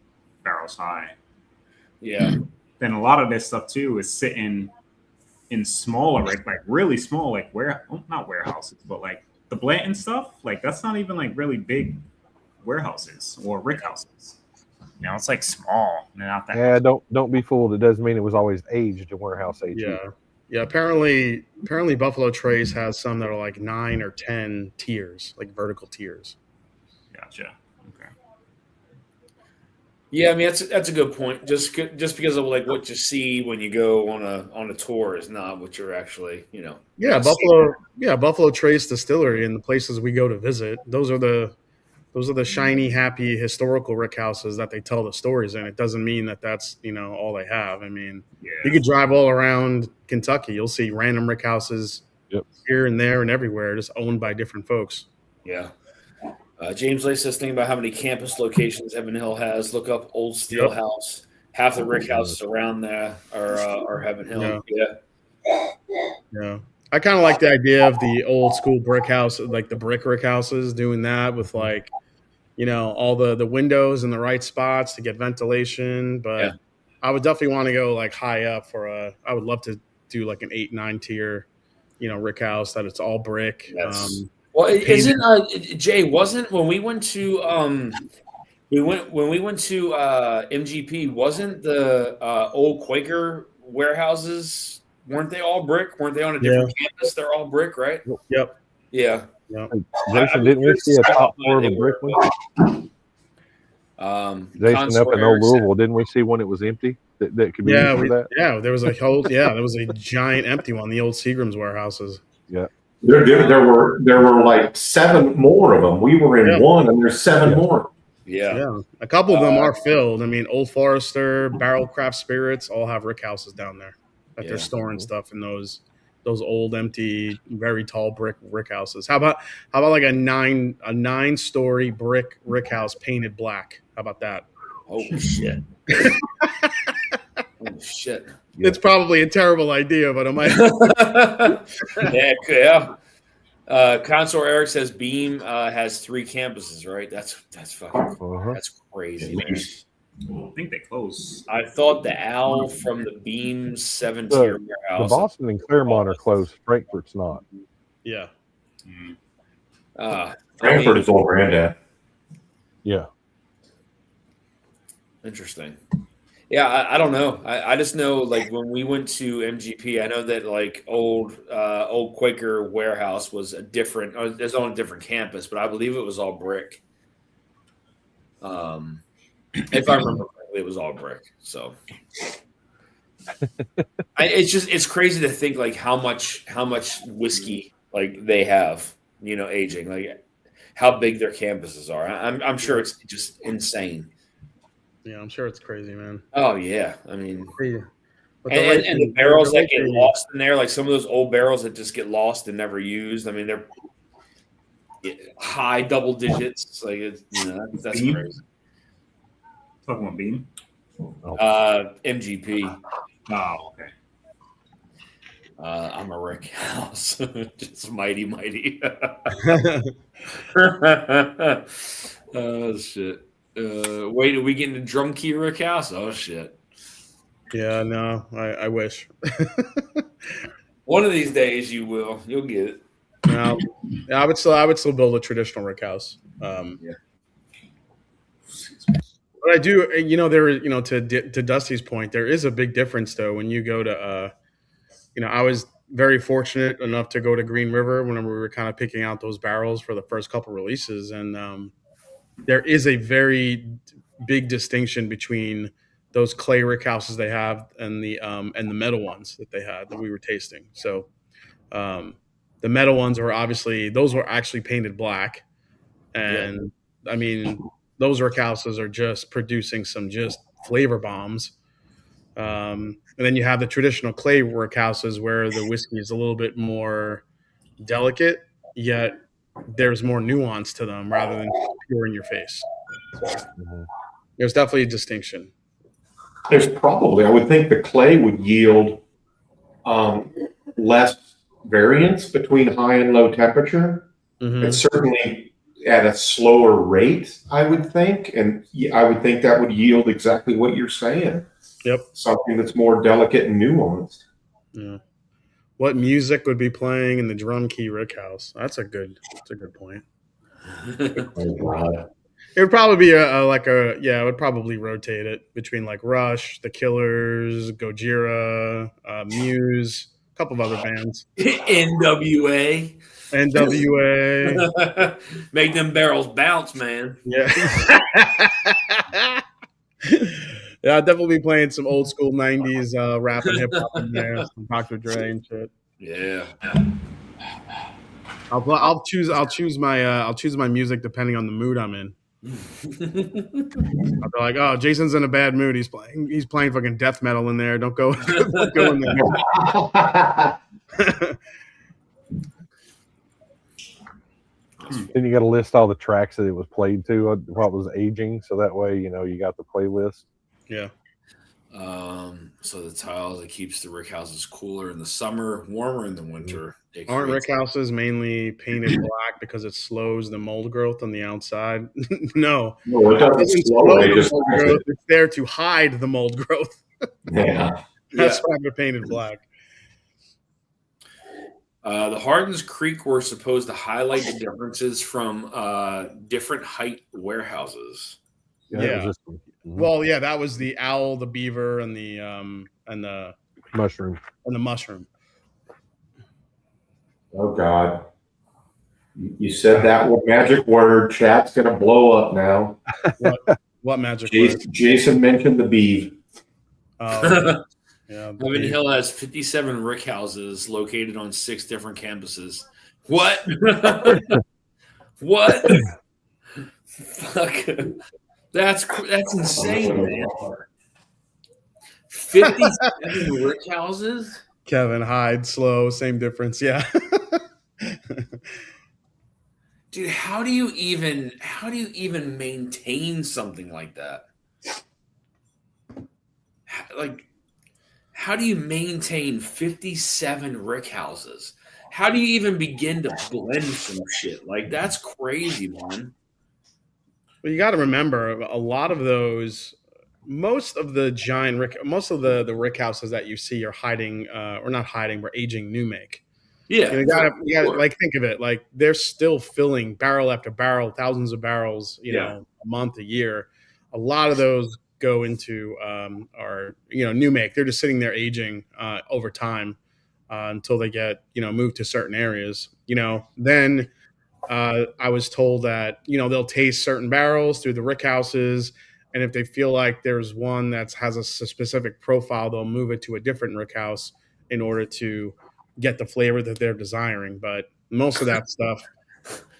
S4: barrels high.
S3: Yeah.
S4: Then a lot of this stuff too is sitting in smaller, like really small, like not warehouses, but like the Blanton stuff. Like that's not even like really big warehouses or rick houses. You know, it's like small. They're not that.
S6: Yeah, don't be fooled. It doesn't mean it was always aged in warehouse age.
S7: Yeah. Apparently, Buffalo Trace has some that are like 9 or 10 tiers, like vertical tiers.
S4: Gotcha. Okay.
S3: Yeah, I mean that's a good point. Just because of like what you see when you go on a tour is not what you're actually, you know.
S7: Yeah, Buffalo Trace Distillery and the places we go to visit. Those are the shiny, happy, historical rick houses that they tell the stories in. It doesn't mean that that's, all they have. I mean, you could drive all around Kentucky. You'll see random rick houses here and there and everywhere, just owned by different folks.
S3: Yeah. James Lay says, thinking about how many campus locations Heaven Hill has. Look up Old Steel House. Half the rick houses around there are Heaven Hill.
S7: Yeah. I kind of like the idea of the old school brick house, like the brick houses, doing that with like, all the windows in the right spots to get ventilation. But I would definitely want to go like high up I would love to do like an 8-9 tier, rick house that it's all brick.
S3: Well, isn't Jay? Wasn't when we went to MGP? Wasn't the old Quaker warehouses? Weren't they all brick? Weren't they on a different campus? They're all brick, right?
S7: Yep.
S3: Yeah.
S6: Jason, didn't we see a top floor of a brick one? Jason, up in Old Louisville, didn't we see one that was empty that could be used for that?
S7: Yeah, there was a giant empty one. The old Seagram's warehouses.
S6: Yeah.
S2: There were like 7 more of them. We were in one, and there's 7 more.
S3: Yeah.
S7: A couple of them are filled. I mean, Old Forester, Barrel Craft Spirits all have rick houses down there that they're storing stuff in those old, empty, very tall rick houses. How about like a 9-story brick rick house painted black? How about that?
S3: Holy shit. Holy shit.
S7: It's probably a terrible idea, but I might.
S3: Yeah. Consort Eric says Beam has 3 campuses, right? That's fucking that's crazy. Man.
S4: I think they closed.
S3: I thought the Owl from the Beam 7-tier
S6: The
S3: warehouse.
S6: Boston and Claremont are closed. Frankfurt's not.
S7: Yeah.
S2: Frankfurt is old granddad.
S6: Yeah.
S3: Interesting. Yeah, I don't know. I just know, like, when we went to MGP, I know that, like, old Quaker warehouse was a different. There's on a different campus, but I believe it was all brick. If I remember correctly, it was all brick. So, it's crazy to think like how much whiskey like they have, aging, like how big their campuses are. I'm sure it's just insane.
S7: Yeah, I'm sure it's crazy, man.
S3: Oh yeah, I mean,
S7: But
S3: and the barrels that get lost in there, like some of those old barrels that just get lost and never used. I mean, they're high double digits. Like that's
S4: Beam?
S3: crazy.
S4: Talking about Beam?
S3: MGP.
S4: Oh, okay.
S3: I'm a Rick House. Just mighty. Oh shit. Wait, are we getting the drum key Rick House? Oh shit.
S7: Yeah, no, I wish.
S3: One of these days you will. You'll get it.
S7: No, I would still build a traditional rick house.
S3: Yeah.
S7: But I do, to Dusty's point, there is a big difference though when you go to, I was very fortunate enough to go to Green River whenever we were kind of picking out those barrels for the first couple releases, and there is a very big distinction between those clay rick houses they have and the metal ones that they had that we were tasting. So the metal ones were actually painted black, and I mean those rick houses are just producing some just flavor bombs. And then you have the traditional clay rick houses where the whiskey is a little bit more delicate, yet there's more nuance to them rather than pure in your face. There's definitely a distinction.
S2: There's probably, I would think the clay would yield less variance between high and low temperature.
S7: Mm-hmm.
S2: It's certainly at a slower rate, I would think. And I would think that would yield exactly what you're saying.
S7: Yep.
S2: Something that's more delicate and nuanced.
S7: Yeah. What music would be playing in the drum key rick house? That's a good point.
S2: Oh, God.
S7: It would probably be it would probably rotate it between like Rush, The Killers, Gojira, Muse, a couple of other bands.
S3: NWA. Make them barrels bounce, man.
S7: Yeah. Yeah, I'd definitely be playing some old school 90s rap and hip hop in there, some Dr. Dre and shit.
S3: Yeah.
S7: I'll choose my music depending on the mood I'm in. I'll be like, oh, Jason's in a bad mood. He's playing fucking death metal in there. Don't go in there.
S6: Then you got to list all the tracks that it was played to while it was aging, so that way you got the playlist.
S7: Yeah.
S3: So the tiles, it keeps the rick houses cooler in the summer, warmer in the winter.
S7: Aren't rick houses mainly painted black because it slows the mold growth on the outside? No,
S2: it doesn't slow it.
S7: It's there to hide the mold growth.
S2: Yeah.
S7: That's why they're painted black.
S3: The Hardins Creek were supposed to highlight the differences from different height warehouses.
S7: Yeah. Well, yeah, that was the owl, the beaver, and the
S6: mushroom.
S7: And the mushroom.
S2: Oh God. You said that magic word. Chat's gonna blow up now.
S7: What magic word?
S2: Jason mentioned the beeve.
S7: Yeah,
S3: Heaven Hill has 57 rick houses located on 6 different campuses. What? What? Fuck. That's insane, man. 57 rick houses.
S7: Kevin Hyde, slow, same difference. Yeah.
S3: Dude, how do you even maintain something like that? How do you maintain 57 rick houses? How do you even begin to blend some shit? Like, that's crazy, man.
S7: Well, you got to remember a lot of those. Most of the the rick houses that you see are hiding, or not hiding, but aging new make.
S3: Yeah,
S7: You gotta like think of it like they're still filling barrel after barrel, thousands of barrels, a month, a year. A lot of those go into are new make. They're just sitting there aging over time until they get moved to certain areas. Then I was told that they'll taste certain barrels through the rick houses, and if they feel like there's one that has a specific profile, they'll move it to a different rick house in order to get the flavor that they're desiring. But most of that stuff,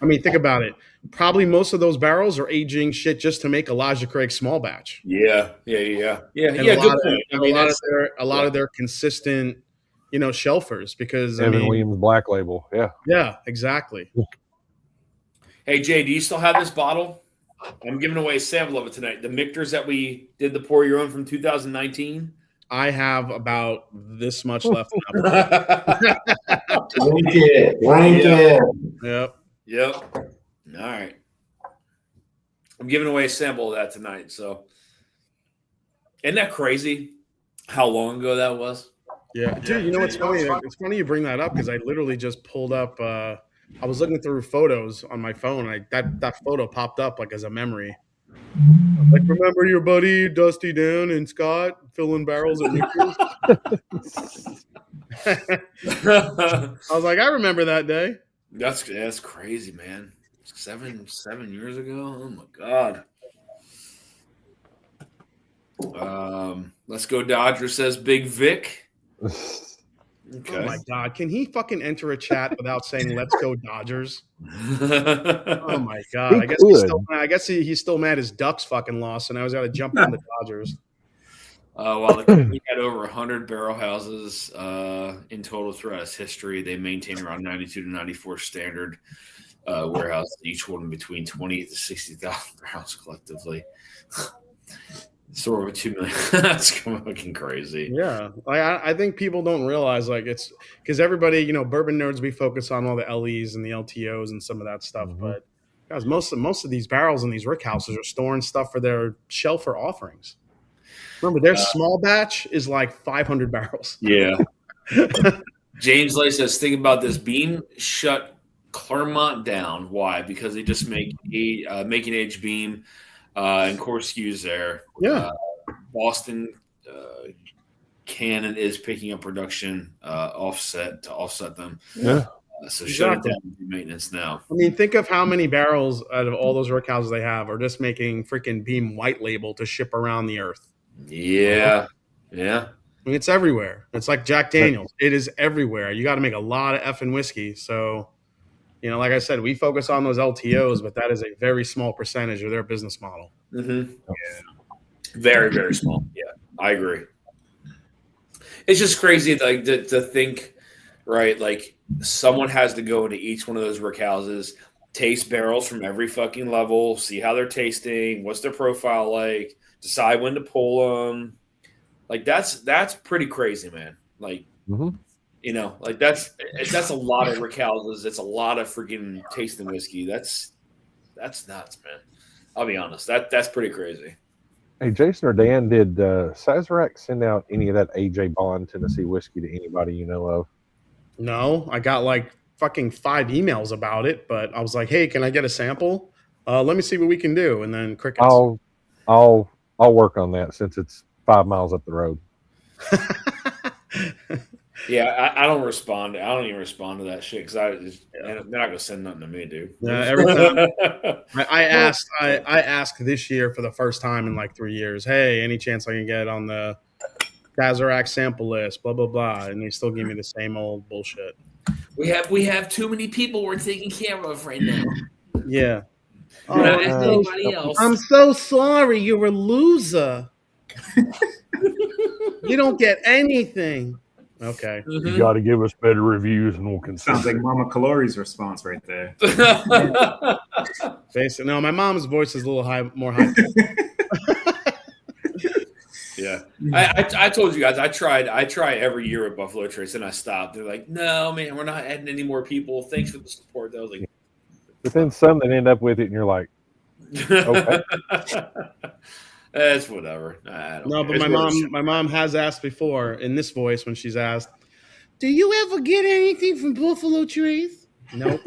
S7: I mean, think about it. Probably most of those barrels are aging shit just to make Elijah Craig small batch.
S3: Yeah.
S7: And
S3: Good point.
S7: a lot of their consistent, shelfers, because
S6: Evan Williams Black Label.
S7: Yeah, exactly.
S3: Hey Jay, do you still have this bottle? I'm giving away a sample of it tonight. The Michter's that we did the pour your own from 2019.
S7: I have about this much left.
S2: Drink it.
S7: Yep.
S3: All right. I'm giving away a sample of that tonight. So, isn't that crazy how long ago that was?
S7: Yeah. Dude, you know what's funny? It's funny you bring that up because I literally just pulled up. I was looking through photos on my phone. And that photo popped up like as a memory. Like, remember your buddy Dusty Dan and Scott filling barrels at Nichols? I was like, I remember that day.
S3: That's crazy, man. 7 years ago. Oh my god. Let's go Dodgers, says Big Vic. Okay.
S7: Oh my god, can he fucking enter a chat without saying "Let's go Dodgers"? Oh my god, I guess he's still mad his Ducks fucking lost, and I was got to jump on the Dodgers.
S3: While the company had over 100 barrel houses in total throughout its history, they maintain around 92 to 94 standard warehouses, each one between 20 to 60,000 barrels collectively. So over 2 million. That's fucking crazy.
S7: Yeah, I think people don't realize it's because everybody, bourbon nerds, we focus on all the LEs and the LTOs and some of that stuff, but guys, most of these barrels in these rick houses are storing stuff for their shelfer offerings. Remember, their small batch is like 500 barrels.
S3: Yeah. James Lay says, think about this. Beam shut Claremont down. Why? Because they just make an age Beam and core SKUs there.
S7: Yeah.
S3: Boston Cannon is picking up production to offset them.
S6: Yeah.
S3: So shut it down and do maintenance now.
S7: I mean, think of how many barrels out of all those rick houses they have are just making freaking Beam white label to ship around the earth.
S3: Yeah.
S7: I mean, it's everywhere. It's like Jack Daniels. It is everywhere. You got to make a lot of effing whiskey. So, like I said, we focus on those LTOs, but that is a very small percentage of their business model.
S3: Mm-hmm. Yeah. Very, very small. Yeah, I agree. It's just crazy to think, right? Like someone has to go into each one of those rick houses, taste barrels from every fucking level, see how they're tasting, what's their profile like, decide when to pull them. Like that's pretty crazy, man. Like, like that's a lot of rick houses. It's a lot of freaking tasting whiskey. That's nuts, man. I'll be honest. That's pretty crazy.
S6: Hey, Jason or Dan, did Sazerac send out any of that AJ Bond Tennessee whiskey to anybody you know of?
S7: No, I got like fucking 5 emails about it, but I was like, hey, can I get a sample? Let me see what we can do. And then crickets.
S6: I'll work on that since it's 5 miles up the road.
S3: Yeah, I don't respond. I don't even respond to that shit because they're not gonna send nothing to me, dude.
S7: Yeah, every time I asked this year for the first time in like 3 years. Hey, any chance I can get on the Sazerac sample list? Blah blah blah, and they still give me the same old bullshit.
S3: We have too many people we're taking care of right now.
S7: Yeah. Oh,
S3: Not as anybody else.
S7: I'm so sorry. You're a loser. You don't get anything. Okay.
S6: You got to give us better reviews and we'll
S4: Sounds
S6: consider.
S4: like Mama Calori's response right there.
S7: Basically, no, my mom's voice is a little more high.
S3: Yeah, I told you guys I try every year with Buffalo Trace and I stopped. They're like, no man, we're not adding any more people. Thanks for the support. I was like,
S6: But then some that end up with it, and you're like, okay.
S3: That's whatever. I don't
S7: No,
S3: care.
S7: but
S3: It's
S7: my mom has asked before in this voice when she's asked, "Do you ever get anything from Buffalo Trace?" Nope.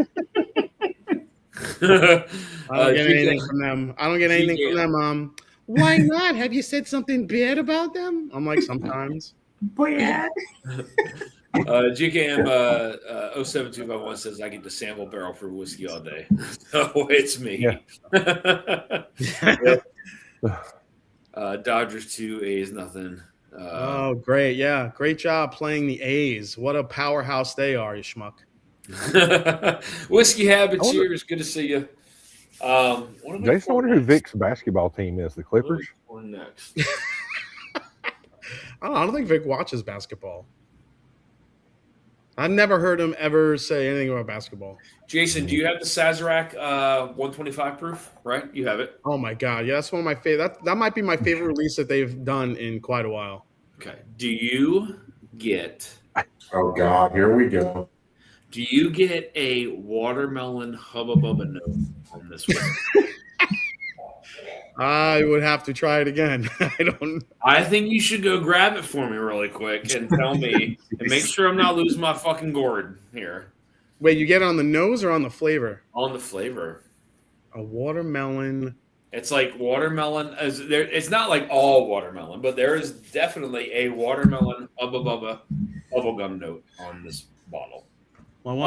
S7: I don't get anything from them. I don't get anything from them, Mom. Why not? Have you said something bad about them? I'm like, sometimes.
S3: GKM 07251 says I get to sample barrel for whiskey all day. So it's me.
S6: Yeah.
S3: Dodgers 2, A's nothing.
S7: Oh, great. Yeah. Great job playing the A's. What a powerhouse they are, you schmuck.
S3: Whiskey Habit, cheers. Good to see you.
S6: Jason, I wonder who Vic's basketball team is. The Clippers?
S3: Or next.
S7: I don't think Vic watches basketball. I've never heard him ever say anything about basketball.
S3: Jason, do you have the Sazerac 125 proof? Right? You have it.
S7: Oh my god, yeah, that's one of my favorite. That might be my favorite release that they've done in quite a while.
S3: Okay. Do you get
S2: Oh God, here we go.
S3: a watermelon Hubba Bubba note on this one?
S7: I would have to try it again. I don't.
S3: I think you should go grab it for me really quick and tell me and make sure I'm not losing my fucking gourd here.
S7: Wait, you get it on the nose or on the flavor?
S3: On the flavor.
S7: A watermelon.
S3: It's like watermelon. It's not like all watermelon, but there is definitely a watermelon Hubba Bubba bubblegum note on this bottle.
S7: Well,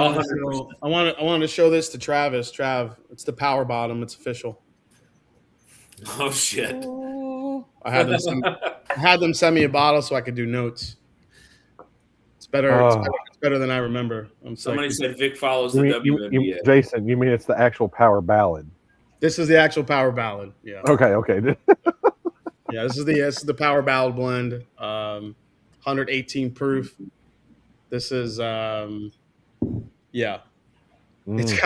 S7: I wanted to show this to Travis. Trav, it's the Power Bottom. It's official.
S3: Oh shit!
S7: I had them send me a bottle so I could do notes. It's better. It's better than I remember.
S3: Somebody said Vic follows the
S6: WNBA.
S3: WNBA.
S6: Jason, you mean it's the actual power ballad?
S7: This is the actual Power Ballad. Yeah.
S6: Okay.
S7: Yeah, this is the Power Ballad blend. 118 proof. This is yeah. It's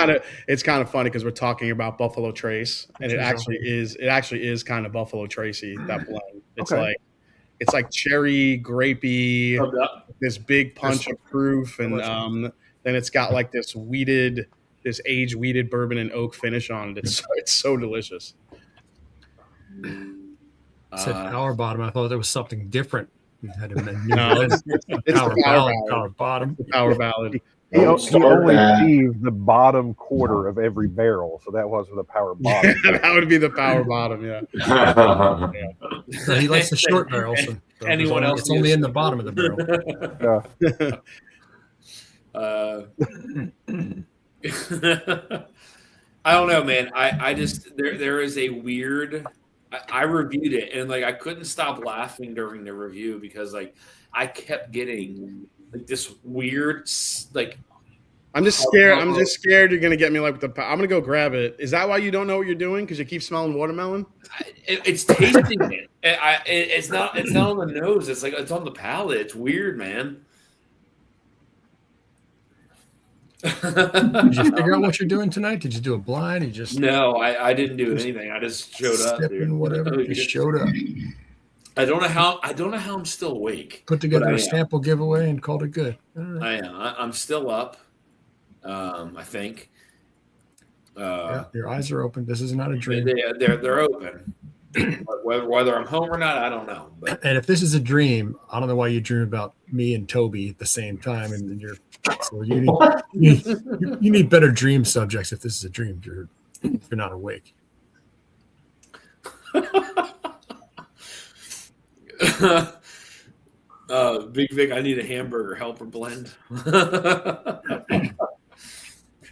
S7: kind of funny because we're talking about Buffalo Trace, and it actually is kind of Buffalo Tracy, that blend. It's like cherry, grapey, this big punch of proof, and then it's got like this aged wheated bourbon and oak finish on it. It's so delicious.
S8: Said Power Bottom. I thought there was something different.
S7: No, it's
S8: Power
S7: the
S8: Ballad, Power Bottom.
S7: Power Ballad.
S6: He only achieved the bottom quarter of every barrel, so that was the power bottom.
S7: That would be the Power Bottom, yeah.
S8: So he likes the short barrel. So
S3: Anyone else?
S8: It's only in the bottom of the
S6: Yeah.
S3: I don't know, man. I just there is a weird. I reviewed it and like I couldn't stop laughing during the review because like I kept getting like this weird like.
S7: I'm just scared. I'm just scared you're gonna get me like I'm gonna go grab it. Is that why you don't know what you're doing? Because you keep smelling watermelon?
S3: It's tasting it. It's not on the nose. It's like it's on the palate. It's weird, man.
S8: Did you figure out what you're doing tonight? Did you do a blind? You just
S3: no, I didn't do anything. I just showed up.
S8: Dude. Whatever. You showed up.
S3: I don't know how I'm still awake.
S8: Put together a sample giveaway and called it good. Right.
S3: I am. I'm still up. I think.
S8: Yeah, your eyes are open. This is not a dream.
S3: They're open. Whether I'm home or not, I don't know. But.
S8: And if this is a dream, I don't know why you dream about me and Toby at the same time. And you need better dream subjects if this is a dream. If you're not awake.
S3: Big Vic, I need a hamburger helper blend.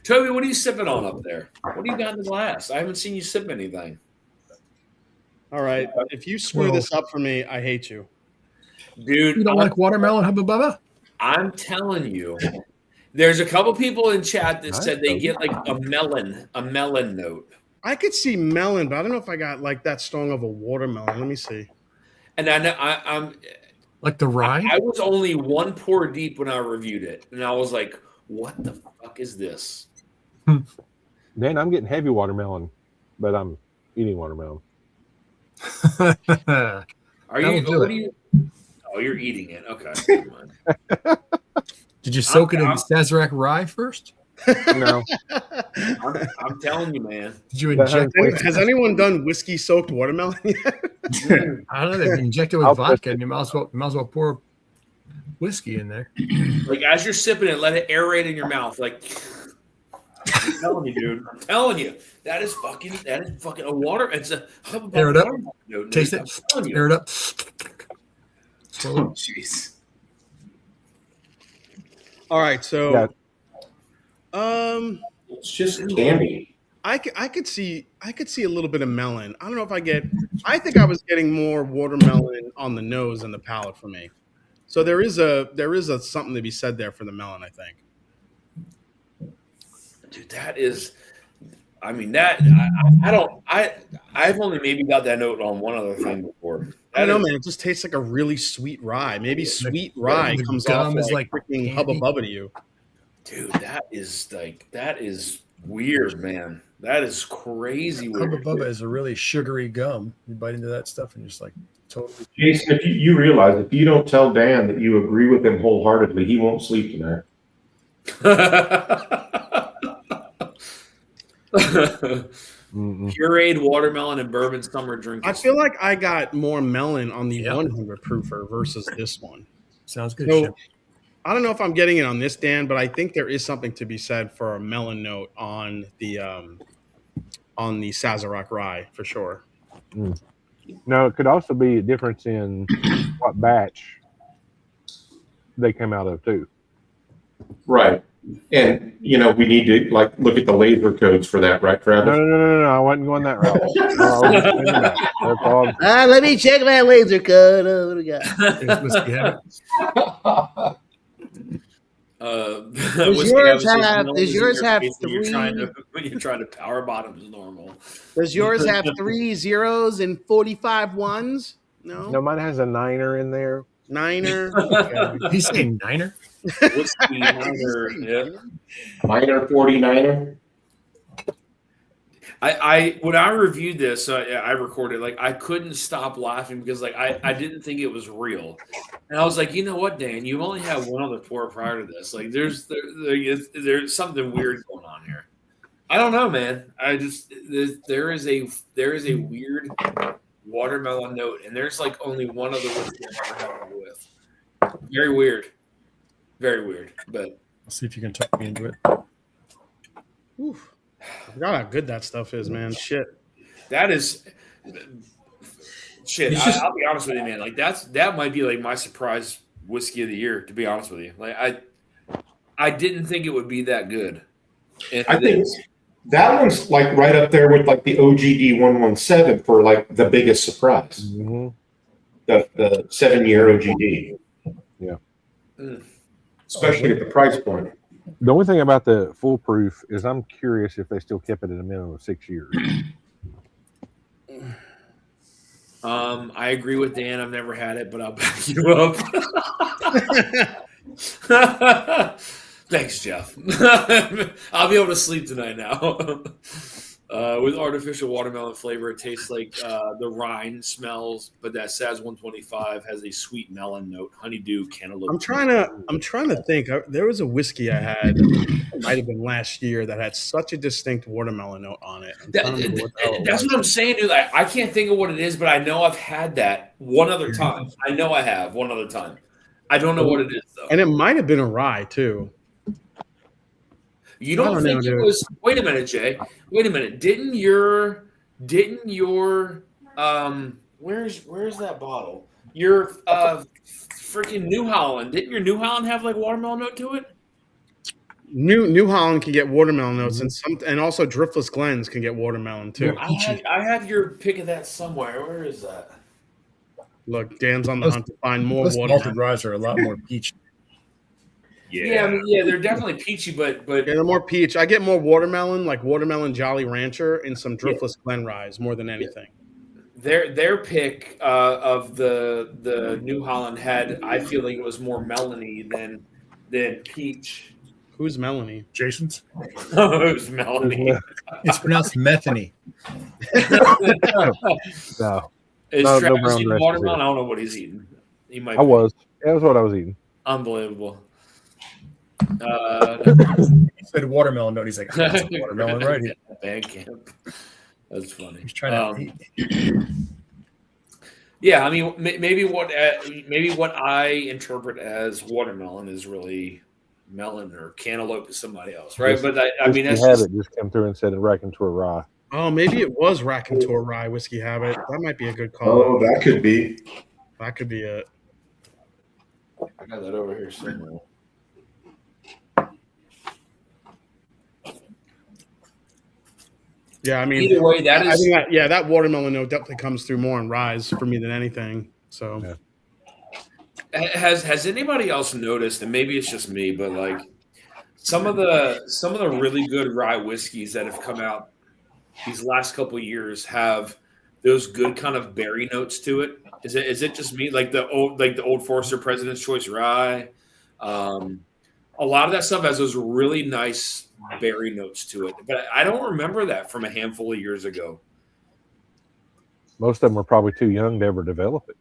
S3: Toby, what are you sipping on up there? What do you got in the glass? I haven't seen you sip anything.
S7: All right. If you screw this up for me, I hate you.
S3: Dude.
S8: You don't like watermelon, Hubba Bubba?
S3: I'm telling you. There's a couple people in chat that said they get like a melon note.
S7: I could see melon, but I don't know if I got like that strong of a watermelon. Let me see.
S3: And I know I'm
S8: Like the rye?
S3: I was only one pour deep when I reviewed it, and I was like, "What the fuck is this?"
S6: Dan, I'm getting heavy watermelon, but I'm eating watermelon.
S3: Are
S8: That'll
S3: you?
S8: do
S3: What
S8: it.
S3: do you? Oh, you're eating it. Okay. Never mind.
S8: Did you soak it in
S3: I'm-
S8: Sazerac rye first?
S6: No,
S3: I'm telling you, man.
S8: Did you
S6: That
S8: inject it?
S7: Has anyone done whiskey soaked watermelon yet?
S8: I don't know. They inject it with
S6: I'll
S8: vodka,
S6: test
S8: and you might as well pour whiskey in there.
S3: Like as you're sipping it, let it aerate in your mouth. Like I'm telling you, dude. I'm telling you. That is fucking a water. It's a
S8: Air it up.
S3: Dude,
S8: Taste
S3: I'm
S8: it.
S3: telling you.
S8: Air it up.
S3: Oh, jeez.
S7: All right, so
S6: Yeah.
S2: It's just candy.
S7: I could see a little bit of melon. I don't know if I think I was getting more watermelon on the nose and the palate for me. So there is a something to be said there for the melon, I think.
S3: Dude, that is. I mean that I've only maybe got that note on one other thing before.
S7: I don't know,
S3: That
S7: man. It just tastes like a really sweet rye. Maybe sweet rye
S8: the
S7: comes
S8: gum
S7: off
S8: is
S7: like
S8: like
S7: freaking
S8: candy.
S7: hubba bubba to you.
S3: Dude, that is weird, man. That is crazy weird.
S8: Hubba Bubba is a really sugary gum. You bite into that stuff and just like totally.
S2: Jason, if you realize if you don't tell Dan that you agree with him wholeheartedly, he won't sleep tonight.
S3: Pureed watermelon and bourbon summer drink.
S7: I feel like I got more melon on the
S8: Yep.
S7: 100 proofer versus this one.
S8: Sounds good.
S7: So
S8: Chef.
S7: I don't know if I'm getting it on this, Dan, but I think there is something to be said for a melon note on the Sazerac rye for sure.
S6: no, it could also be a difference in what batch they come out of too.
S2: Right. And we need to look at the laser codes for that, right,
S6: No,
S2: Travis?
S6: no, I wasn't going that route. No, I was just saying that. That's all.
S9: Let me check that laser code. What do we got?
S8: There's whiskey habit.
S3: Whiskey
S9: yours
S3: Habit says
S9: have-
S3: melon
S9: does
S3: is in
S9: yours
S3: your
S9: have
S3: face when
S9: three-
S3: when you're trying to power bottom is normal.
S7: Does yours have 3 zeros and 45 ones? No.
S6: No, mine has a niner in there.
S7: Niner.
S8: He's saying niner.
S3: Whiskey Niner, yeah.
S2: Minor 49er.
S3: I when I reviewed this, I recorded I couldn't stop laughing because I didn't think it was real, and I was like, you know what, Dan, you only had one other pour prior to this. Like there's something weird going on here. I don't know, man. I just there is a weird watermelon note, and there's only one other whiskey I've ever had it with. Very weird, but.
S8: Let's see if you can talk me into it.
S7: Oof. I forgot how good that stuff is, man. Shit.
S3: That is shit.
S2: It's just-
S3: I'll be honest with you, man. That might be my surprise whiskey of the year. To be honest with you, I didn't think it would be that good. And
S2: I
S3: it
S2: think
S3: is.
S2: that one's right up there with the OGD 117 for the biggest surprise.
S6: Mm-hmm.
S2: The 7-year OGD.
S6: Yeah.
S2: Especially at the price point.
S6: The only thing about the foolproof is I'm curious if they still kept it at a minimum of 6 years.
S3: I agree with Dan. I've never had it, but I'll back you up. Thanks, Jeff. I'll be able to sleep tonight now. With artificial watermelon flavor, it tastes like the rind smells, but that Saz 125 has a sweet melon note, honeydew, cantaloupe.
S7: I'm trying to think. There was a whiskey I had, it might have been last year, that had such a distinct watermelon note on it. I'm trying to remember what the hell it
S3: That's
S7: was.
S3: what I'm saying, dude. I can't think of what it is, but I know I've had that one other time. I know I have one other time. I don't know what it is, though.
S7: And it might have been a rye too.
S3: You don't
S7: I don't
S3: think
S7: know,
S3: it
S7: dude.
S3: was? Wait a minute, Jay. Wait a minute. Didn't your where's that bottle? Your freaking New Holland. Didn't your New Holland have watermelon note to it?
S7: New Holland can get watermelon notes, and also Driftless Glens can get watermelon too.
S3: I have your pick of that somewhere. Where is that?
S7: Look, Dan's on the hunt to find more
S8: Most malted
S7: watermelon.
S8: ryes are a lot more peach.
S3: Yeah, I mean, yeah, they're definitely peachy, but
S7: Yeah, they're more peach. I get more watermelon, like watermelon Jolly Rancher, and some Driftless Glen Rise more than anything.
S3: their pick of the New Holland had, I feel like it was more melony than peach.
S7: Who's Melanie?
S8: Jason's.
S3: It was melony.
S8: It's pronounced methany.
S6: No,
S3: Is
S6: No, no
S3: Travis
S6: brown
S3: eating
S6: dress
S3: watermelon?
S6: is
S3: I don't know what he's eating. He might.
S6: I was. That was what I was eating.
S3: Unbelievable.
S8: He said watermelon note. He's like, I got some watermelon right here.
S3: Bandcamp. That's funny.
S8: He's trying to.
S3: Yeah, I mean, maybe what I interpret as watermelon is really melon or cantaloupe to somebody else, right? But I mean, that's
S6: Habit just come through and said Raconteur Rye.
S7: Oh, maybe it was Raconteur Rye Whiskey Habit. That might be a good call.
S2: Oh, that could be.
S7: That could be it.
S3: I got that over here somewhere.
S7: Yeah, I mean,
S3: Either way, that
S7: I
S3: is
S7: think that watermelon note definitely comes through more in Rise for me than anything. So.
S6: Yeah.
S3: Has anybody else noticed, and maybe it's just me, but like some of the really good rye whiskeys that have come out these last couple of years have those good kind of berry notes to it. Is it just me? Like the Old Forester President's Choice Rye. A lot of that stuff has those really nice berry notes to it, but I don't remember that from a handful of years ago.
S6: Most of them were probably too young to ever develop it.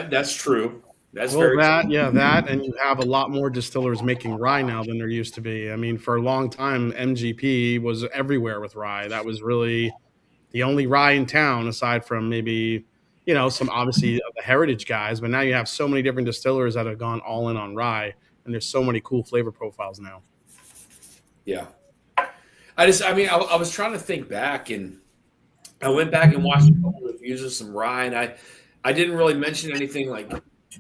S3: That's true. That's
S7: Well,
S3: very
S7: that,
S3: true.
S7: yeah, that, and you have a lot more distillers making rye now than there used to be. I mean, for a long time, MGP was everywhere with rye. That was really the only rye in town, aside from maybe, some obviously the heritage guys. But now you have so many different distillers that have gone all in on rye, and there's so many cool flavor profiles now.
S3: Yeah. I was trying to think back, and I went back and watched a couple of reviews of some rye, and I didn't really mention anything like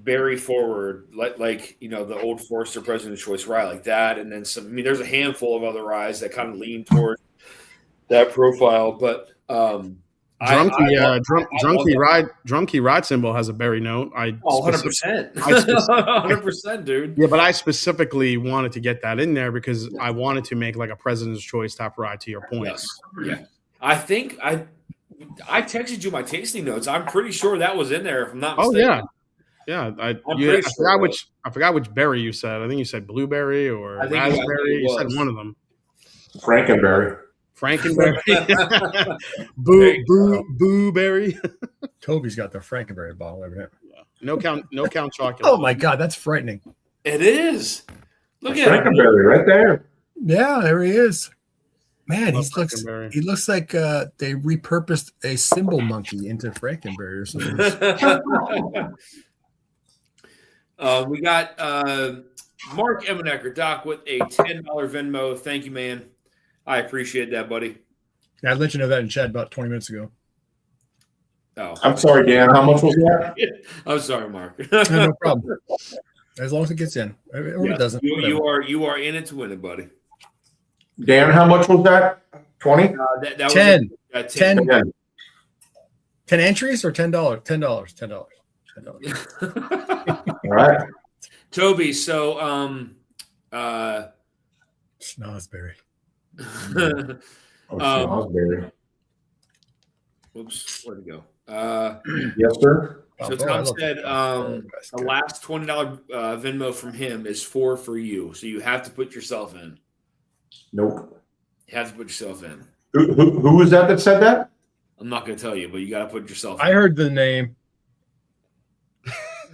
S3: berry forward, like the Old Forester President's Choice Rye like that, and then some. I mean, there's a handful of other ryes that kind of lean toward that profile, but
S7: Drunky Ride Symbol has a berry note.
S3: 100%, 100%, dude.
S7: Yeah, but I specifically wanted to get that in there because I wanted to make like a President's Choice type rye. To your point,
S3: Yes. Yeah. I think I texted you my tasting notes. I'm pretty sure that was in there. If I'm not mistaken.
S7: Yeah. I forgot which berry you said. I think you said blueberry or
S3: I think
S7: raspberry. You said
S3: was.
S7: one of them.
S2: Frankenberry.
S7: Frankenberry. Boo berry.
S8: Toby's got the Frankenberry bottle over there.
S7: No count chocolate.
S8: Oh my God, that's frightening.
S3: It is. Look at it.
S2: Frankenberry right there.
S8: Yeah, there he is. Man,
S7: Love
S8: he looks
S7: Frankenberry.
S8: like they repurposed a symbol monkey into Frankenberry or something.
S3: We got Mark Emenecker, Doc, with a $10 Venmo. Thank you, man. I appreciate that, buddy.
S8: I let you know that in chat about 20 minutes ago.
S3: Oh,
S2: I'm sorry, Dan. How much was that?
S3: I'm sorry, Mark.
S8: No problem. As long as it gets in, or it doesn't.
S3: You are in it to win it, buddy.
S2: Dan, how much was that? 20?
S3: That was
S8: 10.
S3: 10.
S8: 10. 10 entries or $10? $10.
S2: All right.
S3: Toby, so
S8: Snosberry.
S2: Salisbury.
S3: Oops, where'd it go?
S2: Yes, sir.
S3: So Tom said the last $20 Venmo from him is for you. So you have to put yourself in.
S2: Nope.
S3: You have to put yourself in.
S2: Who was that said that?
S3: I'm not going to tell you, but you got to put yourself in.
S8: I heard the name.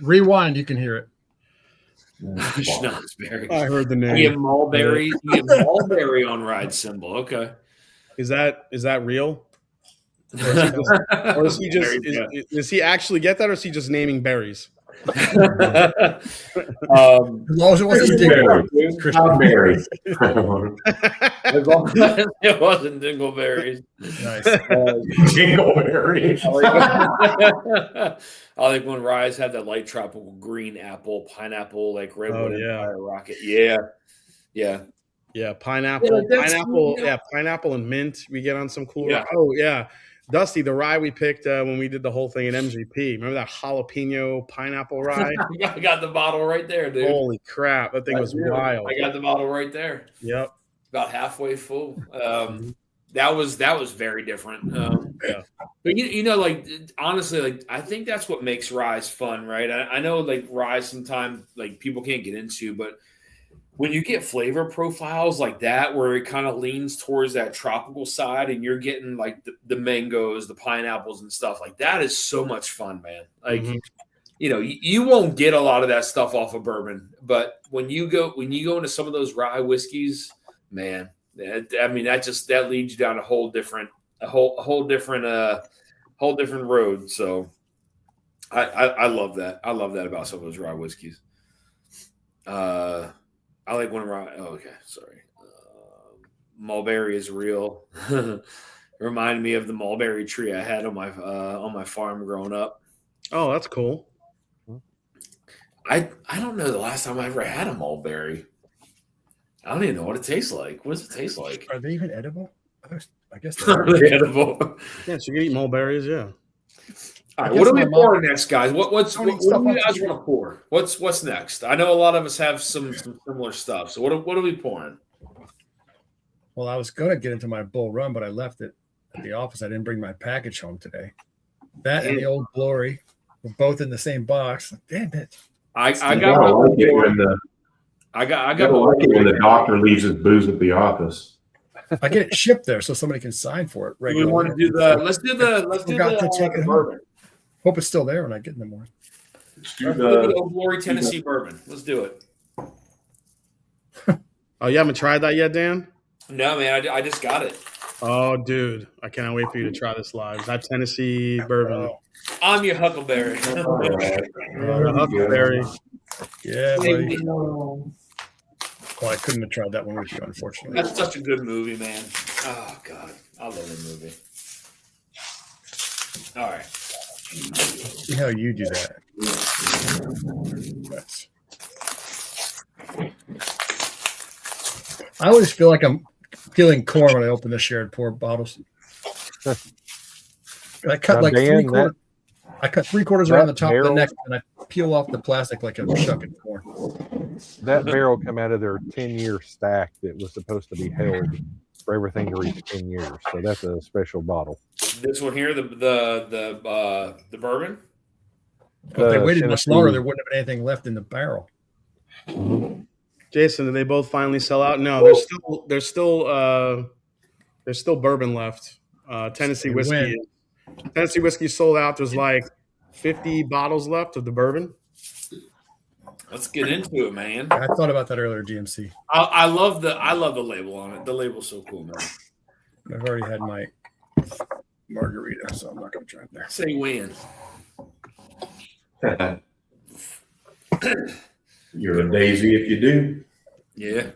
S8: Rewind, you can hear it.
S3: Snosberry.
S7: I heard the name.
S3: You get Mulberry. You get Mulberry on ride symbol. Okay.
S7: Is that real? Or is he just does he actually get that, or is he just naming berries?
S8: As long as it wasn't
S2: Strawberry.
S3: It wasn't Dingleberries.
S8: Nice.
S2: Dingleberry.
S3: I like when Rise had that light tropical green apple, pineapple, like redwood Empire rocket. Yeah.
S7: Yeah, pineapple,
S3: Yeah,
S7: pineapple, pineapple and mint. We get on some cool.
S3: Yeah.
S7: Oh yeah, Dusty, the rye we picked when we did the whole thing at MGP. Remember that jalapeno pineapple rye?
S3: I got the bottle right there, dude.
S7: Holy crap, that thing was wild.
S3: I got the bottle right there.
S7: Yep.
S3: About halfway full. That was very different.
S7: Yeah.
S3: But you know, like honestly, like I think that's what makes Rise fun, right? I know like Rise sometimes like people can't get into, but when you get flavor profiles like that, where it kind of leans towards that tropical side, and you're getting like the mangoes, the pineapples, and stuff like that, is so much fun, man. Like you know, you won't get a lot of that stuff off of bourbon, but when you go into some of those rye whiskeys, man. I mean, that leads you down a whole different road. So I love that. I love that about some of those rye whiskeys. I like one rye. Oh, okay, sorry. Mulberry is real. Reminded me of the mulberry tree I had on my farm growing up.
S7: Oh, that's cool.
S3: I don't know the last time I ever had a mulberry. I don't even know what it tastes like. What does it taste like?
S8: Are they even edible? I guess
S3: They're edible.
S7: Yes, you can eat mulberries, yeah.
S3: All right, what are we pouring next, guys? What do you guys want to pour? What's next? I know a lot of us have some similar stuff. So what are we pouring?
S8: Well, I was going to get into my Bull Run, but I left it at the office. I didn't bring my package home today. That and the Old Glory were both in the same box. Damn it.
S2: I got when the doctor leaves his booze at the office.
S8: I get it shipped there so somebody can sign for it.
S3: We want to do let's do the
S8: take it
S3: bourbon.
S8: Hope it's still there when I get in the morning.
S3: Let's do the Old Glory Tennessee bourbon. Let's do it.
S7: Oh, you haven't tried that yet, Dan?
S3: No, man. I just got it.
S7: Oh, dude. I cannot wait for you to try this live. That Tennessee bourbon.
S3: I'm your Huckleberry.
S7: Huckleberry.
S8: Yeah, buddy. Well, I couldn't have tried that one with you, unfortunately.
S3: That's such a good movie, man. Oh, God. I love that movie. All right.
S8: See how you do that. Nice. I always feel like I'm peeling corn when I open the shared pour bottles. I cut like
S6: Dan,
S8: I cut 3/4 around the top of the neck, and I peel off the plastic like I'm shucking corn.
S6: That barrel come out of their 10-year stack that was supposed to be held for everything to reach 10 years. So that's a special bottle.
S3: This one here, the bourbon.
S8: If they waited much longer, there wouldn't have been anything left in the barrel.
S7: Jason, did they both finally sell out? No, there's still bourbon left. Tennessee whiskey. Tennessee whiskey sold out. There's like 50 bottles left of the bourbon.
S3: Let's get into it, man.
S8: I thought about that earlier, GMC.
S3: I love the label on it. The label's so cool, man.
S8: I've already had my margarita, so I'm not going to try it there.
S3: Say when.
S2: You're a daisy if you do.
S3: Yeah.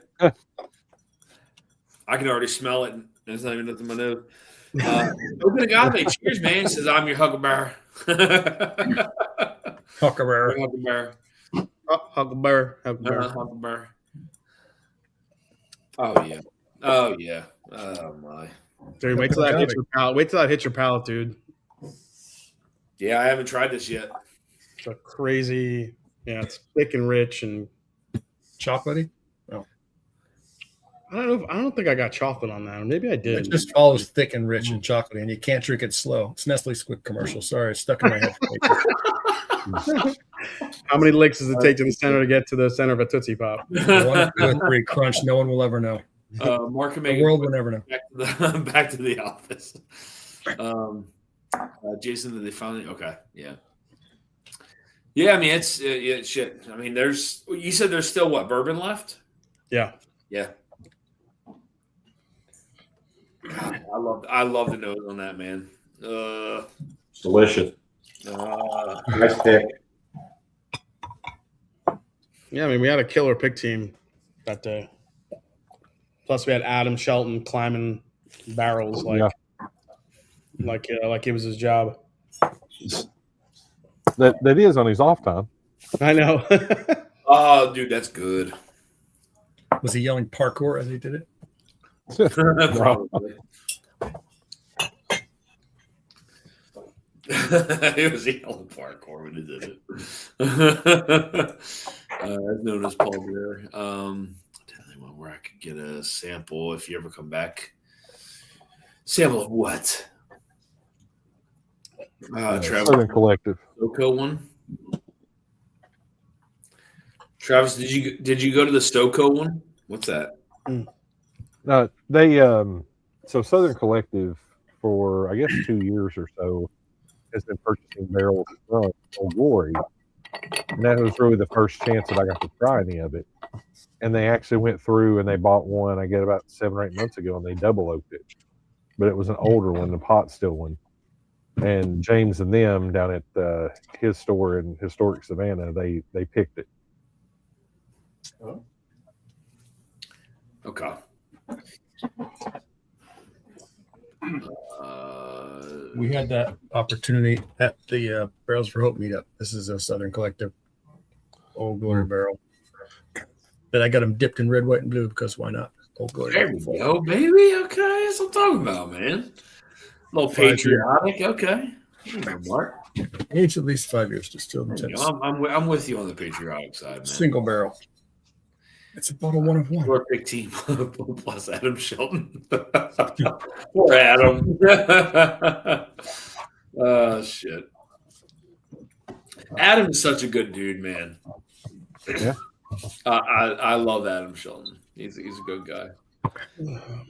S3: I can already smell it. It's not even nothing in my nose. Open agave. Cheers, man. He says, I'm your Huckleberry.
S8: Huckleberry.
S7: Huckleberry.
S3: Huckleberry. Oh, yeah. Oh, yeah. Oh, my.
S7: Dude, wait till that hits your palate. Wait till that hits your palate, dude.
S3: Yeah, I haven't tried this yet.
S7: It's a crazy, it's thick and rich and
S8: chocolatey. No,
S7: I don't think I got chocolate on that. Maybe I did.
S8: It just follows thick and rich and chocolatey, and you can't drink it slow. It's Nestle Squid commercial. Sorry, it's stuck in my head.
S7: How many licks does it take to the center to get to the center of a Tootsie Pop?
S8: 1, 2, 3, crunch. No one will ever know.
S3: Mark
S8: the world will never know.
S3: Back to the office. Jason, did they finally? Okay, yeah. Yeah, I mean, it's shit. I mean, you said there's still what, bourbon left?
S7: Yeah.
S3: Yeah. God, I love the nose on that, man.
S2: It's delicious. Nice pick.
S7: Yeah, I mean, we had a killer pick team that day. Plus, we had Adam Shelton climbing barrels like it was his job.
S6: That is on his off time.
S7: I know.
S3: Oh, dude, that's good.
S8: Was he yelling parkour as he did it?
S3: Probably. It was Yellow Parkour when it did it. That's known as Paul Bear. Where I could get a sample if you ever come back. Sample of what? Travis,
S6: Southern Collective.
S3: Stoco one. Travis, did you go to the Stoco one? What's that?
S6: They so Southern Collective for I guess 2 years or so has been purchasing barrels from Old Glory, and that was really the first chance that I got to try any of it. And they actually went through and they bought one, I get about 7 or 8 months ago, and they double oaked it. But it was an older one, the pot still one. And James and them down at his store in historic Savannah, they picked it.
S3: Okay.
S8: We had that opportunity at the Barrels for Hope meetup. This is a Southern Collective Old Glory barrel. But I got them dipped in red, white, and blue because why not? Old Glory.
S3: There we go, baby. Okay, that's what I'm talking about, man. A little patriotic. Okay. Mark.
S8: Age at least 5 years to still.
S3: I'm with you on the patriotic side, man.
S8: Single barrel. It's a bottle 1 of 1.
S3: Your big team plus Adam Shelton. Poor Adam. Oh shit. Adam is such a good dude, man.
S6: Yeah.
S3: I love Adam Shelton. He's a good guy.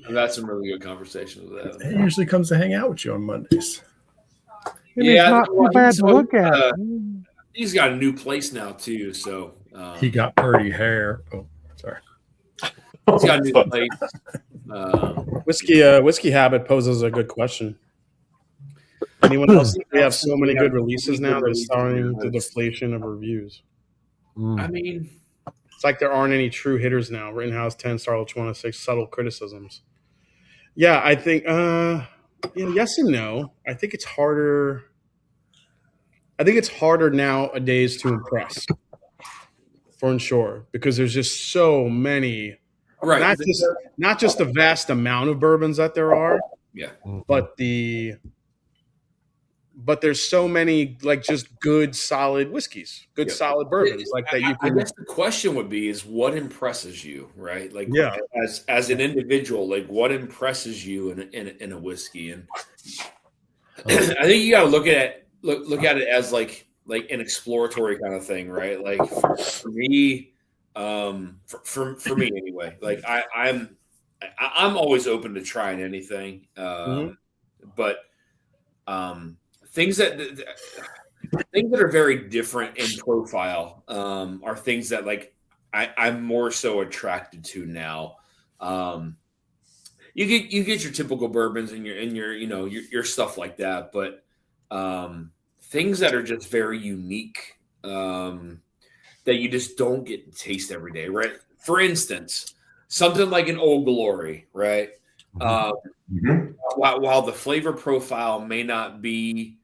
S3: I've had some really good conversations with Adam.
S8: He usually comes to hang out with you on Mondays.
S6: It's not too bad to look at.
S3: He's got a new place now too, so
S8: he got pretty hair. Oh, sorry.
S3: He's got a new place.
S7: Whiskey Habit poses a good question. Anyone else? We have so many good releases now. They're starting the deflation of reviews.
S3: I mean,
S7: it's like there aren't any true hitters now. Rittenhouse 10, Starlitch 106, subtle criticisms. Yeah, I think yes and no. I think it's harder. I think it's harder nowadays to impress, for sure, because there's just so many.
S3: Right.
S7: Not just the vast amount of bourbons that there are.
S3: Yeah.
S7: But there's so many like just good solid whiskeys, solid bourbons like that.
S3: I guess the question would be is what impresses you, right? Like as an individual, like what impresses you in a whiskey? And I think you got to look at it as like an exploratory kind of thing, right? Like for me, for me anyway, like I'm always open to trying anything, but things that are very different in profile are things that like I'm more so attracted to now. You get your typical bourbons and your stuff like that, but things that are just very unique that you just don't get to taste every day, right? For instance, something like an Old Glory, right? While the flavor profile may not be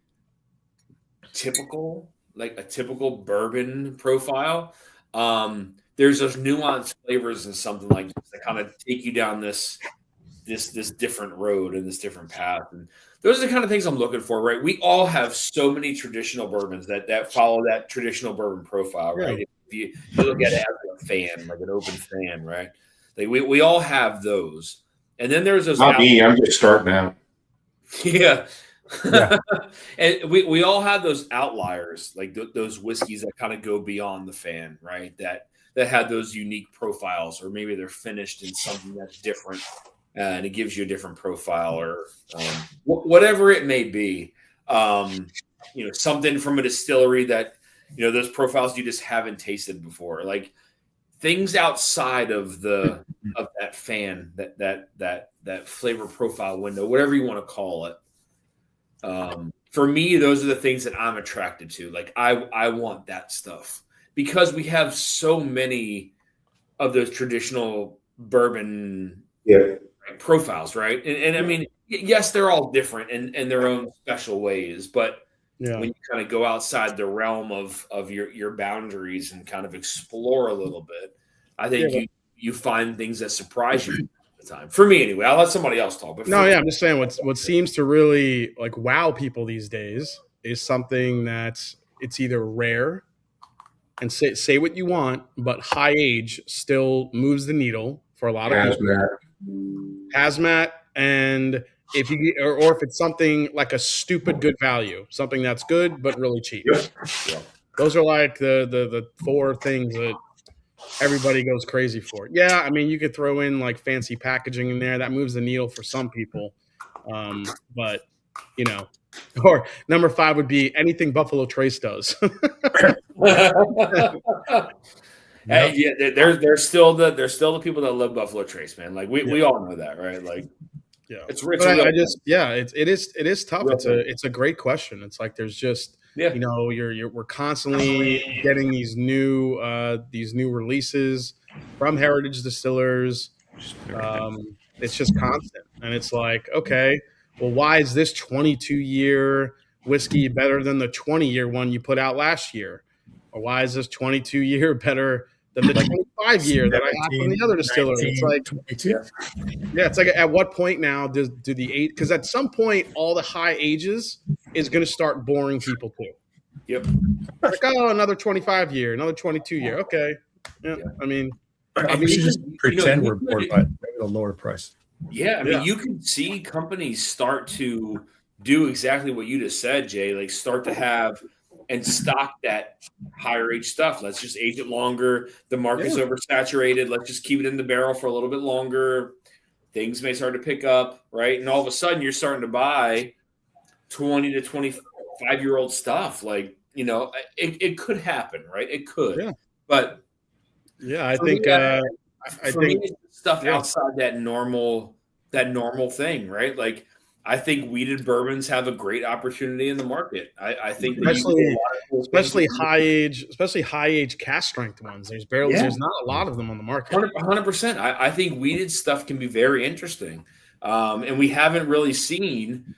S3: typical, like a typical bourbon profile, there's those nuanced flavors and something like this that kind of take you down this different road and this different path. And those are the kind of things I'm looking for, right? We all have so many traditional bourbons that follow that traditional bourbon profile, right? Yeah. If you look at it as a fan, like an open fan, right? Like we all have those. And then there's those.
S2: Not me. I'm just starting out.
S3: Yeah. And we all have those outliers, like those whiskeys that kind of go beyond the fan, right? That have those unique profiles, or maybe they're finished in something that's different, and it gives you a different profile, or whatever it may be. Something from a distillery that those profiles you just haven't tasted before, like things outside of that fan, that flavor profile window, whatever you want to call it. For me, those are the things that I'm attracted to. Like I want that stuff because we have so many of those traditional bourbon profiles, right? And I mean, yes, they're all different in their own special ways, but when you kind of go outside the realm of your boundaries and kind of explore a little bit, I think you find things that surprise you. Time for me anyway. I'll let somebody else talk. But
S7: I'm just saying what seems to really like wow people these days is something it's either rare and say what you want, but high age still moves the needle for a lot of people. Hazmat, and if you or if it's something like a stupid good value, something that's good but really cheap.
S2: Yep.
S7: Those are like the four things that everybody goes crazy for. Yeah, I mean, you could throw in like fancy packaging in there that moves the needle for some people, but you know. Or number 5 would be anything Buffalo Trace does.
S3: Hey, yeah, there's still the people that love Buffalo Trace, man. Like we all know that, right? Like,
S7: yeah,
S3: it's rich.
S7: It is tough. It's a great question. It's like there's just you know we're constantly getting these new releases from Heritage Distillers. It's just constant, and it's like, okay, well, why is this 22-year whiskey better than the 20-year one you put out last year? Or why is this 22-year better than the 25-year that I had from the other distiller? It's like,
S8: 22.
S7: Yeah, it's like at what point now do the age? Because at some point, all the high ages is going to start boring people too.
S3: Yep.
S7: Like, oh, another 25-year, another 22-year. Okay. Yeah. I mean,
S8: we should just pretend we're bored by it at a lower price.
S3: Yeah, I mean, you can see companies start to do exactly what you just said, Jay. Like, start to have and stock that higher age stuff. Let's just age it longer. The market's oversaturated. Let's just keep it in the barrel for a little bit longer. Things may start to pick up, right? And all of a sudden, you're starting to buy 20 to 25-year-old stuff. Like, you know, it could happen, right? It could. Yeah. But
S7: yeah, I think
S3: stuff outside that normal thing, right? Like, I think weeded bourbons have a great opportunity in the market. I think
S7: especially high age cast strength ones. There's not a lot of them on the market.
S3: 100%. I think weeded stuff can be very interesting, and we haven't really seen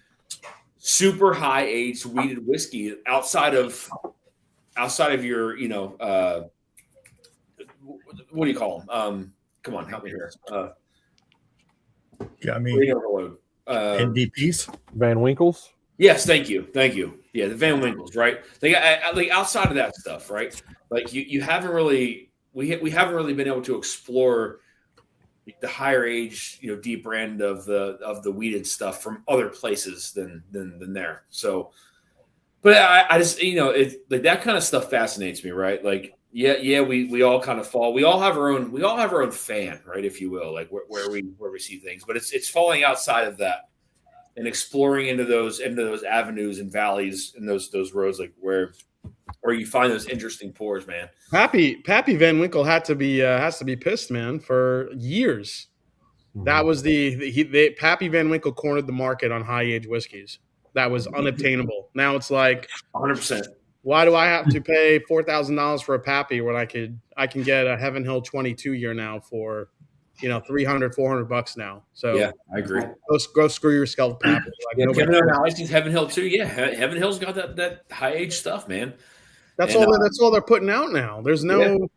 S3: super high aged weeded whiskey outside of your, you know, what do you call them? Come on, help me here.
S8: I mean, NDPs,
S6: Van Winkles.
S3: Yes, thank you. Yeah, the Van Winkles, right? Like outside of that stuff, right? Like you haven't really we haven't really been able to explore the higher age, you know, deep end of the weeded stuff from other places than there. So, but I just, you know, it like that kind of stuff fascinates me, right? Like. Yeah, we all kind of fall. We all have our own fan, right, if you will, like where we see things. But it's falling outside of that and exploring into those avenues and valleys and those roads, like where you find those interesting pours, man.
S7: Pappy Van Winkle has to be pissed, man, for years. That was the Pappy Van Winkle cornered the market on high age whiskeys. That was unobtainable. Now it's like
S3: 100%.
S7: Why do I have to pay $4,000 for a Pappy when I can get a Heaven Hill 22-year now for, you know, $300-$400 now? So
S3: yeah, I agree.
S7: Go screw your scalp, Pappy. Like,
S3: Kevin O'Malley's Heaven Hill too. Yeah, Heaven Hill's got that high age stuff, man.
S7: That's all they're putting out now. There's no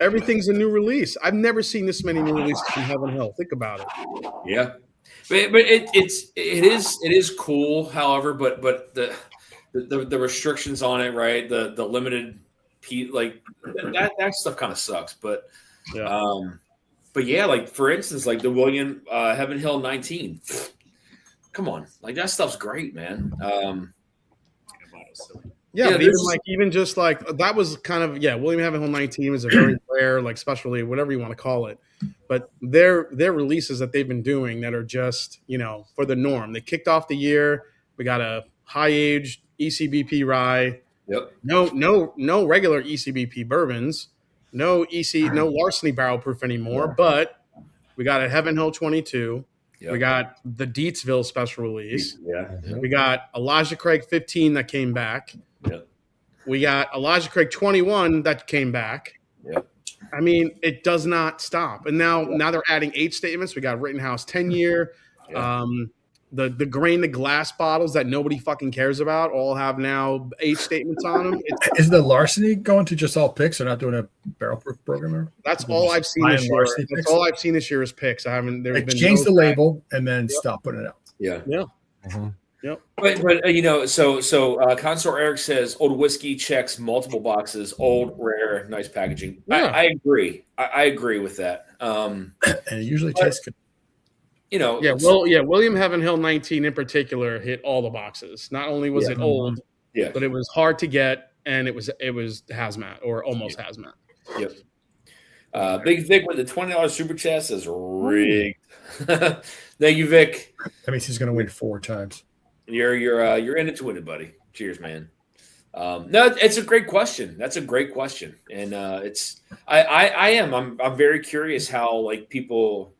S7: everything's a new release. I've never seen this many new releases from Heaven Hill. Think about it.
S3: Yeah, but it is cool. However, but the restrictions on it, right? The limited, like that stuff kind of sucks. But yeah, like for instance, like the William Heaven Hill 19. Come on, like that stuff's great, man.
S7: Even just like that was kind of William Heaven Hill 19 is a very rare, like specialty, whatever you want to call it. But their releases that they've been doing that are just, you know, for the norm. They kicked off the year. We got a high aged ECBP rye.
S3: Yep.
S7: No regular ECBP bourbons. No Larceny barrel proof anymore. Yeah. But we got a Heaven Hill 22. Yep. We got the Deatsville special release.
S3: Yeah.
S7: We got Elijah Craig 15 that came back.
S3: Yep. We
S7: got Elijah Craig 21 that came back.
S3: Yep.
S7: I mean, it does not stop. And now they're adding age statements. We got Rittenhouse 10-year. Yeah. The grain to glass bottles that nobody fucking cares about all have now age statements on them.
S8: Is the Larceny going to just all picks? They're not doing a barrel proof program?
S7: That's all I've seen this year. That's all I've seen this year is picks. I haven't. There's been
S8: change the label and then stop putting it out.
S3: Yeah.
S7: Yeah. Mm-hmm. Yep.
S3: But Consort Eric says old whiskey checks multiple boxes. Old, rare, nice packaging.
S7: Yeah.
S3: I agree. I agree with that.
S8: And it usually tastes good.
S7: William Heaven Hill 19 in particular hit all the boxes. Not only was it old, but it was hard to get, and it was hazmat or almost hazmat.
S3: Yep. Big Vic with the $20 super chat says rigged. Thank you, Vic.
S8: That means he's going to win 4 times.
S3: You're in it to win it, buddy. Cheers, man. No, it's a great question. That's a great question, and I'm very curious how like people,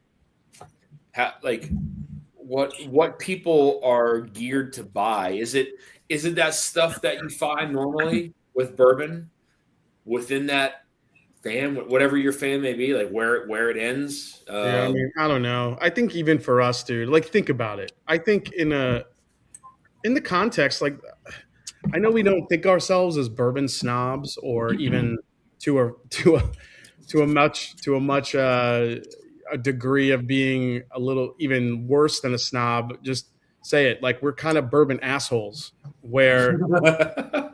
S3: what people are geared to buy. Is it that stuff that you find normally with bourbon within that fan, whatever your fan may be, like where it ends?
S7: I don't know. I think even for us, dude, like think about it. I think in the context, like I know we don't think ourselves as bourbon snobs or even to a much a degree of being a little even worse than a snob. Just say it, like we're kind of bourbon assholes where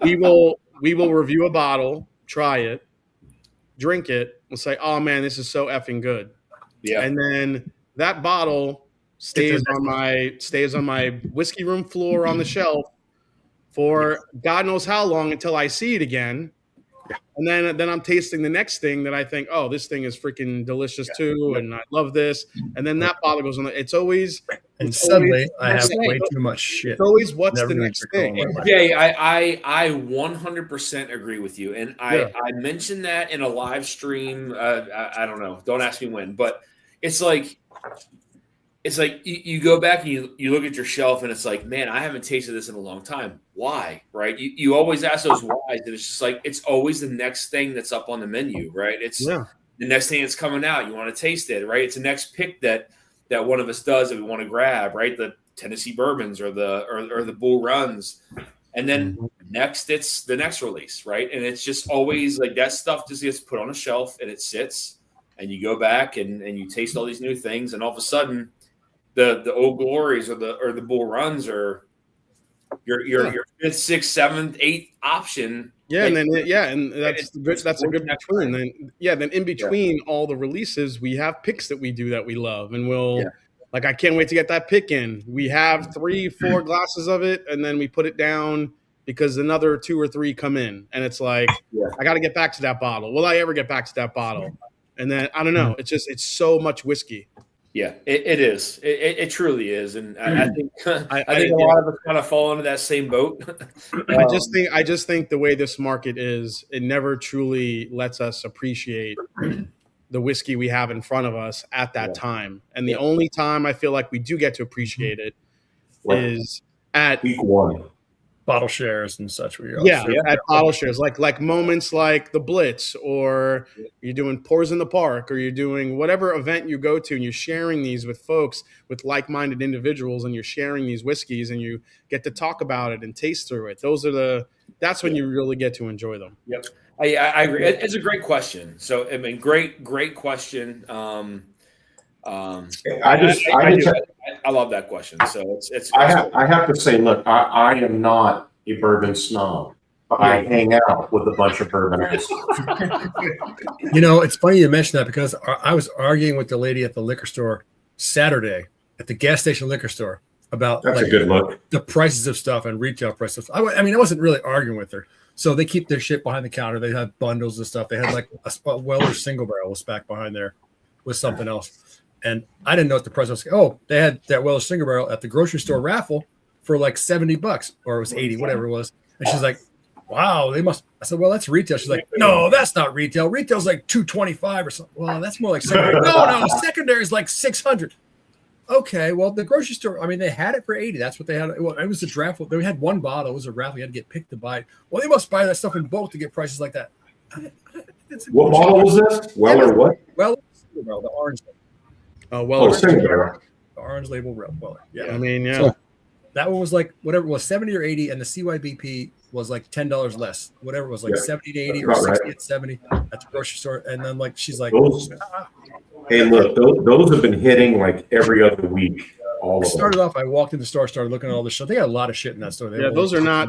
S7: we will review a bottle, try it, drink it, and say, oh man, this is so effing good. Yeah. And then that bottle stays on my whiskey room floor on the shelf for God knows how long until I see it again. And then I'm tasting the next thing that I think, oh, this thing is freaking delicious too, and I love this. And then that bottle goes on. It's always,
S8: and suddenly I have way too much shit.
S7: It's always what's the next thing.
S3: Yeah, I 100% agree with you, and I mentioned that in a live stream. I don't know, don't ask me when, but it's like you go back and you look at your shelf and it's like, man, I haven't tasted this in a long time. Why? Right? You always ask those whys, and it's just like it's always the next thing that's up on the menu, right? It's the next thing that's coming out. You want to taste it, right? It's the next pick that one of us does that we want to grab, right? The Tennessee bourbons or the Bull Runs, and then next it's the next release, right? And it's just always like that stuff just gets put on a shelf and it sits, and you go back and you taste all these new things, and all of a sudden the Old Glories or the Bull Runs are your 5th, 6th, 7th, 8th option.
S7: Yeah, like, and that's a good between. Then in between all the releases, we have picks that we do that we love, and like I can't wait to get that pick in. We have 3-4 glasses of it, and then we put it down because another 2 or 3 come in, and it's like I got to get back to that bottle. Will I ever get back to that bottle? And then I don't know. It's so much whiskey.
S3: Yeah, it is. It truly is, and I think I think a lot of us kind of fall into that same boat.
S7: I just think the way this market is, it never truly lets us appreciate the whiskey we have in front of us at that time. And the only time I feel like we do get to appreciate it is at
S2: week 1.
S8: Bottle shares and such.
S7: At bottle shares, like moments like the Blitz, or you're doing Pours in the Park, or you're doing whatever event you go to, and you're sharing these with folks, with like-minded individuals, and you're sharing these whiskeys, and you get to talk about it and taste through it. That's when you really get to enjoy them.
S3: Yep, I agree. It's a great question. So I mean, great question. I love that question. So it's.
S2: I have to say, look, I am not a bourbon snob, but I hang out with a bunch of bourbon assholes.
S8: It's funny you mention that because I was arguing with the lady at the liquor store Saturday at the gas station liquor store about
S2: a good look.
S8: The prices of stuff and retail prices. I wasn't really arguing with her. So they keep their shit behind the counter. They have bundles of stuff. They had like a Weller single barrel was back behind there with something else. And I didn't know what the price was. Oh, they had that Weller single barrel at the grocery store raffle for like $70, or it was 80, whatever it was. And she's like, wow, they must. I said, well, that's retail. She's like, no, that's not retail. Retail's like $225 or something. Well, that's more like secondary. No, secondary is like $600. Okay, well, the grocery store, they had it for $80. That's what they had. Well, it was a draft. They had one bottle. It was a raffle. You had to get picked to buy it. Well, they must buy that stuff in bulk to get prices like that.
S2: What bottle was this? Weller what?
S8: Weller single barrel, the orange.
S2: Weller single barrel.
S8: The orange label Weller. Yeah.
S7: So
S8: that one was like whatever it was, 70 or 80, and the CYBP was like $10 less. Whatever it was, like 70 to 80 or 60 to 70 at the grocery store. And then she's like,
S2: hey, look, those have been hitting like every other week. All
S8: I
S2: of them.
S8: started off. I walked in the store, started looking at all this stuff. They got a lot of shit in that store.
S7: Yeah, those are not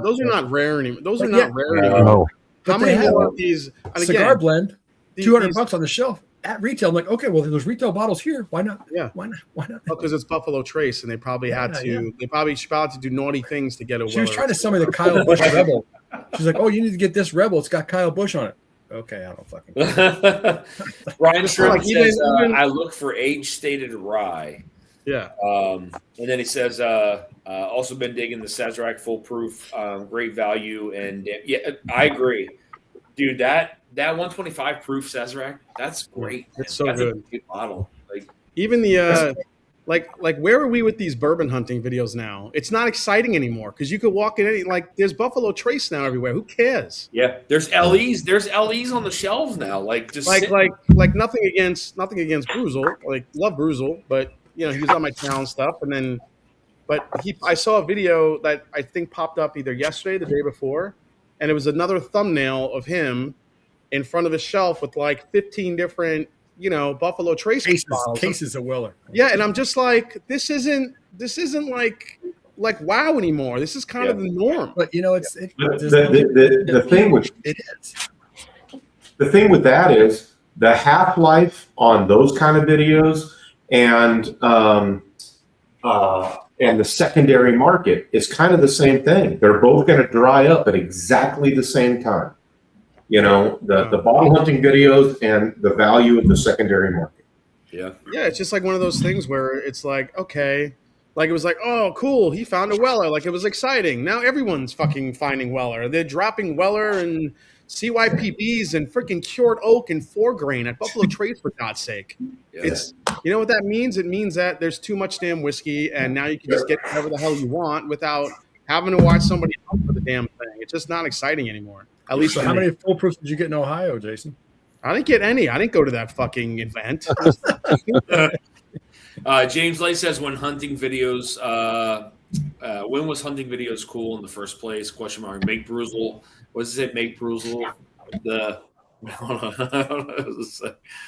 S7: rare anymore. Those are
S8: But
S7: not
S8: yeah.
S7: rare
S2: No.
S7: anymore.
S6: No.
S8: But
S7: How
S8: they
S7: many
S8: have
S7: more of these? And
S8: cigar
S7: again,
S8: blend,
S7: these-
S8: $200 on the shelf at retail. I'm like, okay, well, there's retail bottles here. Why not?
S7: Yeah.
S8: Why not? Why not?
S7: because it's Buffalo Trace, and they probably had to.
S8: Yeah.
S7: They probably had to do naughty things to get a.
S8: She was
S7: Weller.
S8: trying to sell me the Kyle Busch Rebel. She's like, oh, you need to get this Rebel. It's got Kyle Busch on it. Okay, I don't fucking care.
S3: Ryan Shrimp
S7: Like, even-
S3: says,
S7: even-
S3: I look for age-stated rye.
S7: Yeah.
S3: And then he says, also been digging the Sazerac Foolproof, great value. And yeah, I agree. Dude, that 125 proof Sazerac, that's great.
S7: It's so
S3: That's
S7: good.
S3: a good bottle. Like,
S7: Even the like where are we with these bourbon hunting videos now? It's not exciting anymore because you could walk in any there's Buffalo Trace now everywhere. Who cares?
S3: yeah, there's LEs. There's LEs on the shelves now. Like, just
S7: Like
S3: sit-
S7: like nothing against Bruzel. Like love Bruzel, but he was on my channel and stuff. And then, but I saw a video that I think popped up either yesterday, or the day before, and it was another thumbnail of him in front of his shelf with like 15 different Buffalo Trace bottles.
S8: Cases of Weller.
S7: Yeah, and I'm just like, this isn't like wow anymore. This is kind of the norm.
S8: But it's
S2: The thing with
S8: it is.
S2: the thing with that is the half-life on those kind of videos and the secondary market is kind of the same thing. They're both going to dry up at exactly the same time. The bottle hunting videos and the value of the secondary market.
S3: yeah.
S7: Yeah, it's just like one of those things where it's like, okay, like it was like, oh, cool, he found a Weller. Like it was exciting. Now everyone's fucking finding Weller. They're dropping Weller and CYPBs and freaking cured oak and 4-grain at Buffalo Trace, for God's sake.
S3: Yeah.
S7: It's you know what that means? It means that there's too much damn whiskey, and now you can just get whatever the hell you want without having to watch somebody else for the damn thing. It's just not exciting anymore. At least
S8: So
S7: for
S8: how
S7: me.
S8: many foolproofs did you get in Ohio, Jason?
S7: I didn't get any. I didn't go to that fucking event.
S3: James Lay says, when hunting videos, when was hunting videos cool in the first place? Question mark. Make Bruzel. What does it make Bruzel?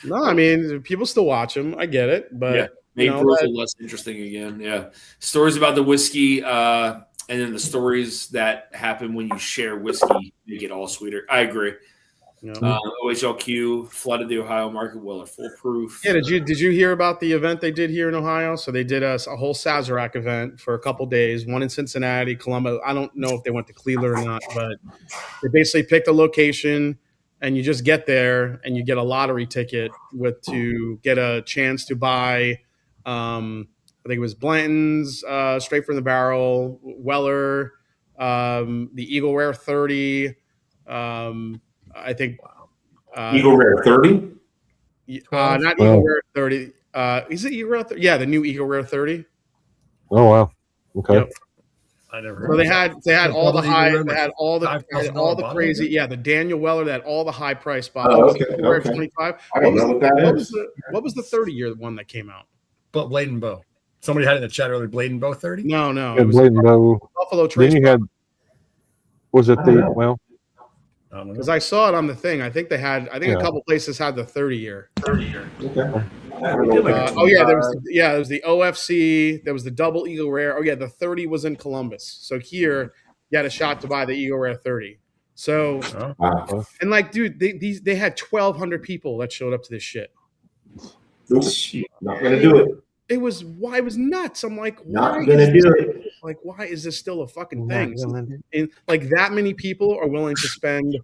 S7: No, I mean, people still watch them. I get it, but
S3: Yeah. Make
S7: know,
S3: Bruzel
S7: that-
S3: less interesting again. Yeah. Stories about the whiskey, and then the stories that happen when you share whiskey make it all sweeter. I agree.
S7: you know.
S3: OHLQ flooded the Ohio market. Weller foolproof.
S7: Yeah, did you hear about the event they did here in Ohio? So they did a whole Sazerac event for a couple days, one in Cincinnati, Columbus. I don't know if they went to Cleveland or not, but they basically picked a location and you just get there and you get a lottery ticket to get a chance to buy I think it was Blanton's straight from the barrel, Weller, the Eagle Rare 30, I think
S2: Eagle Rare 30?
S7: not Eagle Rare 30. Is it Eagle Rare 30? Yeah, the new Eagle Rare 30.
S6: Oh wow. Okay.
S7: Yep.
S8: I never.
S7: So they had all the
S8: Double
S7: high,
S8: Eagle
S7: they
S8: Rare,
S7: had all the
S8: $5,000
S7: all the
S8: bottle,
S7: crazy,
S8: is it?
S7: yeah. The Daniel Weller that had all the high price
S2: Oh,
S7: bottles.
S2: okay,
S7: Eagle Rare
S2: okay.
S7: 25.
S2: I don't know what that is.
S7: What was the 30-year one that came out?
S8: But Blade and Bow. Somebody had it in the chat earlier. Blade and Bow 30.
S7: No, it
S6: And
S7: was
S6: Blade and Bow.
S7: Buffalo Trace.
S6: Then you had. Was it
S2: I don't
S6: the
S2: know.
S6: well?
S8: I don't know.
S7: Because I saw it on the thing. I think they had. I think
S6: Yeah.
S7: a couple places had the 30-year.
S2: Okay. I don't know what that is.
S7: There was the OFC. There was the double Eagle Rare. Oh yeah, the 30 was in Columbus. So here you had a shot to buy the Eagle Rare 30. So
S8: Oh.
S2: Wow.
S7: and like, dude, they had 1,200 people that showed up to this shit.
S2: Oops, not gonna do it.
S7: It was nuts. I'm like,
S2: Not
S7: why
S2: gonna
S7: is
S2: do
S7: this,
S2: it.
S7: like why is this still a fucking thing? And like that many people are willing to spend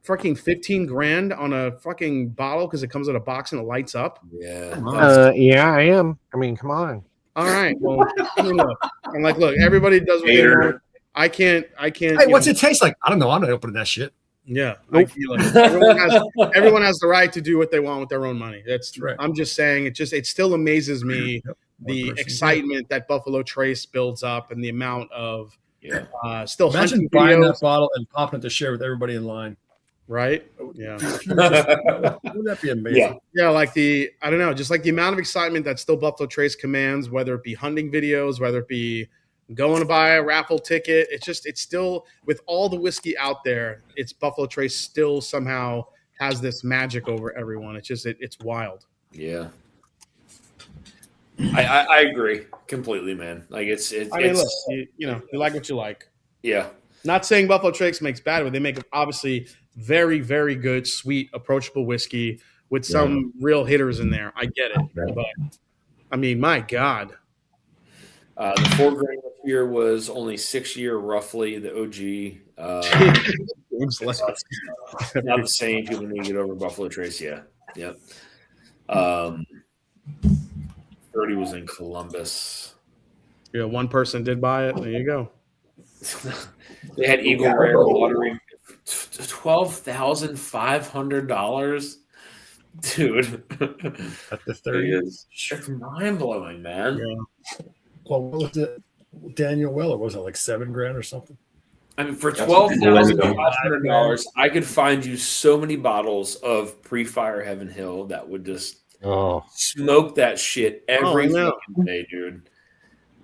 S7: fucking 15 grand on a fucking bottle because it comes in a box and it lights up.
S3: Yeah.
S6: Yeah, I am. I mean, come on.
S7: All right, well, I mean, look, I'm like, look, everybody does what they
S2: Hater.
S7: want. I can't.
S8: Hey,
S7: you
S8: what's
S7: know,
S8: it taste like? I don't know. I'm not opening that shit.
S7: Yeah, I feel like everyone has the right to do what they want with their own money. That's
S8: right.
S7: I'm just saying, it still amazes me the
S8: One person.
S7: excitement that Buffalo Trace builds up and the amount of
S3: Yeah.
S7: still
S8: Imagine
S7: hunting
S8: buying
S7: videos,
S8: that bottle and popping it to share with everybody in line.
S7: right? Yeah.
S8: Wouldn't that be amazing?
S3: Yeah.
S7: Yeah, like I don't know, just like the amount of excitement that still Buffalo Trace commands, whether it be hunting videos, whether it be going to buy a raffle ticket. It's still, with all the whiskey out there, it's Buffalo Trace still somehow has this magic over everyone. It's just, it's wild.
S3: Yeah. I agree completely, man. Like it's
S7: I mean, look, you like what you like.
S3: Yeah.
S7: Not saying Buffalo Trace makes bad, but they make obviously very, very good, sweet, approachable whiskey with some real hitters in there. I get it, but I mean, my God.
S3: The 4 grain this year was only 6 year roughly. The OG. Not the same. People need to get over Buffalo Trace. Yeah. Yep. 30 was in Columbus.
S7: Yeah, one person did buy it. There you go.
S3: They had Eagle Rare lottery, $12,500. Dude,
S8: at the 30.
S3: It's mind blowing, man.
S8: Yeah. Well, what was it? Daniel Weller, was it like $7,000 or something?
S3: I mean, for $12,500, I could find you so many bottles of pre-fire Heaven Hill that would just smoke that shit every fucking day, dude.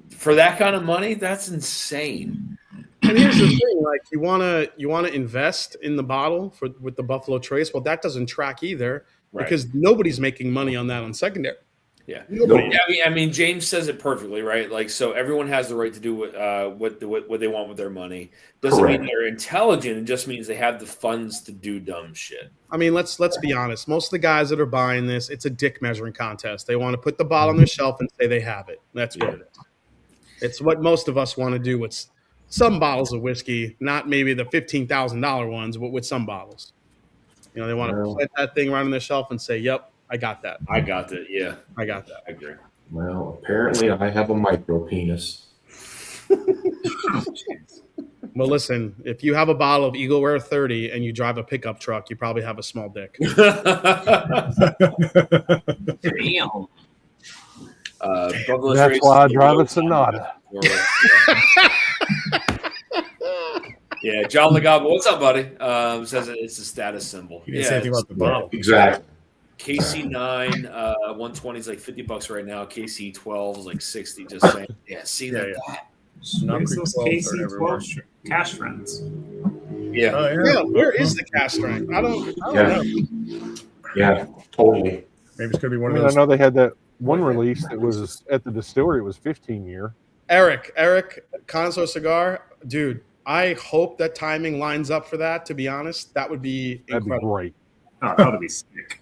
S3: For that kind of money, that's insane.
S7: And here's the thing: like you wanna invest in the bottle with the Buffalo Trace. Well, that doesn't track either because nobody's making money on that on secondary.
S3: Yeah. I mean, James says it perfectly, right? Like, so everyone has the right to do what they want with their money. Doesn't mean they're intelligent. It just means they have the funds to do dumb shit.
S7: I mean, let's be honest. Most of the guys that are buying this, it's a dick measuring contest. They want to put the bottle on their shelf and say they have it. That's what it is. It's what most of us want to do with some bottles of whiskey, not maybe the $15,000 ones, but with some bottles. You know, they want to put that thing right on their shelf and say, "Yep, I got that.
S3: I got that. Yeah,
S7: I got that."
S3: I agree.
S2: Well, apparently I have a micro penis.
S7: Well, listen, if you have a bottle of Eagle Rare 30 and you drive a pickup truck, you probably have a small dick.
S3: Damn.
S6: That's why I drive a Sonata.
S3: Yeah, John Legaba, what's up, buddy? Says it's a status symbol.
S8: You didn't say anything about the bottle.
S2: Exactly.
S3: KC9, 120 is like $50 right now. KC12 is like 60. Just saying. Yeah, see that.
S8: Not
S4: those KC12 cash friends.
S3: Yeah.
S7: Oh, yeah. Where is the cash strength? I don't know.
S2: Yeah, totally.
S8: Maybe it's gonna be one of
S6: I
S8: those.
S6: know they had that one release that was at the distillery. It was 15 year.
S7: Eric, Connoisseur Cigar, dude. I hope that timing lines up for that. To be honest, that would be incredible.
S6: That'd be great.
S4: Oh, that would be sick.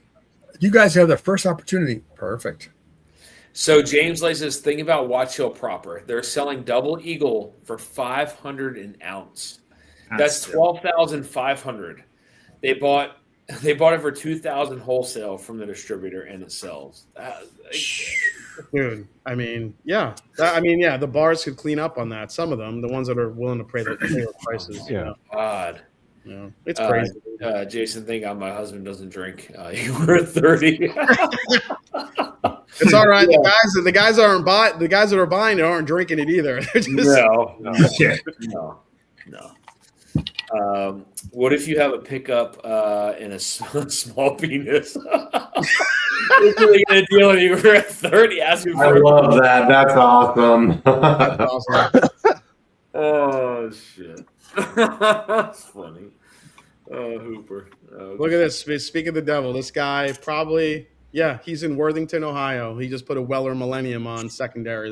S8: You guys have the first opportunity. Perfect.
S3: So James Lay says, think about Watch Hill proper. They're selling Double Eagle for $500 an ounce. That's $12,500. They bought it for $2,000 wholesale from the distributor, and it sells.
S7: Dude, I mean, yeah. The bars could clean up on that. Some of them, the ones that are willing to pay the prices.
S6: Yeah.
S7: You know?
S3: God.
S7: You know, it's crazy.
S3: Jason, thank God my husband doesn't drink. You were 30.
S7: It's all right. The guys that are buying it aren't drinking it either. They're just,
S3: No. What if you have a pickup and a small penis? You're really gonna deal with you for 30 asking for
S2: I love that. That's awesome.
S7: That's awesome.
S3: Oh shit. That's funny. Oh, Hooper.
S7: Look at this. Speak of the devil. This guy probably, he's in Worthington, Ohio. He just put a Weller Millennium on secondary.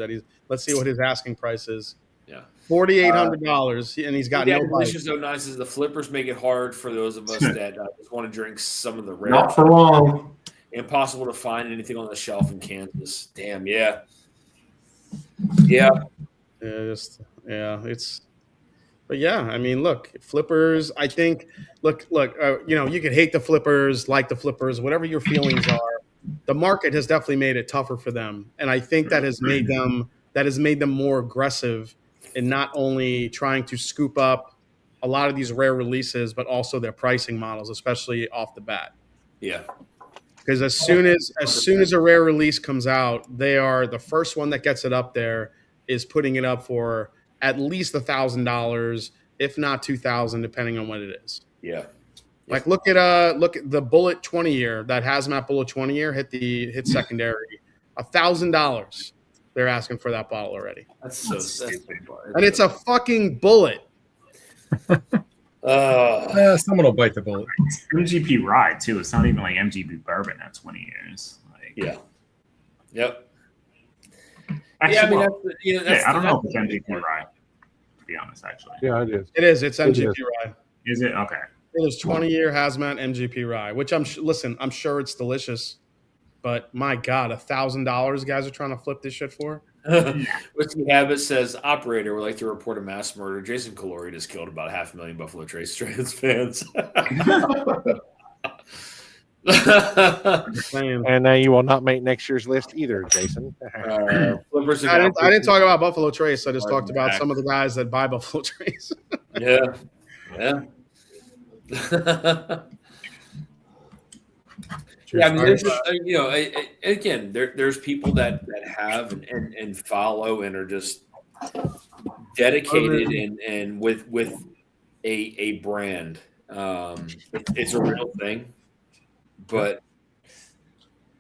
S7: Let's see what his asking price is.
S3: Yeah.
S7: $4,800, and he's got no
S3: Delicious nice is the flippers make it hard for those of us that just want to drink some of the rare.
S2: Not for long.
S3: Impossible to find anything on the shelf in Kansas. Damn, yeah.
S7: But yeah, I mean, look, flippers. I think, look. You can hate the flippers, like the flippers, whatever your feelings are. The market has definitely made it tougher for them, and I think that has made them more aggressive in not only trying to scoop up a lot of these rare releases, but also their pricing models, especially off the bat.
S3: Yeah.
S7: Because as soon as a rare release comes out, they are the first one that gets it up there is putting it up for at least $1,000, if not $2,000, depending on what it is.
S3: Yeah.
S7: Like look at the Bullet 20 year, that Hazmat Bullet 20 year hit secondary, $1,000. They're asking for that bottle already.
S3: That's stupid.
S7: And it's a fucking bullet.
S8: Someone will bite the bullet.
S4: It's MGP Rye too. It's not even like MGP Bourbon at 20 years. Like,
S3: yeah. Yep.
S4: Actually,
S3: Yeah, I mean,
S4: well,
S3: that's
S4: I don't know if
S3: that's
S4: it's MGP Rye, to be honest, actually.
S6: Yeah, it is.
S7: It is. It's
S6: It is.
S7: MGP Rye.
S4: Is it? Okay.
S7: It is 20-year hazmat MGP Rye, which listen, I'm sure it's delicious, but my God, $1,000 guys are trying to flip this shit for.
S3: Whiskey Habit says, operator would like to report a mass murder. Jason Calori just killed about 500,000 Buffalo Trace Strands fans.
S6: And you will not make next year's list either, Jason.
S3: Flippers and
S7: I didn't talk about Buffalo Trace. I just
S3: Martin
S7: talked about
S3: Mack.
S7: some of the guys that buy Buffalo Trace.
S3: Yeah. Yeah. Yeah, I mean, there's just, again, there's people that have and follow and are just dedicated and with a brand. It's a real thing, but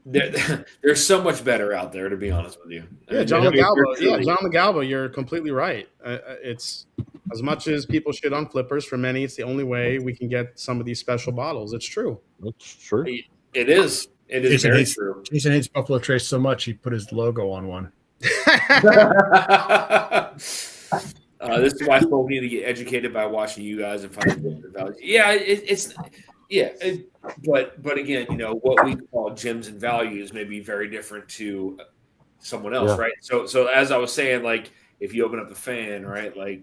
S3: there's so much better out there, to be honest with you.
S7: Yeah, John McGalba. Yeah, John McGalba. You're completely right. It's as much as people shit on flippers. For many, it's the only way we can get some of these special bottles. It's true.
S6: That's true.
S3: It is. It is very true.
S8: Jason hates Buffalo Trace so much he put his logo on one.
S3: This is why folks need to get educated by watching you guys and finding different values. Yeah, but again, what we call gems and values may be very different to someone else, right? So as I was saying, like if you open up the fan, right, like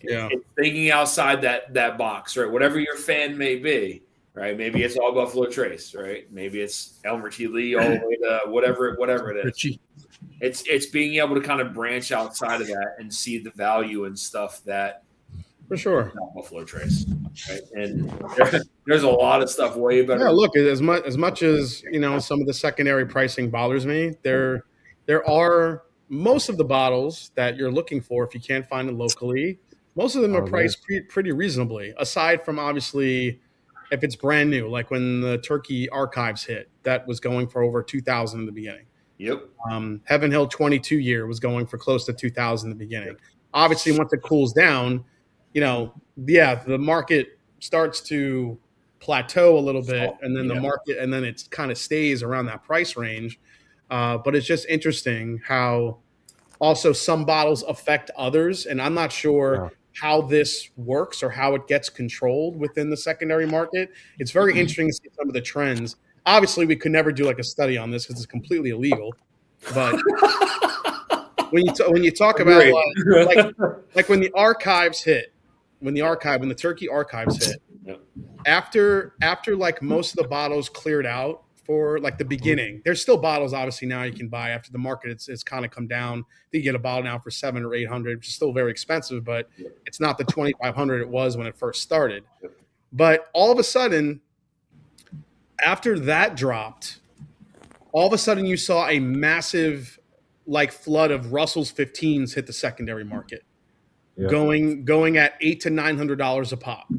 S3: it's thinking outside that box, right? Whatever your fan may be. Right, maybe it's all Buffalo Trace, right? Maybe it's Elmer T. Lee all the way to whatever it is. It's being able to kind of branch outside of that and see the value and stuff that
S7: for sure
S3: Buffalo Trace, right? And there's a lot of stuff way better.
S7: Yeah, look, as much as some of the secondary pricing bothers me. There are most of the bottles that you're looking for if you can't find it locally. Most of them are priced pretty reasonably, aside from obviously. If it's brand new, like when the Turkey Archives hit, that was going for over $2,000 in the beginning.
S3: Yep.
S7: Heaven Hill 22 year was going for close to $2,000 in the beginning. Yep. Obviously, once it cools down, the market starts to plateau a little bit, and then the market, and then it kind of stays around that price range. But it's just interesting how also some bottles affect others, and I'm not sure. How this works or how it gets controlled within the secondary market. It's very interesting to see some of the trends. Obviously, we could never do like a study on this because it's completely illegal. But when you talk about like when the archives hit, when the Turkey Archives hit, after like most of the bottles cleared out for like the beginning, there's still bottles obviously now you can buy after the market. It's kind of come down. You get a bottle now for $700 or $800, which is still very expensive, but it's not the $2,500 it was when it first started. But all of a sudden, after that dropped, all of a sudden you saw a massive like flood of Russell's 15s hit the secondary market, going at $800 to $900 a pop.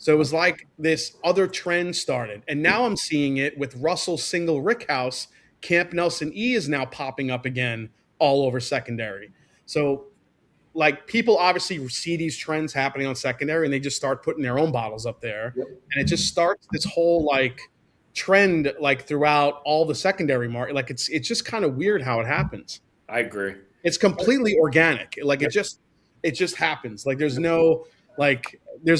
S7: So it was like this other trend started. And now I'm seeing it with Russell Single Rickhouse. Camp Nelson E is now popping up again all over secondary. So like people obviously see these trends happening on secondary and they just start putting their own bottles up there. And it just starts this whole like trend like throughout all the secondary market. Like it's just kind of weird how it happens.
S3: I agree.
S7: It's completely organic. Like it just happens. Like there's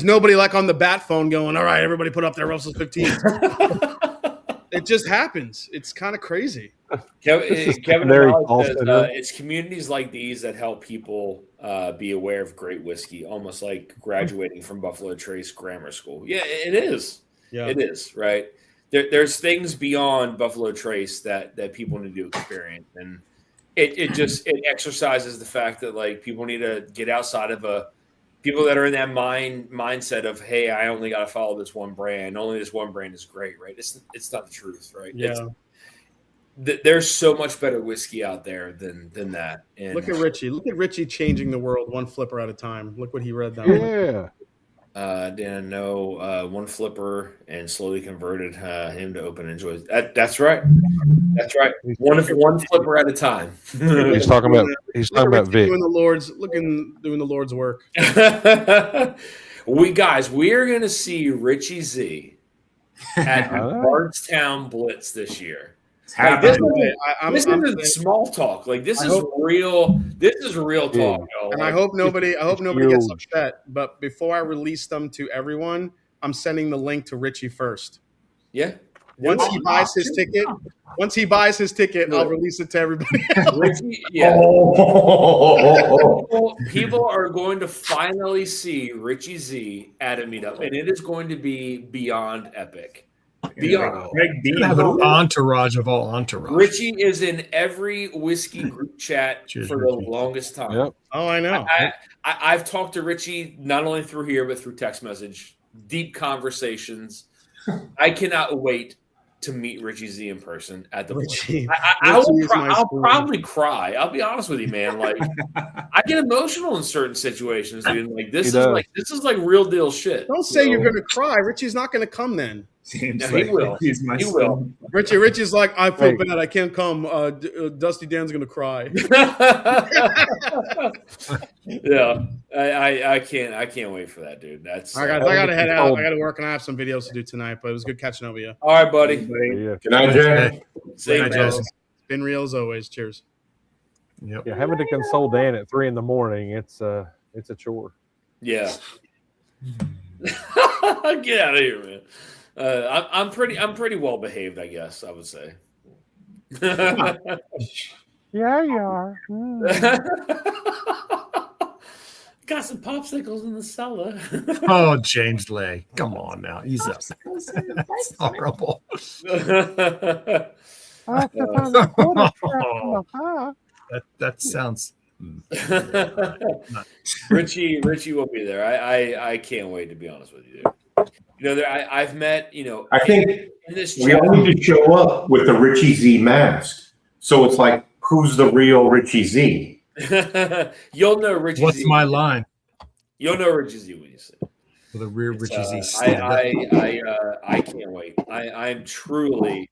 S7: nobody like on the bat phone going, all right, everybody put up their Russell 15. It just happens. It's kind of crazy.
S3: Kevin says, it's communities like these that help people be aware of great whiskey, almost like graduating from Buffalo Trace Grammar School. Yeah, it is. Yeah, it is, right? There's things beyond Buffalo Trace that people need to experience. And it exercises the fact that like people need to get outside of people that are in that mindset of, hey, I only got to follow this one brand. Only this one brand is great, right? It's not the truth, right?
S7: Yeah.
S3: There's so much better whiskey out there than that. And
S7: look at Richie. Look at Richie changing the world one flipper at a time. Look what he read down.
S3: Didn't know one flipper and slowly converted him to open and enjoy. That's right. That's right. One flipper at a time.
S6: He's talking about Vic
S7: doing the Lord's work.
S3: We are going to see Richie Z at the Bardstown Blitz this year. Like, this
S7: I'm
S3: isn't
S7: saying-
S3: small talk. Like this
S7: I
S3: is
S7: hope-
S3: real. This is real talk. Yo.
S7: And
S3: Like,
S7: I hope nobody gets
S6: huge.
S7: upset. But before I release them to everyone, I'm sending the link to Richie first.
S3: yeah.
S7: Once he buys his ticket, I'll release it to everybody.
S3: Richie, yeah.
S2: Oh.
S3: People are going to finally see Richie Z at a meetup, and it is going to be beyond epic. Beyond.
S4: Greg Bean,
S8: Have an entourage of all entourage.
S3: Richie is in every whiskey group chat
S8: Cheers,
S3: for the
S8: Richie.
S3: longest time.
S6: Yep.
S7: Oh, I know.
S3: I've talked to Richie not only through here but through text message, deep conversations. I cannot wait to meet Richie Z in person at the
S7: Richie,
S3: I'll probably cry. I'll be honest with you, man. Like I get emotional in certain situations, dude. Like this is like real deal shit.
S7: Don't say you're going to cry. Richie's not going to come then.
S4: Seems
S3: No, he
S4: like
S3: will.
S4: He's my
S3: He
S4: son.
S3: will.
S7: Richie's like, I feel
S6: Hey.
S7: bad. I can't come. Dusty Dan's going to cry.
S3: Yeah, I can't wait for that, dude. That's
S7: I got to head out. I got to work, and I have some videos to do tonight. But it was good catching up with you.
S3: all right, buddy.
S6: Yeah.
S2: Good night, Jay.
S3: See you,
S7: Good night,
S3: man.
S7: Jason. Been real as always. Cheers.
S8: Yep.
S6: Yeah, having to console Dan at 3 a.m. It's a chore.
S3: Yeah. Get out of here, man. I'm pretty well behaved, I guess I would say.
S6: Yeah, you are.
S3: Got some popsicles in the cellar.
S8: Oh, James Lay. Come on now. He's up. That's horrible. That sounds.
S3: Richie will be there. I can't wait, to be honest with you, dude. You know, I've met,
S2: I think
S3: in this
S2: we all need to show up with the Richie Z mask. So it's like, who's the real Richie Z?
S3: You'll know Richie
S8: What's
S3: Z.
S8: my line?
S3: You'll know Richie Z when you see it.
S8: For the rear
S3: It's,
S8: Richie Z.
S3: I
S8: stand up.
S3: can't wait. I'm truly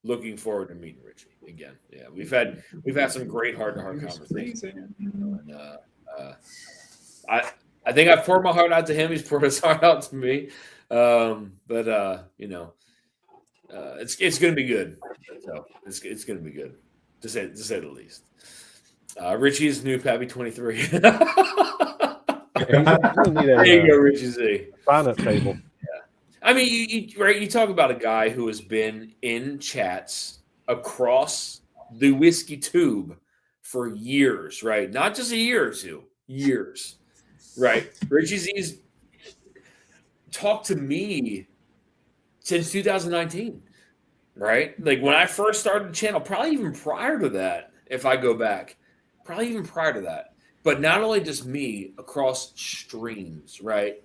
S3: looking forward to meeting Richie again. Yeah, we've had some great heart-to-heart conversations. And, I think I've poured my heart out to him. He's poured his heart out to me. But it's going to be good. So it's going to be good, to say the least. Richie's new Pappy 23. There you go, Richie Z.
S6: Sign-up table.
S3: I mean, you talk about a guy who has been in chats across the whiskey tube for years, right? Not just a year or two, years, right? Richie Z's talked to me since 2019, right? Like when I first started the channel, probably even prior to that, if I go back, probably even prior to that. But not only just me, across streams, right?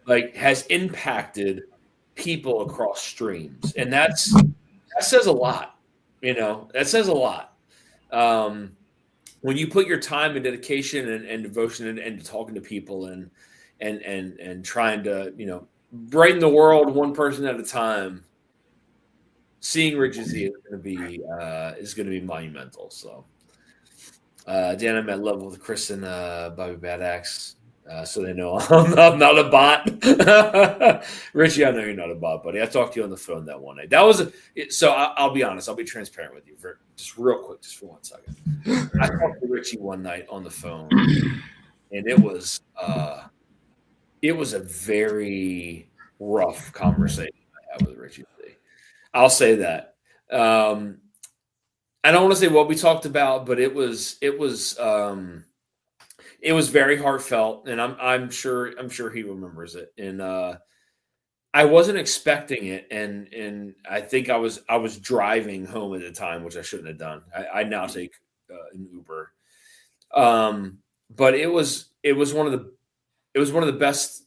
S3: Like has impacted people across streams. And that says a lot, that says a lot. When you put your time and dedication and devotion into talking to people and trying to, brighten the world one person at a time, seeing Richie Z is going to be monumental. So, Dan, I'm at level with Chris and Bobby Bad Axe, so they know I'm not a bot. Richie, I know you're not a bot, buddy. I talked to you on the phone that one night. I'll be honest. I'll be transparent with you for just real quick, just for 1 second. I talked to Richie one night on the phone, and it was a very rough conversation I had with Richie Z. I'll say that. I don't want to say what we talked about, but it was very heartfelt, and I'm sure he remembers it. And I wasn't expecting it, and I think I was driving home at the time, which I shouldn't have done. I now take an Uber, but it was one of the best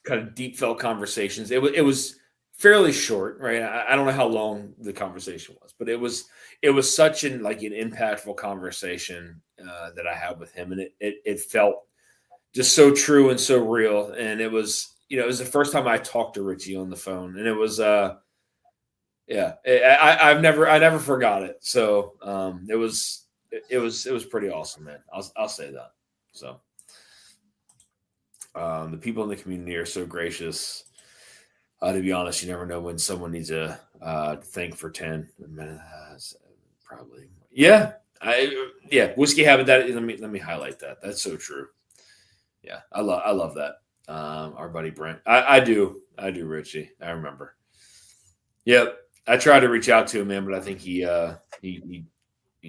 S3: kind of deep felt conversations. It was fairly short, right? I don't know how long the conversation was, but it was such an impactful conversation that I had with him, and it felt just so true and so real. And it was the first time I talked to Richie on the phone, and it was I never forgot it. So it was pretty awesome, man. I'll say that. So the people in the community are so gracious. To be honest, you never know when someone needs a thank for 10. Probably. Yeah. Whiskey habit. That let me highlight that. That's so true. Yeah, I love that. Our buddy Brent. I do, Richie. I remember. Yep. I tried to reach out to him, man, but I think he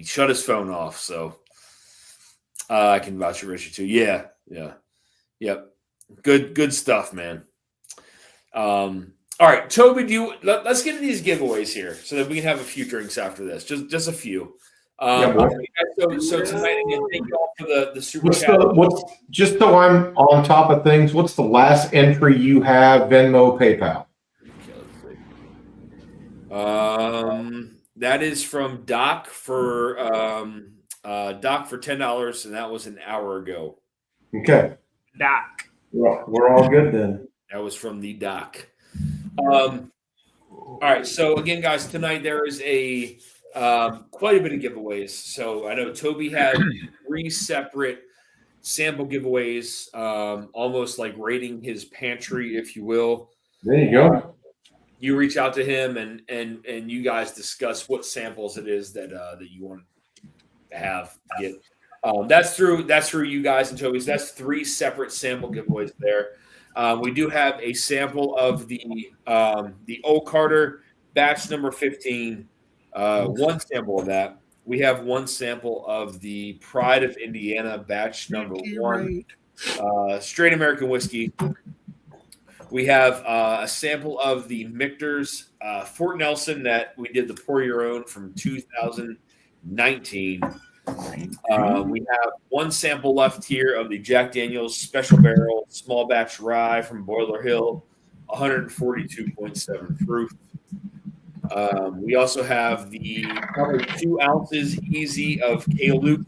S3: shut his phone off. So I can vouch for Richie too. Yeah. Yep. Good stuff, man. All right, Toby, let's get into these giveaways here so that we can have a few drinks after this. Just a few. So tonight again, thank you all for the super chat.
S2: Just so I'm on top of things, what's the last entry you have? Venmo, PayPal.
S3: That is from Doc for $10, and that was an hour ago.
S2: Okay.
S4: Doc.
S2: We're all good then.
S3: That was from the Doc. All right. So again, guys, tonight there is quite a bit of giveaways. So I know Toby had 3 separate sample giveaways, almost like rating his pantry, if you will.
S2: There you go.
S3: You reach out to him and you guys discuss what samples it is that you want to have to get. That's through you guys and Toby's. That's 3 separate sample giveaways there. We do have a sample of the Old Carter batch number 15. 1 sample of that. We have 1 sample of the Pride of Indiana batch number 1. Straight American whiskey. We have a sample of the Michter's Fort Nelson that we did the Pour Your Own from 2019. We have 1 sample left here of the Jack Daniel's Special Barrel Small Batch Rye from Boiler Hill, 142.7 proof. We also have the probably 2 ounces easy of K-Luke,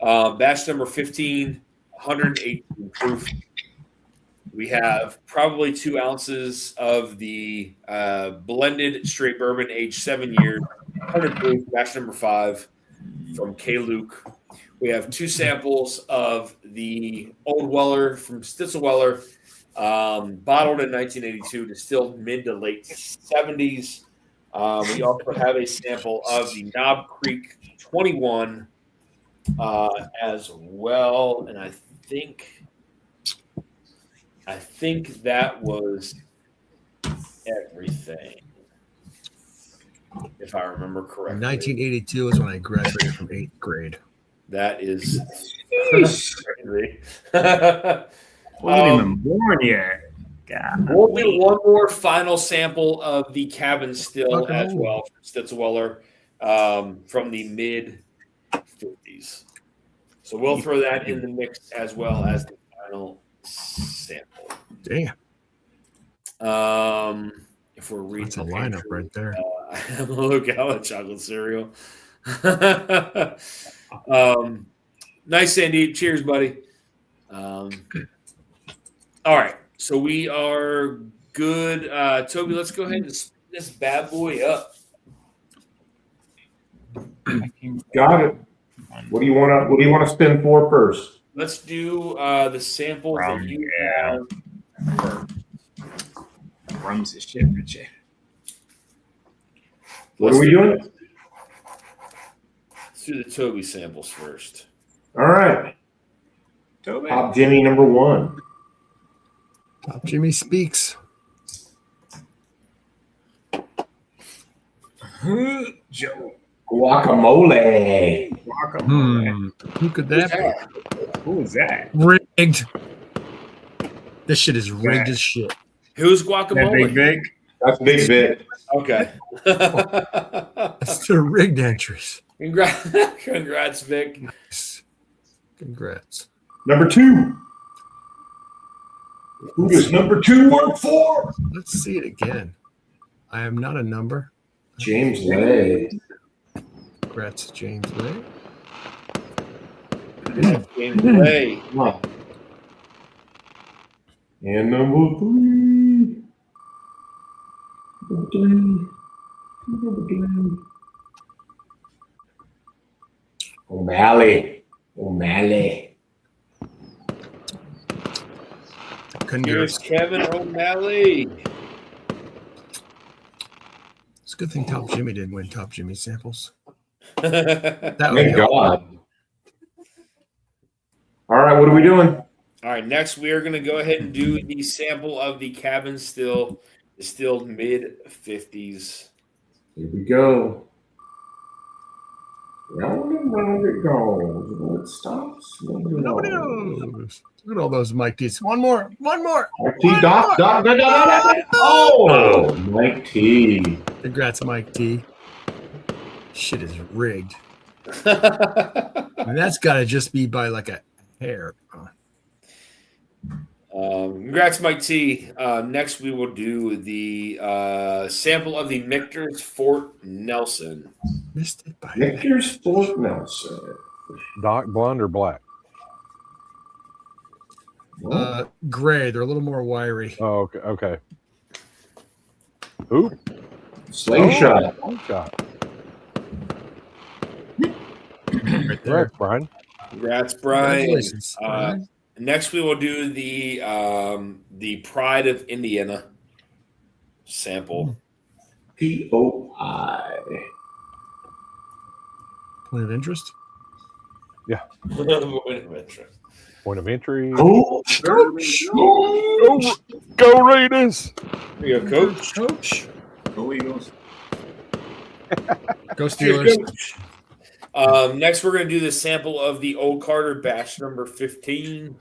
S3: batch number 15, 118 proof. We have probably 2 ounces of the blended straight bourbon aged 7 years, 100 proof, batch number 5 from K-Luke. We have 2 samples of the Old Weller from Stitzelweller, bottled in 1982, distilled mid to late 70s. We also have a sample of the Knob Creek 21 as well, and I think that was everything, if I remember correctly.
S8: 1982 is when I graduated from 8th grade.
S3: That is crazy.
S4: Wasn't even born yet. God.
S3: We'll do 1 more final sample of the Cabin Still as well from Stitzelweller from the mid-50s. So we'll throw that in the mix as well as the final sample.
S8: Damn.
S3: If we're reading
S8: That's a lineup right there.
S3: Look at the chocolate cereal. Nice, Sandeep. Cheers, buddy. All right. So we are good. Toby, let's go ahead and spin this bad boy up.
S2: Got it. What do you want to spin for first?
S3: Let's do the sample that you have.
S4: Rum's is shit, Richie.
S2: What are we doing?
S3: Let's do the Toby samples first.
S2: All right.
S4: Toby.
S2: Top Jimmy number 1.
S8: Top Jimmy speaks.
S4: Joe.
S2: Guacamole.
S8: Who could that be?
S4: Who is that?
S8: Rigged. This shit is rigged as shit.
S3: Who's
S4: That
S3: guacamole?
S4: Big?
S2: That's Big Vic.
S3: Okay.
S8: That's the rigged entries.
S3: Congrats, Vic.
S8: Congrats.
S2: Number 2. Who does number 2 work for?
S8: Let's see it again. I am not a number.
S2: James Lay.
S8: Congrats, James Lay.
S3: James Lay.
S2: Come on. And number 3. O'Malley.
S8: Couldn't get
S3: Here's
S8: it.
S3: Kevin O'Malley.
S8: It's a good thing Top Jimmy didn't win Top Jimmy samples. That would
S2: Thank
S8: help.
S2: God. All right, what are we doing?
S3: All right, next we are going to go ahead and do the sample of the Cabin Still distilled mid-50s.
S2: Here we go. Round and round it goes. Will it stops?
S8: Nobody knows. Look at all those Mike T's. One more.
S2: Mike T. Doc. Oh, Mike T.
S8: Congrats, Mike T. Shit is rigged. And that's got to just be by like a hair.
S3: Congrats, Mike T. Next, we will do the sample of the Michter's Fort Nelson.
S8: Missed it by
S2: Michter's Fort Nelson.
S6: Doc, blonde or black?
S8: gray. They're a little more wiry.
S6: Oh, okay. Who?
S2: Slingshot.
S6: Slingshot.
S8: Right there.
S6: Correct, Brian.
S3: Congrats, Brian.
S8: Congratulations, Brian.
S3: Next, we will do the Pride of Indiana sample.
S2: POI.
S8: Point of interest.
S6: Point of entry.
S2: Go
S6: Raiders!
S3: Here you go, Coach.
S8: Coach.
S2: Go Eagles.
S8: Go Steelers.
S3: Next, we're going to do the sample of the Old Carter batch number 15.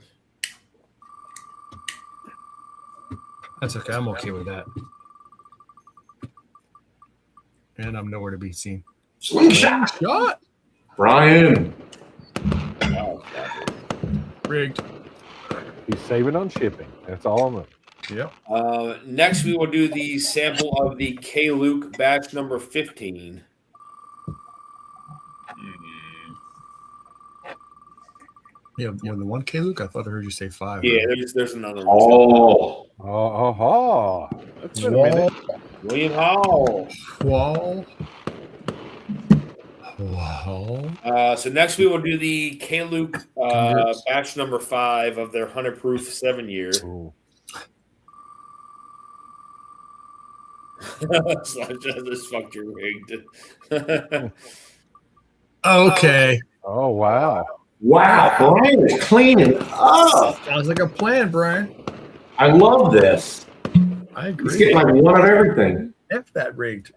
S8: That's okay. I'm okay with that. And I'm nowhere to be seen.
S2: Slingshot.
S8: Shot.
S2: Brian.
S3: Oh,
S8: Rigged.
S6: He's saving on shipping. That's all I'm
S8: Yep.
S3: next, we will do the sample of the K. Luke batch number 15.
S8: You have more than one K, Luke? I thought I heard you say 5.
S3: Yeah, there's another one.
S2: Oh.
S6: Oh. That's been a minute.
S3: William Hall.
S8: Wall. Wow.
S3: So next we will do the K. Luke batch number 5 of their 100 proof 7-year.
S6: Ooh.
S3: So I just fucked your rigged.
S8: Okay.
S6: Oh, wow.
S2: Wow. Brian is cleaning up.
S8: Sounds like a plan, Brian.
S2: I love this.
S8: I
S2: He's
S8: agree.
S2: getting like one of everything.
S8: F that rigged.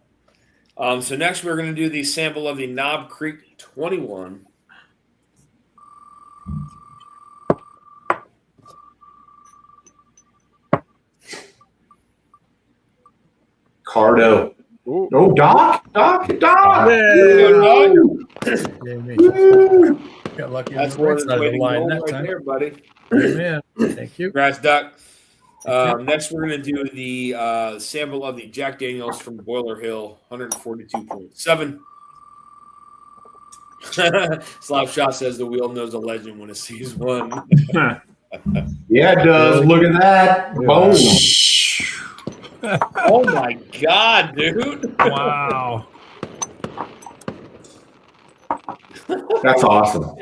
S3: So next we're going to do the sample of the Knob Creek 21.
S2: Cardo.
S6: Ooh.
S2: Oh, Doc.
S8: Yeah.
S2: Woo.
S8: Yeah, me.
S2: Woo.
S8: Got lucky on
S3: That's
S8: the right
S3: where
S8: side of the line that
S3: right
S8: time.
S3: there, buddy.
S8: Man, thank you.
S3: Congrats, Duck. Next, we're going to do the sample of the Jack Daniels from Boiler Hill, 142.7. Slapshot says the wheel knows a legend when it sees one.
S2: Yeah, it does. Look at that. Boom.
S3: Oh my God, dude!
S8: Wow.
S2: That's awesome.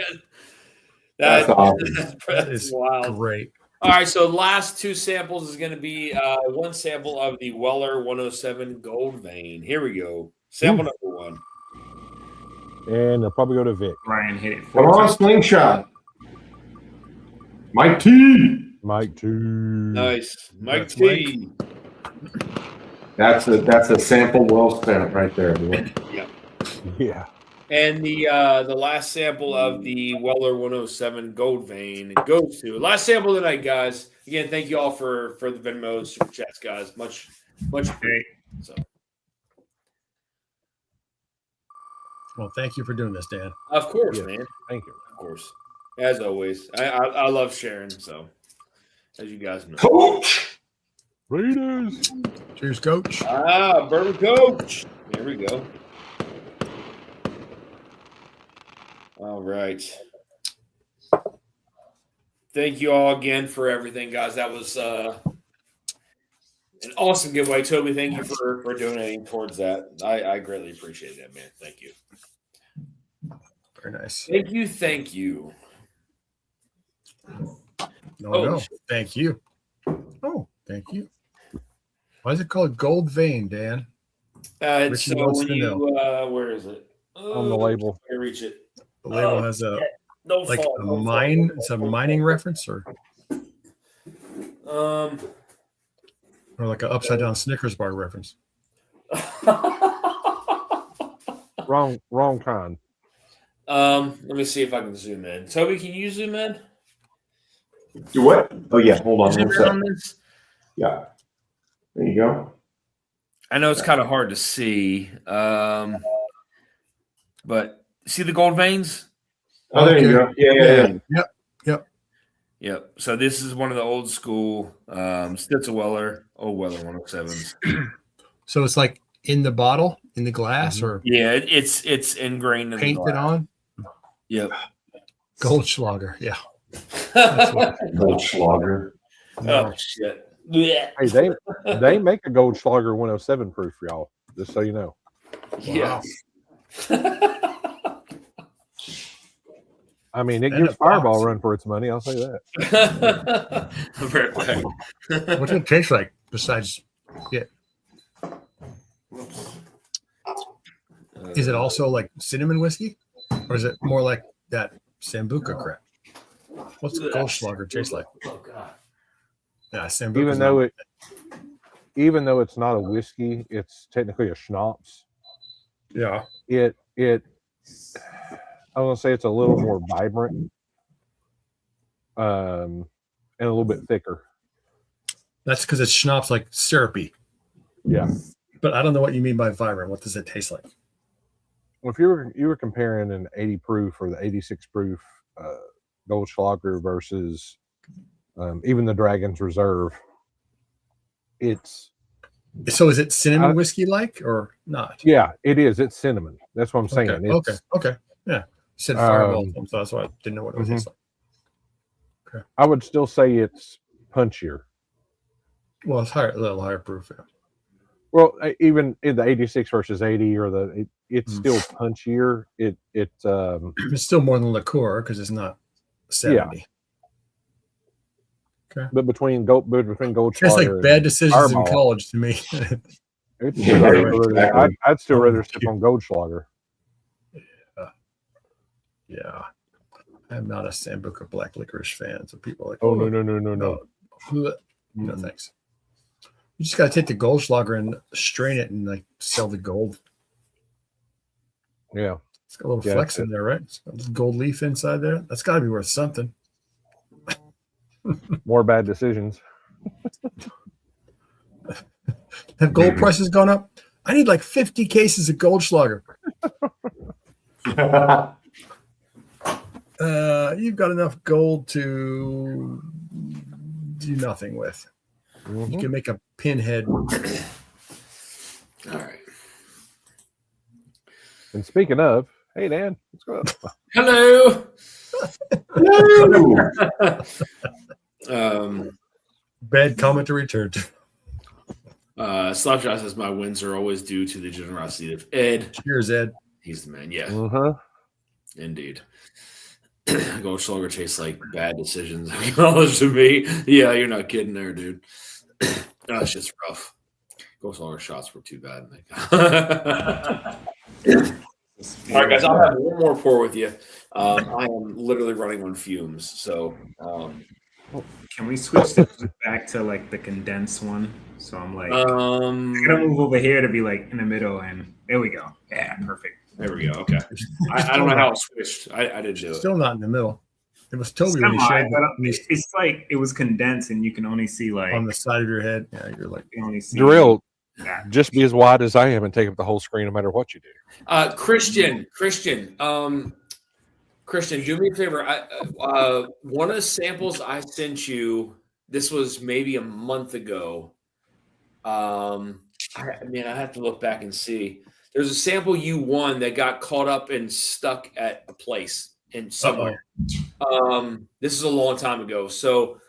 S2: That's awesome.
S8: That is
S3: wild.
S8: great.
S3: All right, so last two samples is going to be one sample of the Weller 107 Gold Vein. Here we go. Sample number 1.
S6: And they'll probably go to Vic.
S4: Brian hit it.
S2: Come on, Slingshot. Mike T.
S6: Mike, too.
S3: Nice, Mike
S8: That's
S3: T.
S2: That's a sample well spent right there, boy.
S6: Yeah.
S3: And the last sample of the Weller 107 Gold Vein goes to last sample tonight, guys. Again, thank you all for the Venmo super chats, guys. Much appreciated. So,
S8: Well, thank you for doing this, Dan.
S3: of course,
S6: Yeah.
S3: man.
S6: Thank you.
S3: Of course, as always. I love sharing. So, as you guys know.
S2: Coach.
S6: Raiders.
S8: Cheers, Coach.
S3: Bourbon Coach. There we go. All right. Thank you all again for everything, guys. That was an awesome giveaway. Toby, thank you for donating towards that. I greatly appreciate that, man. Thank you.
S8: Very nice.
S3: Thank you.
S8: No. Thank you. Oh, thank you. Why is it called Gold Vein, Dan?
S3: It's
S8: Richie
S3: so
S8: wants
S3: when
S8: to
S3: you
S8: know.
S3: where is it?
S6: on the label.
S3: I reach it.
S8: The label has a
S3: Don't
S8: like
S3: fall,
S8: a
S3: don't
S8: mine.
S3: fall.
S8: It's a mining reference, or like an upside down Snickers bar reference.
S6: Wrong kind.
S3: Let me see if I can zoom in. Toby, can you zoom in?
S2: Do what? Oh yeah, hold on
S3: Zoom
S2: one
S3: in on
S2: second.
S3: this?
S2: Yeah. There you go.
S3: I know it's kind of hard to see, but see the gold veins?
S2: Oh, there you go. Yeah.
S3: Yep. So this is one of the old school Stitzelweller, old Weller 107s.
S8: So it's like in the bottle, in the glass, or
S3: Yeah, it's ingrained in the
S8: painted
S3: glass.
S8: on.
S3: Yep.
S8: Goldschlager. Yeah.
S2: Goldschlager.
S3: Oh shit. Yeah.
S6: Hey, they make a Goldschlager 107 proof for y'all, just so you know.
S3: Yeah.
S6: I mean, it
S8: And
S6: gives
S8: a box.
S6: Fireball a run for its money. I'll say that.
S3: Right back.
S8: What's it taste like besides? Yeah. Is it also like cinnamon whiskey, or is it more like that Sambuca crap? What's the Goldschlager taste like?
S3: Oh god.
S8: Yeah, Sambuca.
S6: Even though it's not a whiskey, it's technically a schnapps.
S8: Yeah.
S6: I want to say it's a little more vibrant, and a little bit thicker.
S8: That's because it's schnapps, like syrupy.
S6: Yeah.
S8: But I don't know what you mean by vibrant. What does it taste like?
S6: Well, if you were comparing an 80 proof or the 86 proof Goldschlager versus even the Dragon's Reserve,
S8: So is it cinnamon whiskey like or not?
S6: Yeah, it is. It's cinnamon. That's what I'm saying.
S8: Okay. Yeah. You said Fireball, so that's why I didn't know what it was.
S6: Mhm.
S8: Like. Okay.
S6: I would still say it's punchier.
S8: Well, it's higher, a little higher proof. Yeah.
S6: Well, even in the 86 versus 80, or it's still punchier.
S8: It's still more than liqueur because it's not 70. Okay.
S6: But between Goldschlager,
S8: It's like bad decisions
S6: Fireball,
S8: in college to me.
S6: I'd still rather sip on Goldschlager.
S8: Yeah. I'm not a Sambuca black licorice fan. So people are like,
S6: Oh, no.
S8: No, thanks. You just got to take the Goldschlager and strain it and like sell the gold.
S6: Yeah.
S8: It's got a little flex in there, right? It's got this gold leaf inside there. That's got to be worth something.
S6: More bad decisions.
S8: Have gold prices gone up? I need like 50 cases of Goldschlager. You've got enough gold to do nothing with. You can make a pinhead.
S3: All right.
S6: And speaking of, hey Dan, what's going on?
S3: Hello.
S8: Bad comment to return to.
S3: Slapshot says my wins are always due to the generosity of Ed.
S8: Cheers, Ed.
S3: He's the man. Yeah.
S6: Uh-huh.
S3: Indeed. Goldschlager tastes like bad decisions. Acknowledged to me. Yeah, you're not kidding there, dude. That shit's rough. Goldschlager shots were too bad. All right, guys, I'll have one more pour with you. I am literally running on fumes. So,
S4: Can we switch back to like the condensed one? So I'm like, I'm gonna move over here to be like in the middle, and there we go. Yeah, perfect.
S3: There we go. Okay. I don't know how it switched. I didn't do it.
S8: Still not in the middle. It was Toby
S4: It's
S8: when he showed
S4: it's like it was condensed, and you can only see like
S8: on the side of your head. Yeah, you're like,
S4: you only see
S6: Drill,
S4: that.
S6: just be as wide as I am and take up the whole screen no matter what you do.
S3: Christian, do me a favor. One of the samples I sent you, this was maybe a month ago. I have to look back and see. There's a sample you won that got caught up and stuck at a place in somewhere. This is a long time ago. So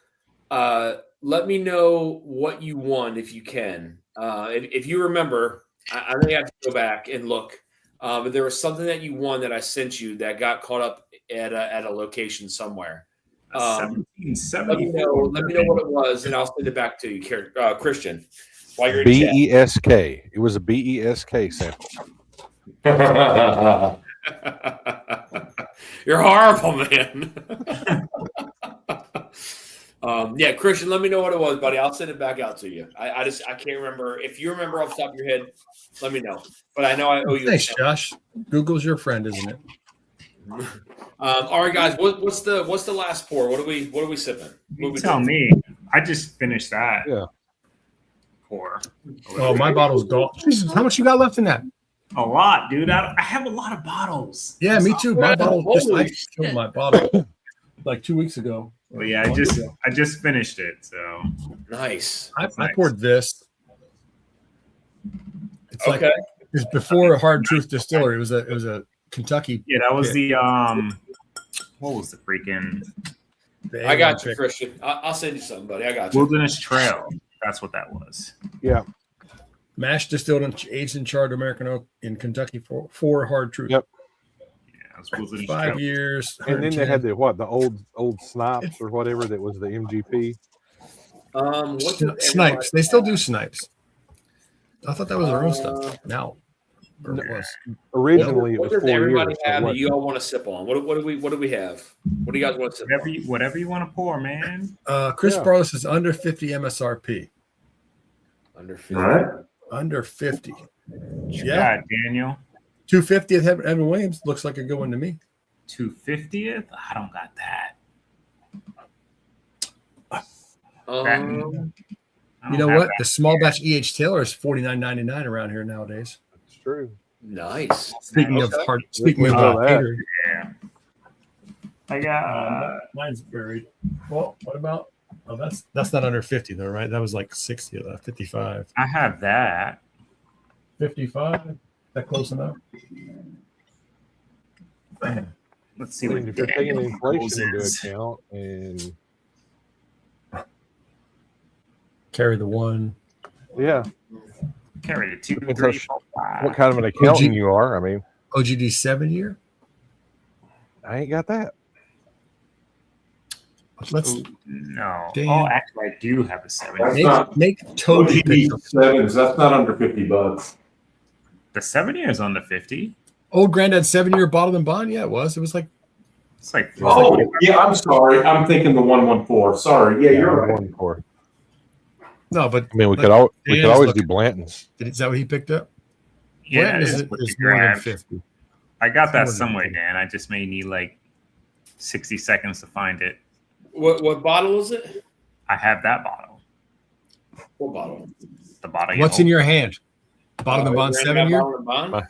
S3: let me know what you won if you can. If you remember, I may have to go back and look. But there was something that you won that I sent you that got caught up at a location somewhere. Let me know what it was, and I'll send it back to you, Christian. While you're in chat.
S6: BESK. It was a BESK sample.
S3: You're horrible, man. Yeah, Christian, let me know what it was, buddy. I'll send it back out to you. I can't remember. If you remember off the top of your head, let me know. But I know I owe you.
S8: Thanks, Josh. Google's your friend, isn't it?
S3: All right, guys. What's the last pour? What are we sipping?
S4: You tell me. I just finished that.
S6: Yeah.
S4: Pour.
S8: Oh, my bottle's gone. Jesus, how much you got left in that?
S4: A lot, dude. I have a lot of bottles.
S8: Yeah, me too. My bottle
S3: Holy
S8: I killed my bottle like 2 weeks ago.
S4: Well, yeah, I just finished it. So
S3: Nice.
S8: I
S4: nice.
S8: poured this. It's like
S3: Okay.
S8: it's before Hard Truth Distillery. It was a Kentucky.
S4: Yeah, that was
S8: pick.
S4: the what was the freaking
S8: The
S3: I got
S8: A1
S3: you,
S8: pick.
S3: Christian. I'll send you something, buddy. I got you.
S4: Wilderness Trail. That's what that was.
S6: Yeah.
S8: Mash distilled and aged and charred American oak in Kentucky for Hard Truth.
S6: Yep.
S4: Yeah, it was Wilderness
S8: 5
S4: Trail.
S8: years.
S6: And then they
S8: 110.
S6: had the old snipes or whatever that was the MGP.
S3: What did
S8: Snipes. They still do Snipes. I thought that was their own stuff. Now, or it was.
S6: Originally, it
S3: What
S6: was
S3: does
S6: 4
S3: everybody
S6: years.
S3: have
S6: so
S3: that you all want to sip on? What do we have? What do you guys want to sip on?
S4: Whatever you want to pour, man.
S8: Chris
S6: Yeah.
S8: Barlos is under 50 MSRP.
S3: Under 50.
S2: All right.
S8: Under 50.
S4: Yeah,
S8: Yeah.
S4: Daniel.
S8: 250th Evan Williams looks like a good one to me.
S4: 250th. I don't got that.
S3: Um,
S4: I
S8: You
S4: don't
S8: know
S4: have
S8: what?
S4: that.
S8: The small batch EH Taylor is $49.99 around here nowadays.
S6: It's true.
S3: nice.
S8: Speaking of
S3: Okay.
S8: hard, speaking
S6: We
S8: of
S6: know that.
S8: catering,
S4: Yeah. I got.
S8: mine's buried. Well, what about? Oh, that's not under 50 though, right? That was like 60, 55.
S4: I have that.
S8: 55? That close enough?
S4: Let's see
S6: I
S4: what
S6: mean, if you're taking
S4: Daniel
S6: inflation into
S4: proposes.
S6: account and
S8: Carry the one.
S6: yeah,
S4: Carry the 2,
S6: Depends
S4: 3,
S6: how
S4: 4, 5.
S6: what kind of an accountant you are. I mean,
S8: OGD 7-year?
S6: I ain't got that.
S8: Let's
S4: No.
S8: Dan.
S4: Oh, actually, I do have a 7.
S2: That's not-
S8: make Toby pick
S2: OGD sevens. That's not under $50.
S4: The 7 years on the 50.
S8: Old Granddad 7-year bottled and bond. Yeah, it was. It was like
S4: It's like
S2: Oh, yeah. I'm sorry. I'm thinking the 114. Sorry. Yeah, you're right.
S6: One pour.
S8: no, but
S6: I mean, we
S8: But
S6: could
S8: Dan's
S6: always
S8: looking-
S6: do Blanton's.
S8: is that what he picked up?
S4: yeah,
S8: Blanton
S4: it's
S8: is
S4: what you
S8: more than
S4: grabbed.
S8: 50.
S4: I got that
S8: More than
S4: somewhere,
S8: 50.
S4: Dan. I just may need like 60 seconds to find it.
S3: What bottle is it?
S4: I have that bottle.
S3: What bottle?
S4: The bottle.
S8: What's in your hand? Bottled and bond 7-year?
S3: Bottle and bond?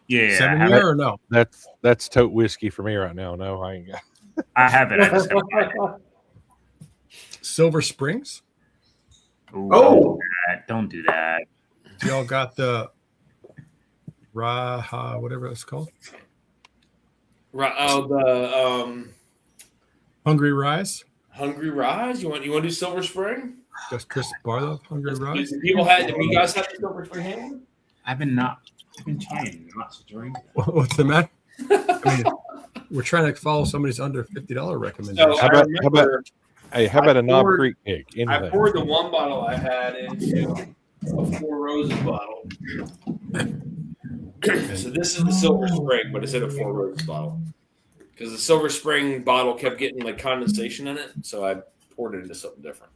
S4: Yeah, I have,
S8: 7-year or no?
S6: That's tote whiskey for me right now. No, I ain't got.
S4: I have it. I just haven't tried it.
S8: Silver Springs?
S4: Ooh,
S2: Oh.
S4: don't do that.
S8: Y'all got the Raha, whatever it's called?
S3: Right. Oh, the
S8: Hungry Rise?
S3: Hungry Rise. You want to do Silver Spring?
S8: Does Chris Barlow Hungry Rise?
S3: Have you guys had the Silver Spring hand?
S4: I've been trying not to drink.
S8: What's the matter? I mean, we're trying to follow somebody's under $50 recommendation.
S3: So
S6: How
S3: I
S6: about-
S3: remember
S6: Hey, how about a Knob
S3: poured-
S6: Creek pick?
S3: I
S6: Anything.
S3: poured the one bottle I had into a Four Roses bottle. So this is the Silver Spring, but it's in a Four Roses bottle. Because the Silver Spring bottle kept getting like condensation in it, so I poured it into something different.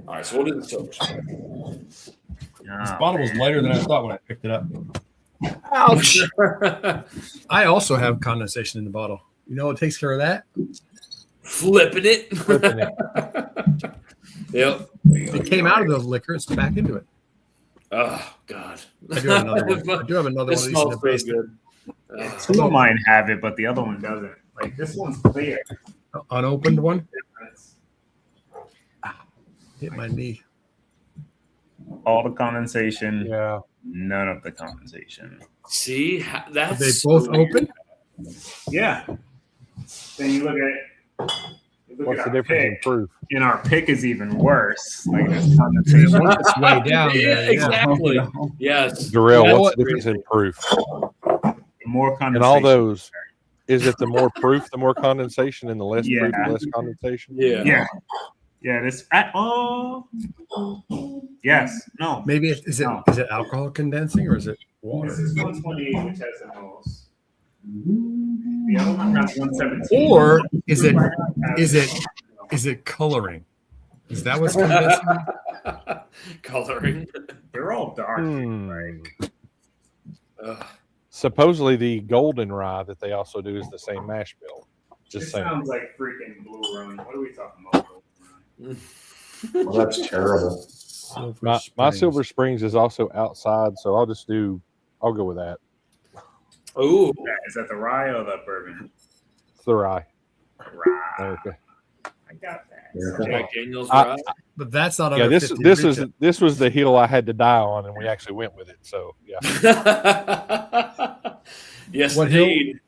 S3: All right, so we'll do the Silver Spring.
S8: This bottle was lighter than I thought when I picked it up.
S3: Ouch!
S8: I also have condensation in the bottle. You know what takes care of that?
S3: Flipping it.
S8: Flipping it.
S3: Yep.
S8: It came out of the liquor. It's back into it.
S3: Oh God.
S8: I do have another one. I do have another
S3: This
S8: one of these in
S3: smells
S8: the
S3: pretty
S8: basement.
S3: good.
S4: Two of mine have it, but the other one doesn't. Like this one's clear.
S8: Unopened one. Hit my knee.
S4: All the condensation,
S6: Yeah.
S4: none of the condensation.
S3: See,
S8: Are
S3: that's
S8: they both open?
S4: Yeah. Then you look at it.
S6: What's the difference in proof?
S4: And our pick is even worse. Like this condensation.
S8: Once it's way down
S3: Yeah,
S8: there, yeah.
S3: exactly. Yes.
S6: Darrell,
S3: That's
S6: what's the difference in proof?
S4: More condensation.
S6: And all those, is it the more proof, the more condensation, and the less proof,
S4: Yeah.
S6: the less condensation?
S3: Yeah.
S4: Yeah. Yeah, this. Yes. No.
S8: Maybe is it alcohol condensing or is it water?
S4: This is 128, which has the most. The other one has 117.
S8: Or is it coloring? Is that what's condensing?
S3: Coloring.
S4: They're all dark.
S6: Supposedly the golden rye that they also do is the same mash bill. Just
S4: It
S6: saying.
S4: sounds like freaking Blue Run. What are we talking about?
S2: Well, that's terrible.
S6: My Silver Springs is also outside, so I'll go with that.
S3: Ooh.
S4: Is that the rye or the bourbon?
S6: It's the rye.
S4: Rye.
S6: Okay.
S4: I got that.
S3: Jack Daniels rye.
S8: But that's not.
S6: Yeah,
S8: under
S6: this
S8: 50
S6: this was the hill I had to die on, and we actually went with it. So yeah.
S3: Yes,
S8: What hill?
S3: indeed.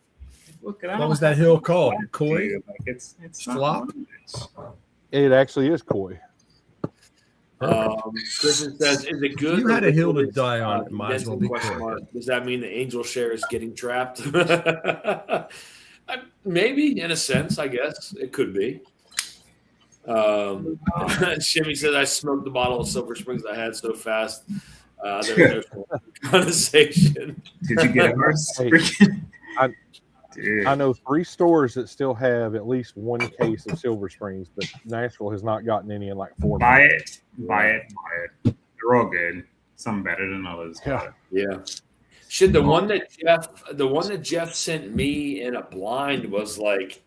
S4: Look,
S8: What was that hill called? Koi?
S4: Like it's
S8: Slop?
S6: It actually is koi.
S3: Christian says, "Is it good?"
S8: You had a hill to die on. It might as well be
S3: Question
S8: koi.
S3: mark. Does that mean the angel share is getting trapped? Maybe, in a sense, I guess it could be. Shimmy says, "I smoked the bottle of Silver Springs I had so fast." There's conversation.
S4: Did you get it?
S6: I know 3 stores that still have at least 1 case of Silver Springs, but Nashville has not gotten any in like 4 months.
S4: Buy it. They're all good. Some better than others.
S3: Yeah. Shit, the one that Jeff sent me in a blind was like,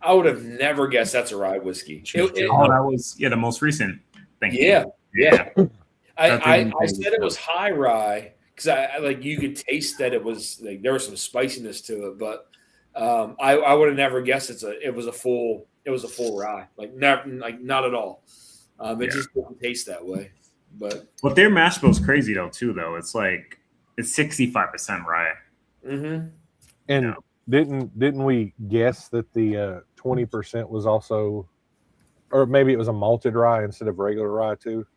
S3: I would have never guessed that's a rye whiskey.
S4: That was the most recent thing.
S3: Yeah. I
S4: I
S3: said it was high rye because I like you could taste that it was like there was some spiciness to it, but I would have never guessed it was a full rye, not at all. It just didn't taste that way. But
S4: their mash bill's crazy though. It's like it's 65% rye.
S3: Mm-hmm.
S6: And didn't we guess that the 20% was also, or maybe it was a malted rye instead of regular rye too?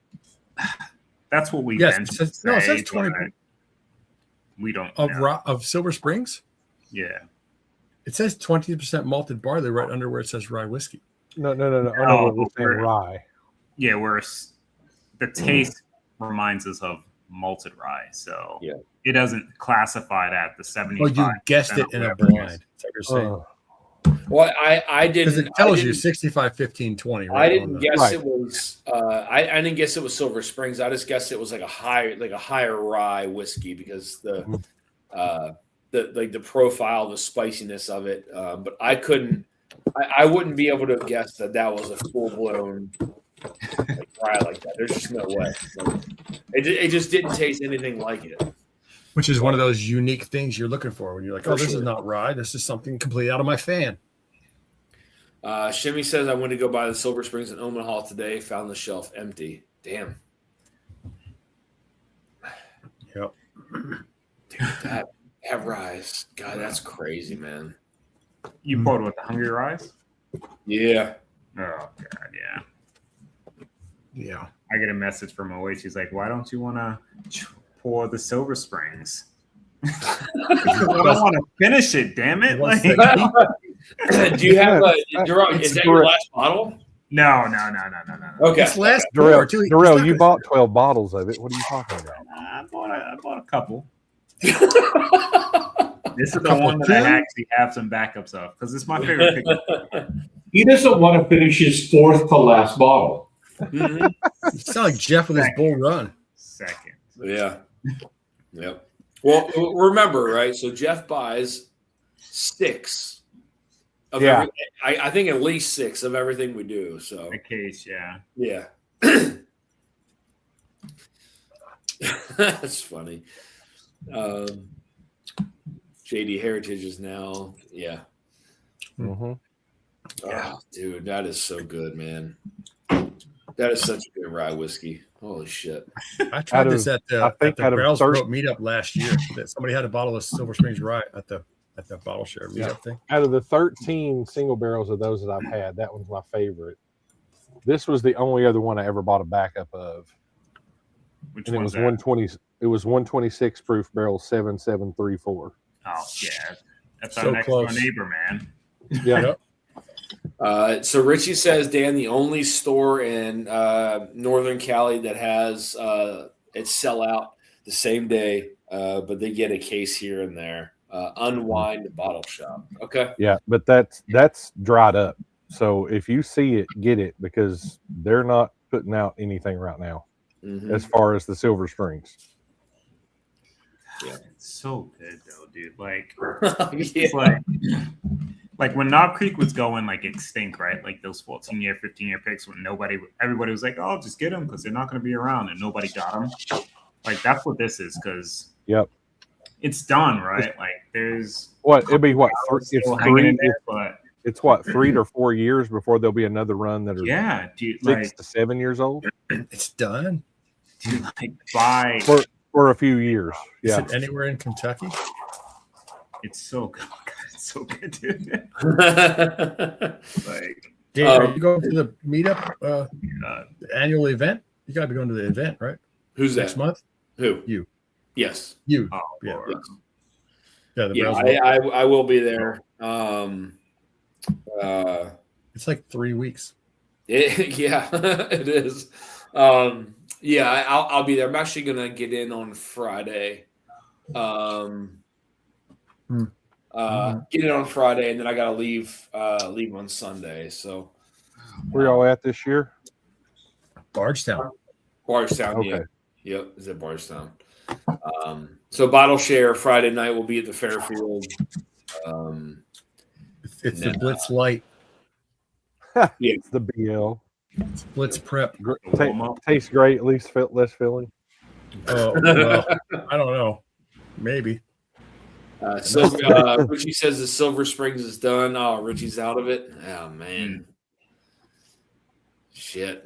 S4: That's what we
S8: it says 20
S4: we don't
S8: of Silver Springs.
S4: Yeah,
S8: it says 20% malted barley right under where it says rye whiskey.
S6: No. We're saying rye.
S4: Yeah, where the taste reminds us of malted rye, so it doesn't classify that the 75.
S8: Oh, you guessed it in a blind. That's what you're saying.
S3: Well, I didn't.
S8: Because it tells you 65, 15, 20. Right?
S3: I didn't guess it was. I didn't guess it was Silver Springs. I just guessed it was like a higher rye whiskey because the profile, the spiciness of it. But I couldn't. I wouldn't be able to guess that was a full blown rye like that. There's just no way. It just didn't taste anything like it.
S8: Which is one of those unique things you're looking for when you're like, this is not rye. This is something completely out of my fan.
S3: Shimmy says, I went to go buy the Silver Springs in Omaha today. Found the shelf empty. Damn.
S8: Yep.
S3: Dude, that rise. God, that's crazy, man.
S4: You poured with the Hungry Rise?
S3: Yeah.
S4: Oh, God, yeah.
S8: Yeah.
S4: I get a message from OH. She's like, why don't you want to pour the Silver Springs? I don't want to finish it, damn it. Like,
S3: do you have is that your last bottle?
S4: No.
S3: Okay.
S8: It's last
S6: Darrell, you bought 12 bottles of it. What are you talking about?
S4: I bought a couple. This is the one that I actually have some backups of because it's my favorite pickle.
S10: He doesn't want to finish his 4th to last bottle.
S3: Mm-hmm.
S8: You sound like Jeff with his bull run.
S4: Second.
S3: Yeah. Yep. Well, remember, right? So Jeff buys 6 of everything. I think at least 6 of everything we do. So
S4: a case, yeah.
S3: That's funny. JD Heritage is now,
S6: Mm-hmm.
S3: Oh, dude, that is so good, man. That is such a good rye whiskey. Holy shit!
S8: I tried this at the Barrels Throat meetup last year. That somebody had a bottle of Silver Springs rye at the bottle share meetup thing.
S6: Out of the 13 single barrels of those that I've had, that one's my favorite. This was the only other one I ever bought a backup of.
S4: Which
S6: and it
S4: one
S6: was
S4: that?
S6: 120. It was 126 proof barrel 7734.
S4: Oh yeah, that's
S8: So
S4: our next
S8: close.
S4: door neighbor, man.
S6: Yeah.
S3: So Richie says, Dan, the only store in Northern Cali that has it sell out the same day, but they get a case here and there. Unwind Bottle Shop. Okay.
S6: Yeah, but that's dried up. So if you see it, get it, because they're not putting out anything right now as far as the Silver Springs.
S3: Yeah.
S4: It's so good though, dude. Like,
S3: Yeah.
S4: it's like when Knob Creek was going like extinct, right? Like those 14-year, 15-year picks when everybody was like, oh, just get them because they're not going to be around, and nobody got them. Like that's what this is, because it's done, right? Like there's
S6: it'd be what
S4: still hanging in there, but
S6: it's what 3 to 4 years before there'll be another run that are
S4: dude,
S6: 6 to 7 years old.
S8: It's done.
S4: Dude, like by
S6: for a few years.
S8: Is
S6: Yeah.
S8: it anywhere in Kentucky?
S4: it's so good. It's so good, dude. Like,
S8: Dan, are you going to the meetup, the annual event? You got to be going to the event, right?
S3: Who's
S8: Next
S3: that?
S8: month?
S3: Who?
S8: You.
S3: Yes.
S8: You.
S4: oh,
S8: Yeah.
S4: Lord.
S8: Yeah, the
S3: Yeah,
S8: Browns.
S3: I will be there.
S8: It's like 3 weeks.
S3: Yeah, it is. Yeah, I'll be there. I'm actually gonna get in on Friday. Get in on Friday, and then I gotta leave on Sunday. So
S6: Where y'all at this year?
S8: Bardstown.
S3: Bardstown,
S6: Okay.
S3: yeah. Yep, is at Bardstown. So Bottle Share Friday night will be at the Fairfield.
S8: It's the Blitz Light.
S3: Yeah.
S6: It's the BL.
S8: It's Blitz Prep.
S6: Tastes great, at least less filling.
S8: Oh, well, I don't know. Maybe.
S3: Richie says the Silver Springs is done. Oh, Richie's out of it. Oh man, shit.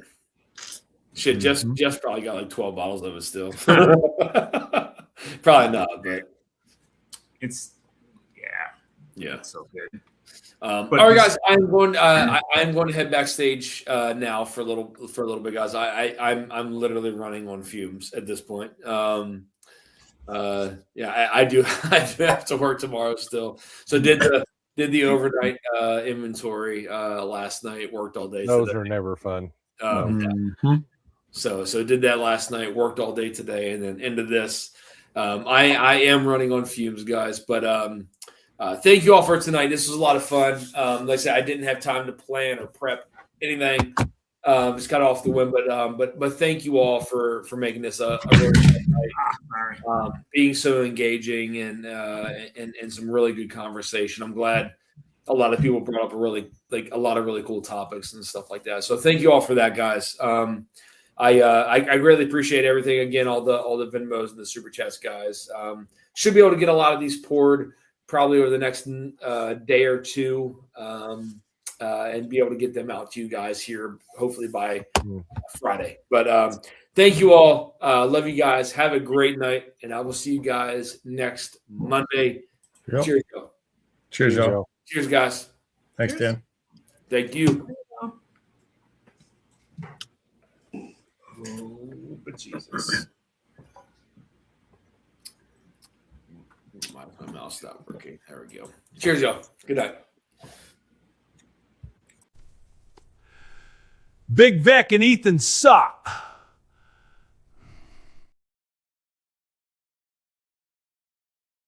S3: Just probably got like 12 bottles of it still. Probably not, but
S4: It's
S3: yeah.
S4: it's so good.
S3: All right, guys. I'm going to head backstage now for a little bit, guys. I'm literally running on fumes at this point. I do have to work tomorrow still. So did the overnight inventory last night. Worked all day.
S6: Those
S3: today.
S6: are never fun.
S3: So did that last night. Worked all day today, and then into this. I am running on fumes, guys. But thank you all for tonight. This was a lot of fun. Like I said, I didn't have time to plan or prep anything. Just got off the whim, but thank you all for making this a really fun night. Being so engaging and some really good conversation. I'm glad a lot of people brought up a lot of really cool topics and stuff like that. So thank you all for that, guys. I really appreciate everything. Again, all the Venmos and the Super Chats, guys. Should be able to get a lot of these poured probably over the next day or two, and be able to get them out to you guys here, hopefully by Friday. But thank you all. Love you guys. Have a great night, and I will see you guys next Monday.
S8: Yep.
S3: Cheers, y'all.
S8: Cheers, y'all.
S3: Cheers, guys.
S8: Thanks, Dan.
S3: Thank you.
S4: Oh, but Jesus.
S3: My mouse stopped working. There we go. Cheers, y'all. Good night.
S11: Big Vec and Ethan suck.